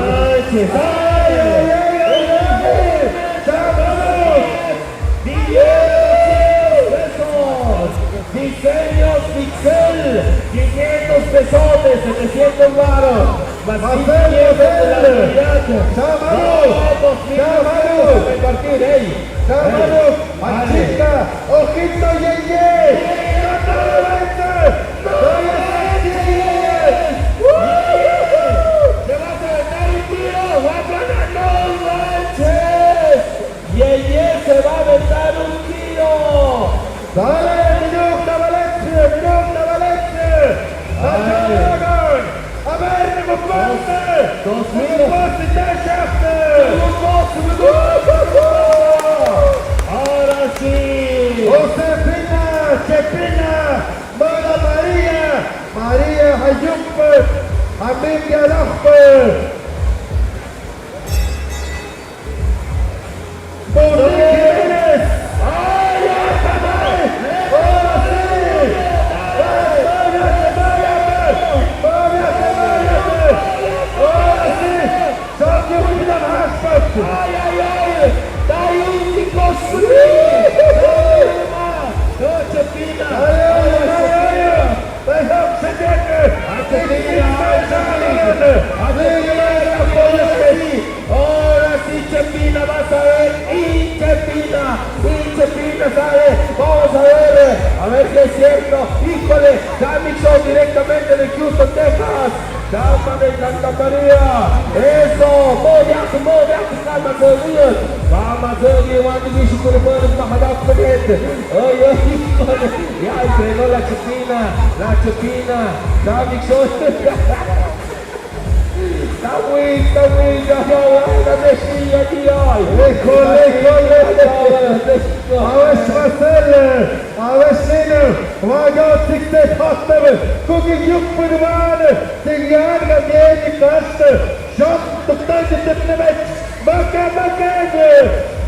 Dios. ¡Ay, ay, ay, ay, ay! ¡Chámanos! Diseños Pixel, 500 pesotes, 700 varos. Más 500 de la unidad. ¡Chámanos! Repartir, ey. ¡Chámanos! ¡Machista! ¡Ojito, Yeye! ¡No te levantes! ¡Soy el Yeye! ¡Te vas a aventar un tiro! ¡Vas a ganar! ¡No manches! Yeye se va a aventar un tiro. ¡Dale! ¡Minuta Valencia! ¡Dragon! ¡A ver, ¡Nemoponte! Ahora sí. Josefina, Chepina, Mala María Hayup, Amin Yaraf, Jiménez. ¡Ay, ya está! Ahora sí Chepina, vas a ver, y Chepina sale, vamos a ver si es cierto, híjole, Samixon directamente de Houston, Texas, calma de Santa María, eso, calma söylüyor, calma söylüyor, Andy Bishop'un böyle bahadat pedet, ay, híjole, ya entrenó la Chepina, Samixon, Está muy, una mexilla aquí hoy. Avaş Marcel, avaş Nino, vaga tikte patladı. Kuki yuppunu var, tingana geni kastı. Şok tuttan gitmemek, bakın.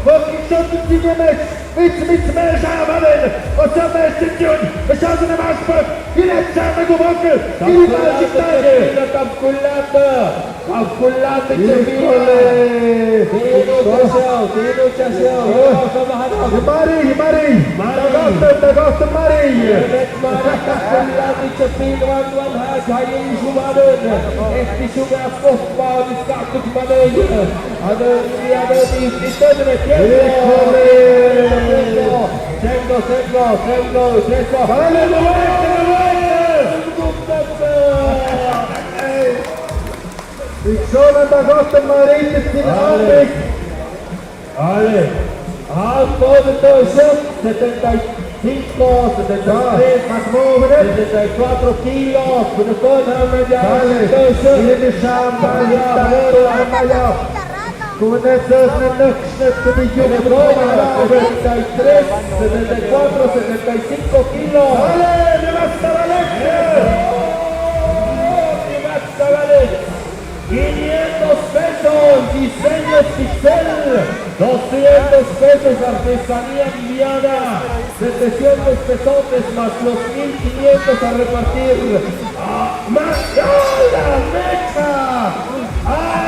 Bakın şok gitmemek, mit meşamadın. O zaman çıkıyor, meşazını başbak. Yine çarmık bakın, yine çıktı. Kapkullate Chepina. Tino Chaseo. Mari. Tagosta Mari. Kapkullate Chepina. Van has hayin sumadın. Esti suga fotba diskakut madın. Adı istedine tiempo. Sengo. Ik sono Tagosta Mari till Alvik. Ale, al todo 75, 73, 74 kilos, Ini Shamba, Amaya. Kunetas Nukshnet to be given 73, 74, 75 kilos. Ale, Vale 500 pesos, diseños Pixel, 200 pesos artesanía Viviana, 700 pesotes más los 1500 a repartir. ¡A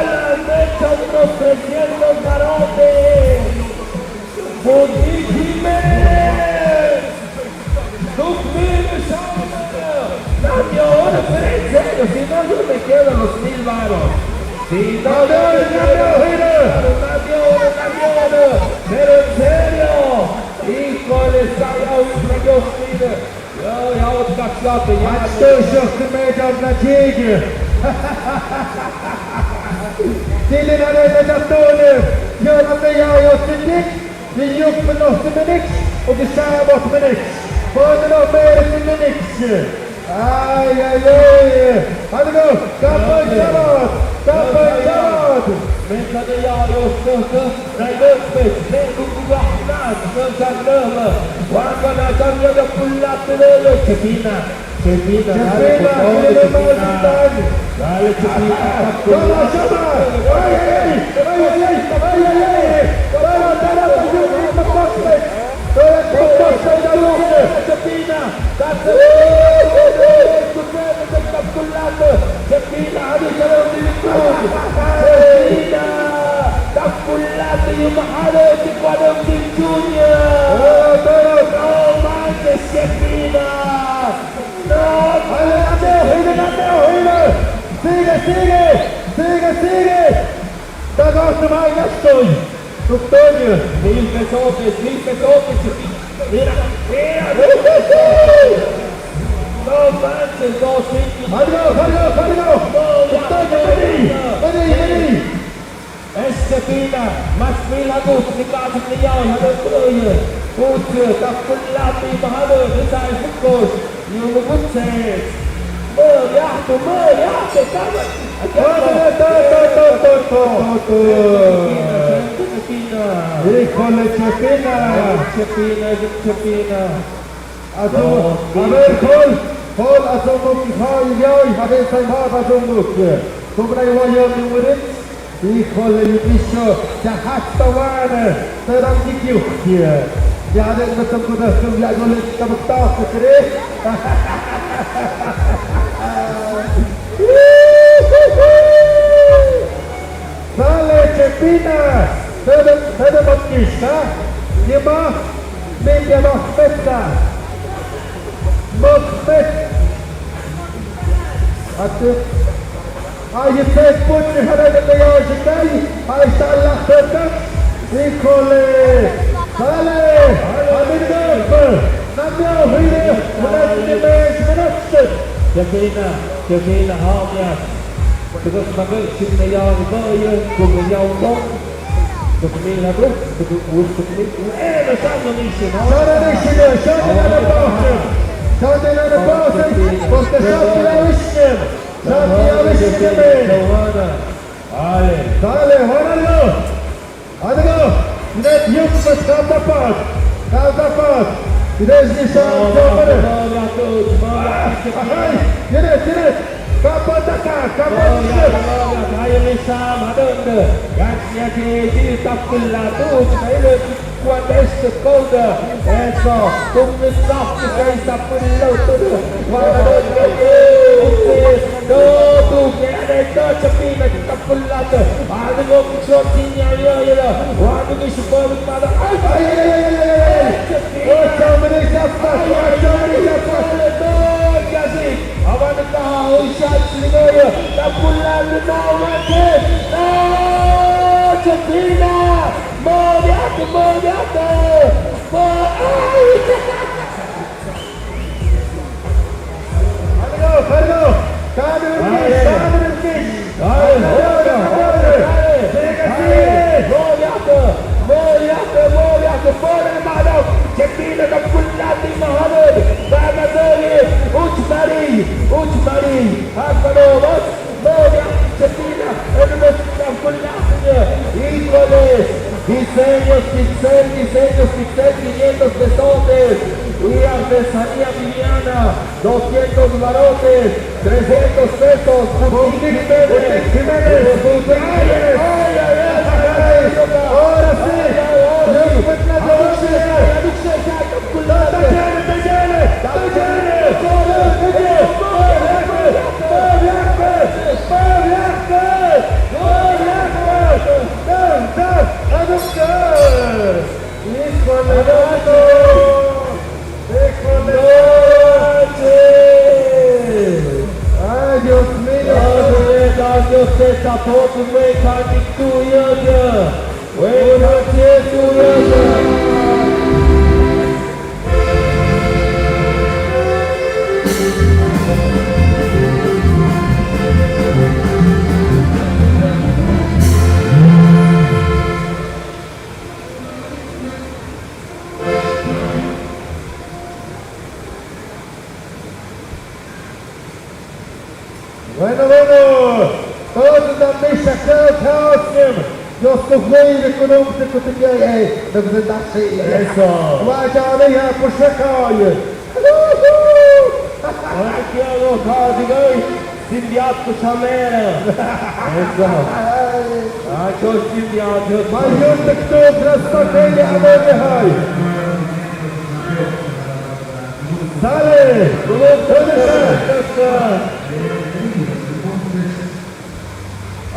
la mecha! Unos 300 barotes. ¡Budísime! Cambio ahora, pero en serio, si no yo me quedo los 1000 varos. Si no, cambio, pero en serio, híjole, sale un Dios mío. Ja odkaczlaty, ja Açtı meydanına çiğdi. Dilin arayla jattığını yanında yağıyor sindik. Bir yuppun olsun minik, o dışarı bot minik. Bağdın o meyresin minik. Ay. Hadi go, kapın çabuk. Människan jag största, nej löpet, nej Rahmat, människan löver. Vargarna kan göra fulla till över Chepina. Chepina, Chepina. Chepina, hadi jalan di Kapkullate yung mahalo si Kwadong Team Junior! Oh, Manches Chepina! Sigue! Tagosta mai gastoy! Tuttogno! 1000 pesotes, Chepina! Mira! No manches, 2 Hadi go! Tuttogno, vedi! Chepina, mas milagus ni Kasip Liyaw, hadang tuloy. Kutsu, Kapkullate yung mahalo, Rizal Fukos, yung Gutses. Meriahto, tama! Híjole, Chepina. Kol asumuk hajjaj, hade sajmát asumuk. Kubrai vajon numerit. Híjole, Judiso, jahatta van. Terang dikiuk. Jadi betul kuda sebelah golek kebetul sekere. Sale Chepina, sada bakis, ha? Nie ma. Będzie Machmedka. Machmed. A ty... A jest putny haragata yoshkai. A inshallah khatan. Ikole. Sale. Amin gol. Namyo hire. Menasne menasne. Chakina Hamia. Because Magal Chimna Yaw Goya, Gugayaw Long, the Camila Group, the Wood to Click, and a Shamanition. Kapal takar, Saya Nisam ada anda. Yang kiri tak pelatu, saya kuat esok kau esok. Tunggu sah kita tak perlu tu. Mana tu ada cepi nak tak pelatu. Ada orang shooting ya. Wah ni super pada. Oh, somebody dapat. Awan tahu isyarat selingaya. Tak pulang di bawah ke. Cepina. Melihat. Hargo. Cepina tak pulang di Muhammad. Uch Mari, Hakanomas, Moria, Cepina, Edmund Fulania, Iguales, diseños, 500 pesotes, y artesanía viviana, 200 barotes, 300 pesos, Ahora sí, Ay, Dios mío. Dios te tapó tu beca y tu yoga. Buenas noches, tu yoga. Bueno, todos também chacão, eu estou ruim econômico que eu tenho na verdade. Isso. Mas já olha por chacão. Olha aqui, ó, cara, sindiato chamera. Isso. Ah, que o sindiato. Mas eu tenho que transportar ele a mão de Sale!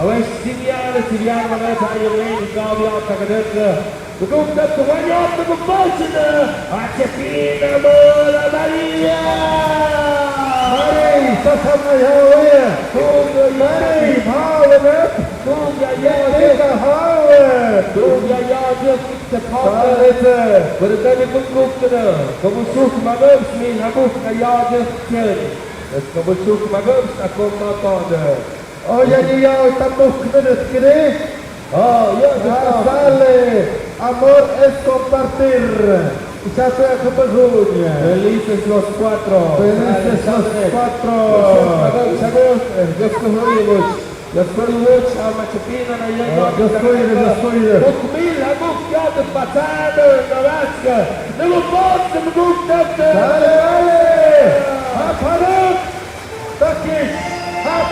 Away Siriana mana saya main kau yang tak ada. Betul betul banyak tu berbaca. Cepina bola Maria. Mari, sama ya. Tunggu Mari, hawa. tunggu ya Kita hawa. tunggu ya dia cepat. Sale. Berkali pengkuk kena. Kamu suh magam smin habis kaya dia cer. Kamu suh magam aku makan dah. Oh, jadi ya tambah kena kiri. Oh, ya Sale. Amor es compartir. Siapa yang keberhutnya? Felices los cuatro. Felices los cuatro. Los corridos sama Cepina na yan. Gospodine. Ukmil, aguk yad patado, Navaska. Nagubot, nagubot. Sale. Haparuk. Takis. Hap.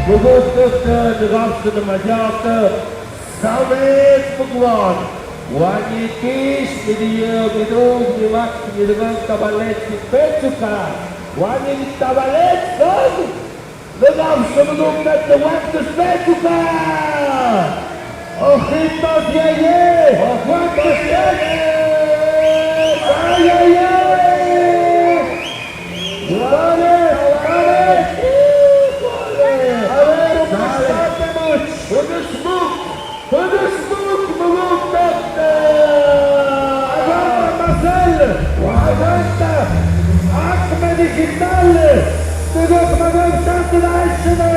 Bugustuk negapsa na madyata. Samit Pagwan. Wanyikish, Midiyo, Midung, Nimak, Midungang Kabalet, Petsuka. Juanita Valenson. Wydawcy movement the one to Specuka. Ojitos Yeye. Ojuantos Yeye. Dale, dale. A ver, un bastante mucho. For the smoke movement. Aguanta Marcel. Aguanta. Acme Digital. Tenemos una gran chance de éxito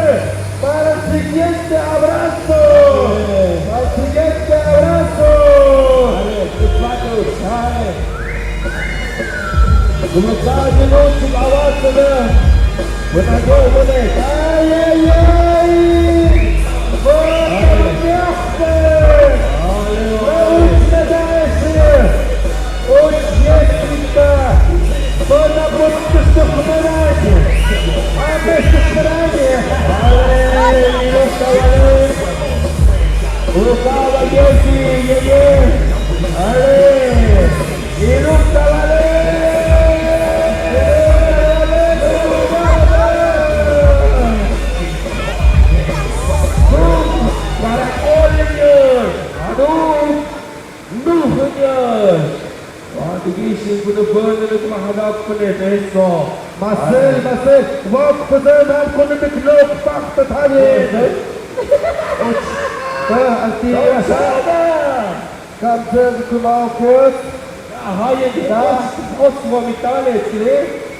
para el siguiente abrazo. Para el siguiente abrazo. Começar de novo a volta, né? Buena gol, moleque. Ai, ai, ai. Bora, Mestre. Na última da éxito. Hoje é toda a busca de homenagem. A mestre homenagem. Vale, não está valendo. O cara aqui, Ale, e não está valendo. Marcel, وقف زمان كل مكلوك تحت حبيب. أنتي يا شباب. كم تذكر معكوس؟ Arraia de osso vomitar, né?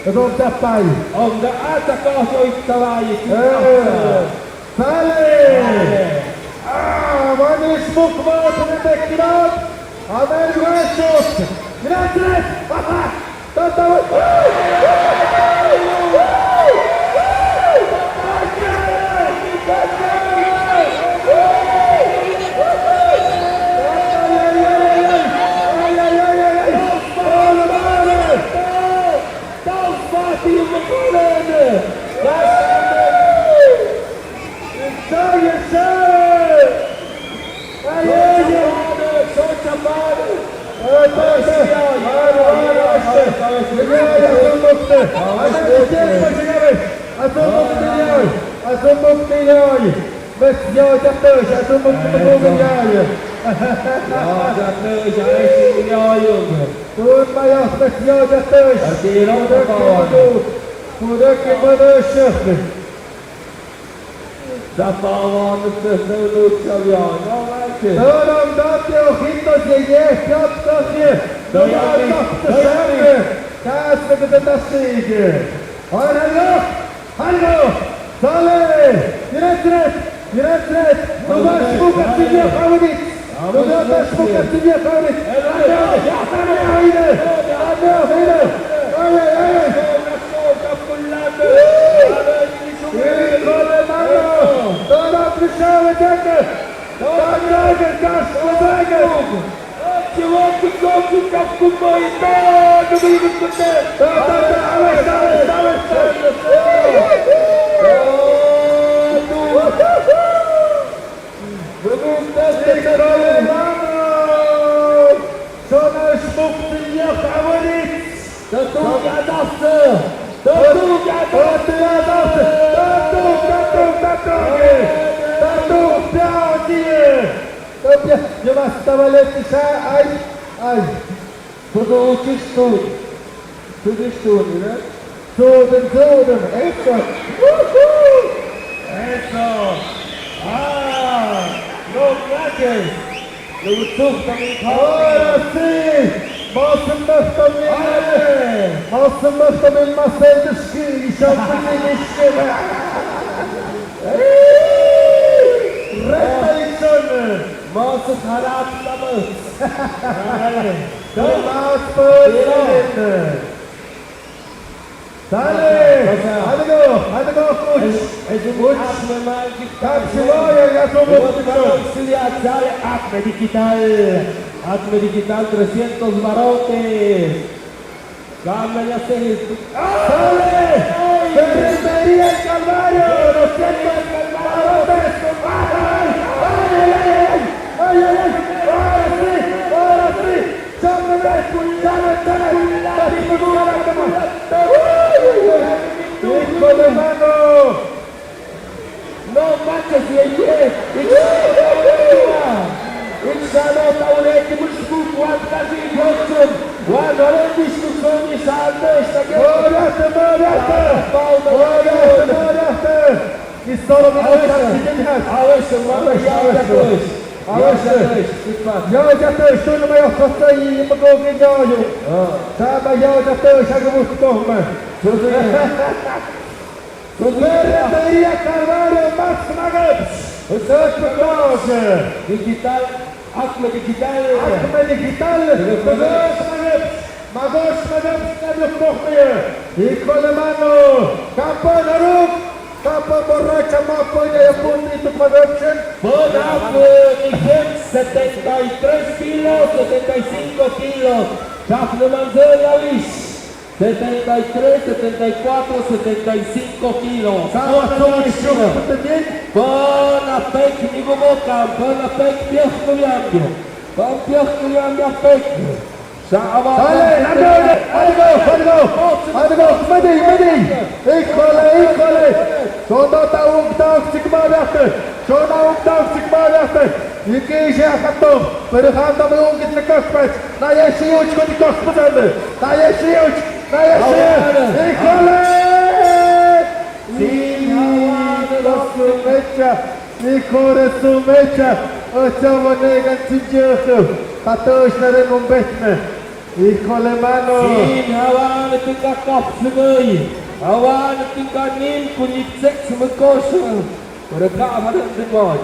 Eu dou um pai. Om da ata kaso italai. Sale! Man smuk vapen i bäckenat. Han är rödkött. Rätt! Pappa! Best jag törs, jag tror man kommer gå med jag. Ja, já é milhões. Tudo maior, best jag törs. Aqui não tá bom. Tudo que manda chefe. Já falando no terceiro avião, não vai ter. Dödam dödam och hittar sig jättefjätt. De har lagt det sämre. Kanske med den där stigen. Hallå! Salle! Rätt! Du har smokat till din favorit. Du har smokat till din favorit. Eu estava lendo ai, tudo estudo, né? Tudo, isso. No crackers. No tooth também. Agora sim! Mostra também uma série de skis, Mostra os harapos. Hadi go, coach. Acme Digital 300 barotes. Cambia ya ¡Sale! ¡Ferretería El Calvario! ¡200 barotes! ¡Ay! ¡Ahora sí! ¡Chame! solo minuta tingihat. Awesome, Jooja töissä, tunnuma johtossa ei makokin jooju. Tämä jooja töissä, aika muskohme. Perjantai Calvario Max Nuggets. Sökpä Klaase. Digital, Ahmed Digital. Ahmed Digital. Magos Nuggets, näbjök pohmie. Ikkoille Manu. Kampoin Aruk. Kampoin Borracha Maapoja ja Punnitu Production. Bonap, Miguel, 73 kilos, 75 kilos. Daphne Manzella Luis, 73, 74, 75 kilos. Saavat suunnistukset, mutta niin. Bonapek, niinku mukaan, Bonapek, Piohkuljambia. Piohkuljambia Pek. Sale, näköinen, aina medi. Ikkoille. Suuntaan umptauksik maavjahte. Ikisiä kattoo. Perhantamme unkit ne kasvait. Näin sijuts koti kasvaselle. Ikkoille. Ikkoille sun metsä. Otsavo neikan sinjöhty. Katoisnaren mun petme. Ikkoille Manu. Siin havaan tinka kapsugöi. Havaan tinka niin kun itseks mun kosun. Merekaavadan tekoon.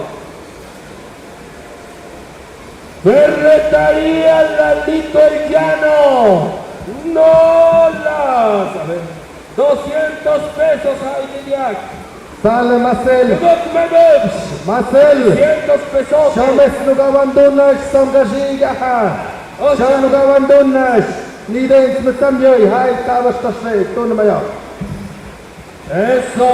Ferreteria Lalito Iriano. ¡No! 200 pesos ahí Jack. Sale Marcel. Marcel. 200 pesos. Shames nugawan dunas samgajigaha. Shames nugawan dunas. Niiden smetamjoi hai tavastashe tunmaja. Eso.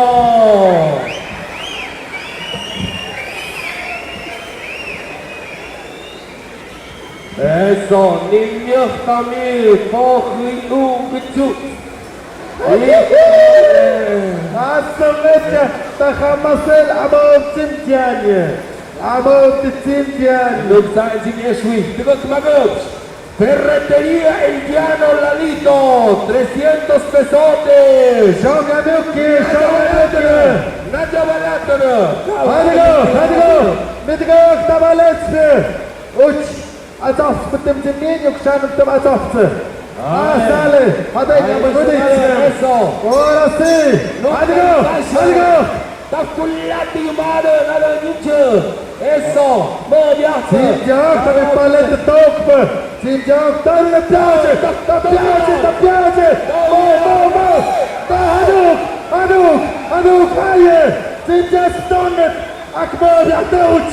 Eso, niños también, cogen un bicho. Asmecha taha Marcel abov Timtianie. Abov Timtianie. No saben si es Swift. Digo que magos. Ferretería Indiano Lalito, 300 pesotes. Shoganuki, Nadia Balatana. Hadigo. Mitgo tavaletspe. Uch. Azofs bitim timnin yukshanib tim azofsi. Sale. Hadayga buditse. Eso. Ora si. Hadigo. Takulati mare nada ninja. Eso. Modiate. Simjak tabi palette tokpe. Simjak tarne piace. Piace. Haduk. Haie. Simjak stonnet. Akmodiate uch.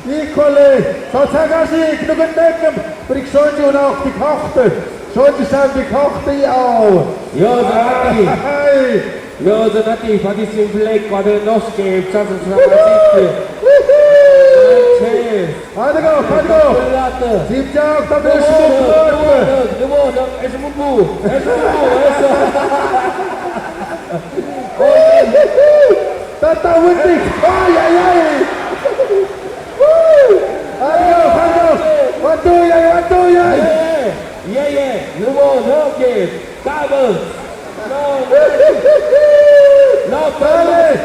Ikkoille, Sotsagasi, Knugendecken, Brixonju und auch die Kochte. Sonju sind die Kochte auch. Joza Nati, Fadissim Fleck, Vader Noske, Chasas Ramasiste. Hadigo. Simjak, da bist du Es Mumbu. Tata windig. Ai. Hadigo. Wantuja. Yeah. No game. Kabel. No,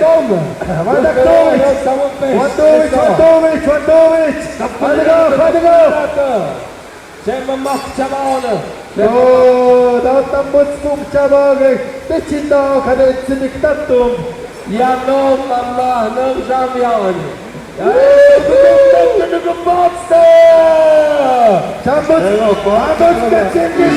Toma. Wantovic. Hadigo. Sembra Macciamone. Datan mutskum chabage. Techito kadetsimik tatum. Ja, no, mamma, no, Jamian. Chambut katsingis.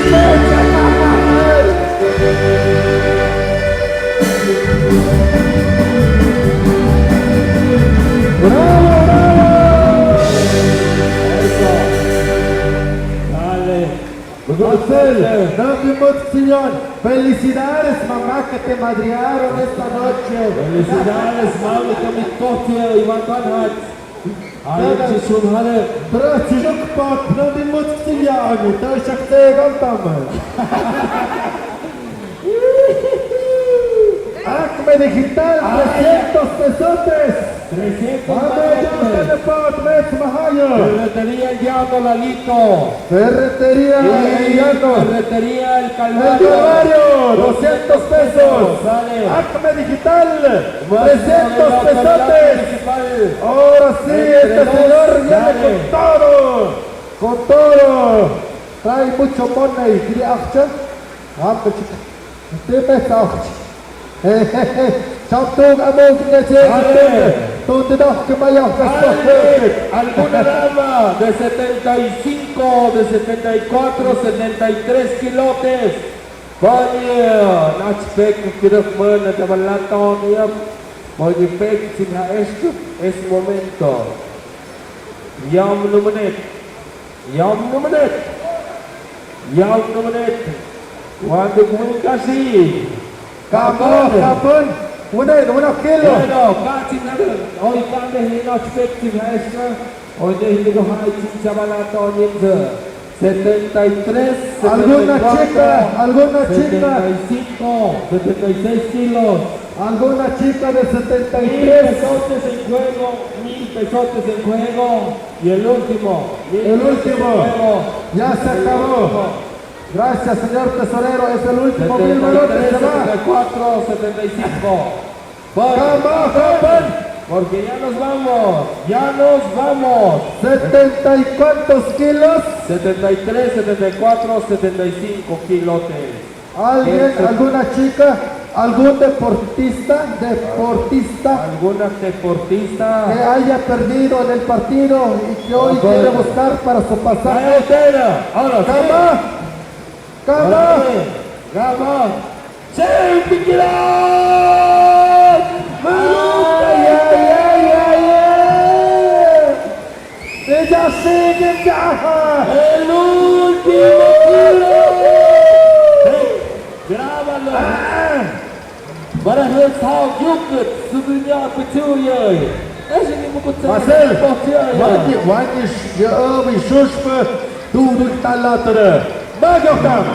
Marcel, señor, felicidades mamá que te madriaron esta noche. Felicidades, mami, que mi copia Ivan Kanhat. Ayrıca şunları. Bırakçılık bakına bir mutlu yani. Teşekkür ederim. Ahmed Digital, 300 pesotes. 300 Vamos, Department, Mahayo. Ferretería El Llano, Lalito. Ferretería El Llano. Ferretería El El Calvario. Calvario, 200 pesos. Sale. Acme Digital, Máximo 300 de la autoridad pesotes. municipal. Ahora sí, este Entre señor dos, viene dale. con todo. Con todo. Trae mucho money. ¿Quiere action? Vamos, chica. Usted me está Samtung among tú te das que vaya Alguna dama de 75, de 74, 73 kilotes. Banyak nak spek kira mana tabalaton ya. Mau dipek sini es momento. Yang menit. Yang menit. Yang menit. Waktu komunikasi. Kapun. Una kilo. Bueno, casi nada. Hoy kami hinot spek sini es. Hoy deh hindi ko hai sini tabalaton yun. 73, Alguna chica, 75, 76 kilos. alguna chica de 1000 73. pesotes en juego, 1000 pesotes en juego. Y el último, 1000 El pesos último. en juego. Ya se El acabó. último. Gracias, señor tesorero. Es el último 1000 balotes. 73, Se va. 74, 75. Kapun. Porque ya nos vamos, ya nos vamos. 70 y cuántos kilos. 73, 74, 75 kilotes. Alguien, alguna chica, algún deportista ¿Alguna deportista? que haya perdido en el partido y que hoy quiere buscar para su pasaje. Ahora Cama. Gama. ¡Sí, piquirán! Ella sigue viaja. ¡El último kilo! Grábalo! Para hur djupet så vill jag betyda. Jag känner mig på Marcel, wanneer je över suspe, doe du talatere. Bagokam.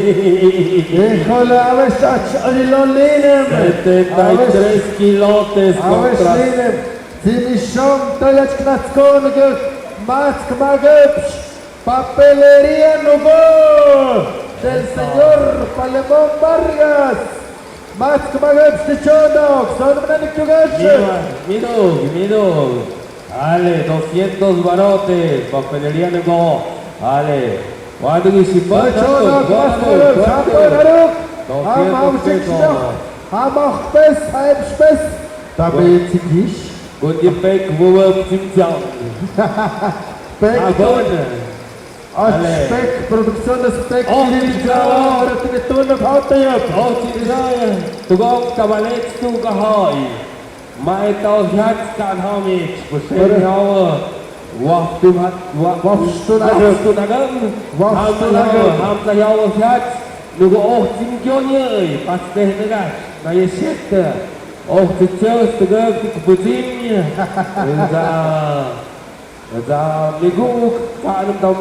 Híjole, a ver, Lolinem. 73 kilotes contra... Zimišom, Tojačk na Skongu, Matk Magepš, Papelería Nubo, del señor Palemón Vargas. Matk Magepš, Tichonok, Sonmenik Tugache. Minug. Ale, 200 barotes, papelería Nubo. Ale, ¿cuánto que si pasa? Tichonok, Maskolov, Champanaruk, Amauschikschnoch, Amachbes, Heimspes. Dabei Zikisch. Und die Beck, wo wir sind ja. Spek, produkcijna spek, Tugog kabalec tu gahoi. Mai tau hiat kan homich. Pusing hawa. Wah tu hat wah tu nagam. Ham ta hawa hiat. Nugo oh sim kyonye. Pas teh negas. Na yeset. Oh tu chos tugog tu puting. Da miguk paanam daw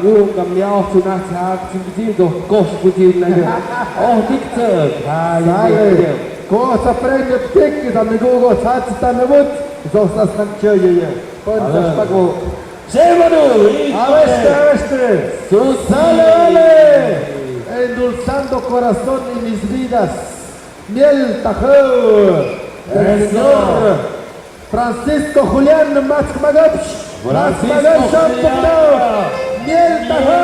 yung kamyaw sunah sa simbido kos putin na yun. Oh dikter. Ko sa prende ptik da migugo sat stanevut zostas nam cheye. Ponta spago. Sevanu. Aveste. Susale. Endulzando corazón y mis vidas. Miel tajo. El señor Francisco Julián Matk Magepš. Francisco Miel taho.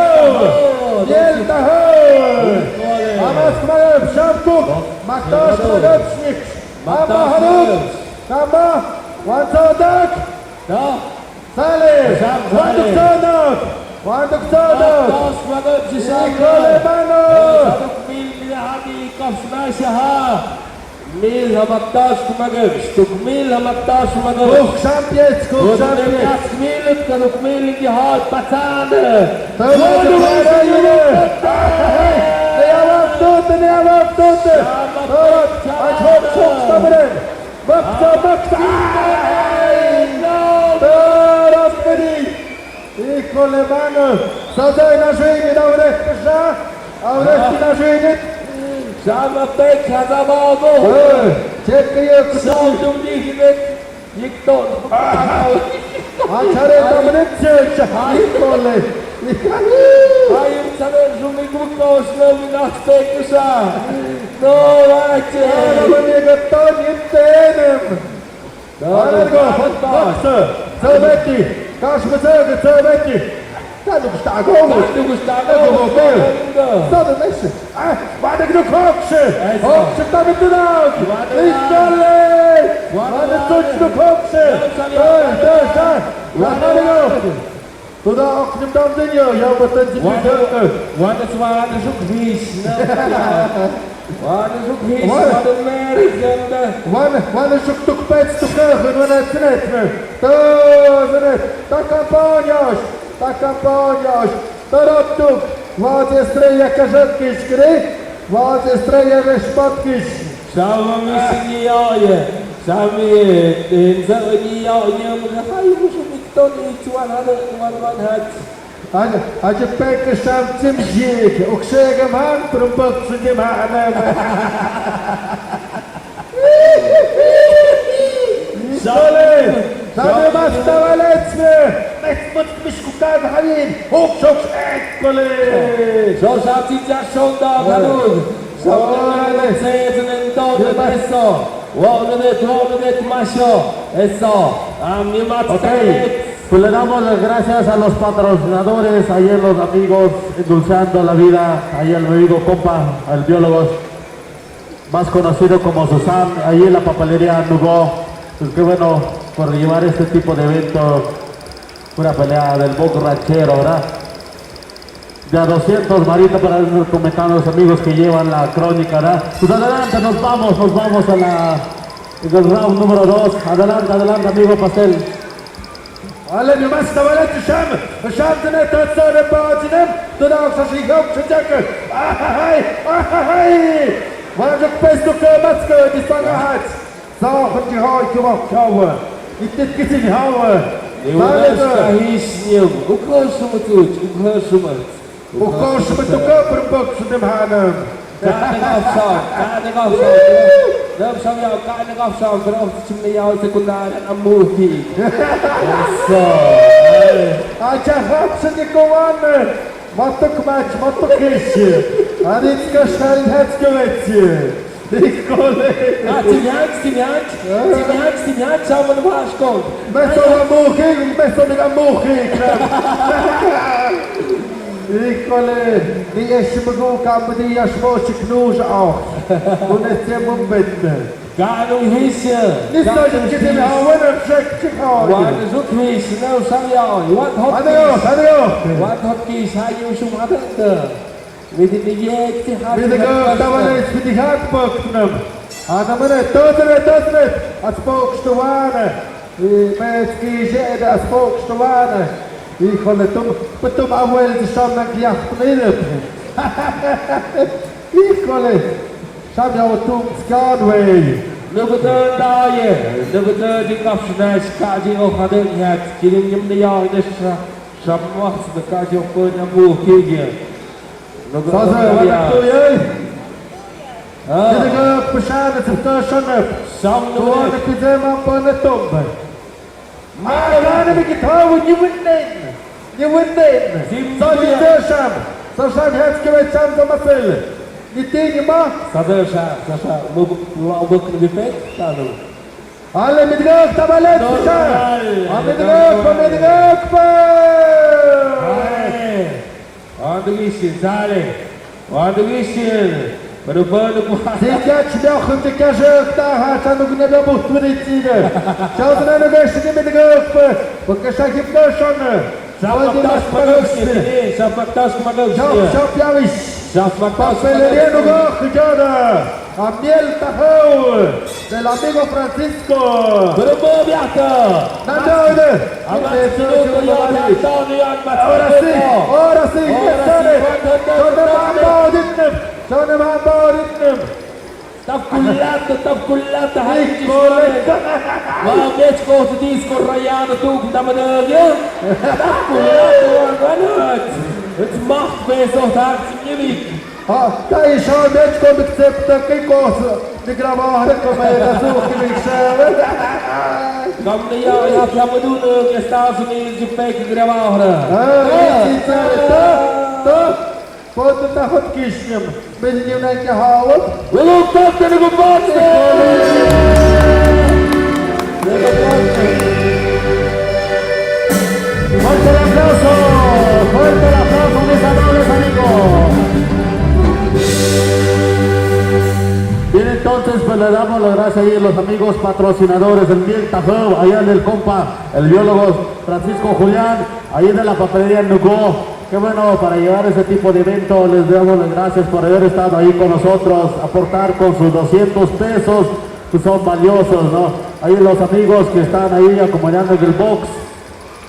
Matk Magepš, Shamtuk, Maktosh Magepšnik, Mama Haruk, Kama, Wanzodak, Sale, Wanduk Sodok, Nikole Bano, Mil hamaktash kumagabs, tukmil hamaktash kumagabs. Kuch Champions, Mil kanukmil in die Haut, Patane. Nikole Bano, Sadaj na żyjnie, na urechty ża, a urechty na żyjnie. Sama Beck hat aber auch so. Czekaj, jak Schau du dich mit Jikton. Ančare tam nechce, Nikole. Hayır sana şunu kukoşla bir naktekuşa. No vače. Araba niega to nitenem. Argo, faksa. Ceveti, kašme ceveti, ceveti. Kada gustavo. Sada neše. Vade gdje kokše. Kokše tam je tunak. Nikole. Vade točno kokše. Vade go. Tuda oknim tam denyo. Ja batan zimidaka. Vade svane žukviš. Vade žukviš. Vade merikenda. Vane šuktuk 500 kahven, vane cretme. To zret. Ta kampanjaš. Taraptuk, vācie streja kažatkiš kri, vācie streja vešpatkiš. Šāva visi jāja, šāvi inzāņi jāja, hai mušu nikto nīcu van hats. Aģe pēka šām cimžīki, ukšēgam hāng, prumpakt suģim hānam. Šāvi mastava lecme, nechmut kmišku kāda havīn, ukšokš ekkoli. Šo šācīcā šondā gadūd, šāvi sēdzinen dodot eso, vonudet mašo, eso, amnimat stāret. Pues le damos las gracias a los patrocinadores, ayer los amigos endulzando la vida, ayer el amigo compa, el biólogo más conocido como Susan, ahí en la papelería Nubo. Pues qué bueno por llevar este tipo de evento, una pelea del box ranchero, ¿verdad? De a 200 Marita para ir comentando a los amigos que llevan la crónica, ¿verdad? Pues adelante, nos vamos a el round número 2. Adelante, amigo Pastel. Ale mi masta walet sham tene tatsare bajinem tuda sashi gok chaka ahai wajak pesto kamatska di sangahat zahat di hay kuma kawa itet kitin hawa Uważka hiśnią, ukoszumatuć, Hoe kost je met de koperbox in hem hangen? Kaarten afzag. Zo jou, kaarten afzag. Terwijl ze met jou secundair en Amurti. Zo. Aja hapse die kowane. Wat ook kistje. En iets gescheld het gewetje. Die collega. Ah, Timianch, zou maar de baas komt. Met zo'n amoging. Die collega. Die is je begonnen kan met die jasmootje knoezen ook. Hoe net je moet bidden. Ga nu hissen. Niet dat je het in houden en zegt je Wat gewoon. is ook hissen? Nou, zou jou. Wat hot Adios. Wat hotkeys hij je zo hadden? Weet je niet, je Wie de goot, dat we eens met die gaat pakken hem. Dan maar net, tot net. Als spookste waren. Met kiezen, als spookste waren. Ik wil het doen. Maar toen al wel de zon naar die jacht beneden. Ik wil het. Sam jou toen skaan wij. Nu bedoel je, die kapsnijs, kaart je ook hadden het. Je neemt hem de jaar in de schap wacht, dan kan je ook voor een boel kijken. Zoals wat doe je? Dit is een persoon dat het tussen hebt. Sam de Gewoon weg. heb je hem op aan de tombe. Maar dan heb ik het houden, je moet nemen. Je moet nemen. Zo je tussen. Zo zijn het geweest samen van mijn vullen. Niet tegen me. Sasa, moet ik weer vet? Sasa. Alle met de rug, dat wel leuk zijn. Met de rug. Dit jaar nog op de kazeur, daar gaat hij nog net op het zien. Zou ze nou nog eens met de rug. Wat kan je tussen? Zo, jou is. Papelería no Gijona, Amiel Tajau, del amigo Francisco. Nandone. Ahora sí, Sono mambo ritm. Taf kullata, waarom dit grote dienst voor Rayane toe, dat we Taf kullata, het mag best nog hard niet. Dai show match com accepta que cosa de gravar como era azul que me chama. Kom de ja we doen je staat zo in je fake gravaren. Pode estar hot kishnem. Menino nem que hawa. We look up to the good Fuerte el aplauso, mis amables amigos. Bien, entonces pues le damos las gracias ahí a los amigos patrocinadores del Miel Tajau, allá del compa, el biólogo Francisco Julián, ahí de la papelería Nugó. Qué bueno, para llevar ese tipo de evento les damos las gracias por haber estado ahí con nosotros, aportar con sus 200 pesos, pues son valiosos, ¿no? Ahí los amigos que están ahí acompañando en el box,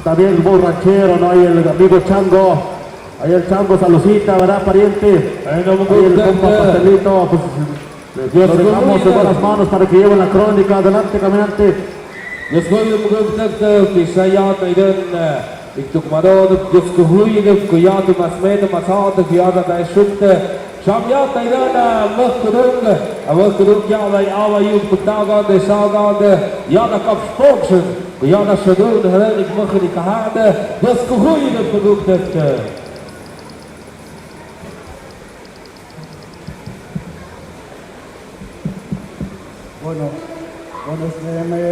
también el borrachero, ¿no? Ahí el amigo Chango, ahí el Chango Salucita, ¿verdad, pariente? Ahí el compa Pastelito, pues Dios dejamos en buenas manos para que lleven la crónica. Adelante, caminante. Dus gewoon ik zei ja tegen ik doe maar dat dus gehoeien of gejaagd maar smeden maar zaten gejaagd dat hij zoekte. Sam ja tegen wat gedronken en wat gedronken ja wij alle jongens betalen de zagen ja dat kan spoksen ja dat ze doen hè ik mag die gehaden dus gehoeien of gedronken het. Bueno,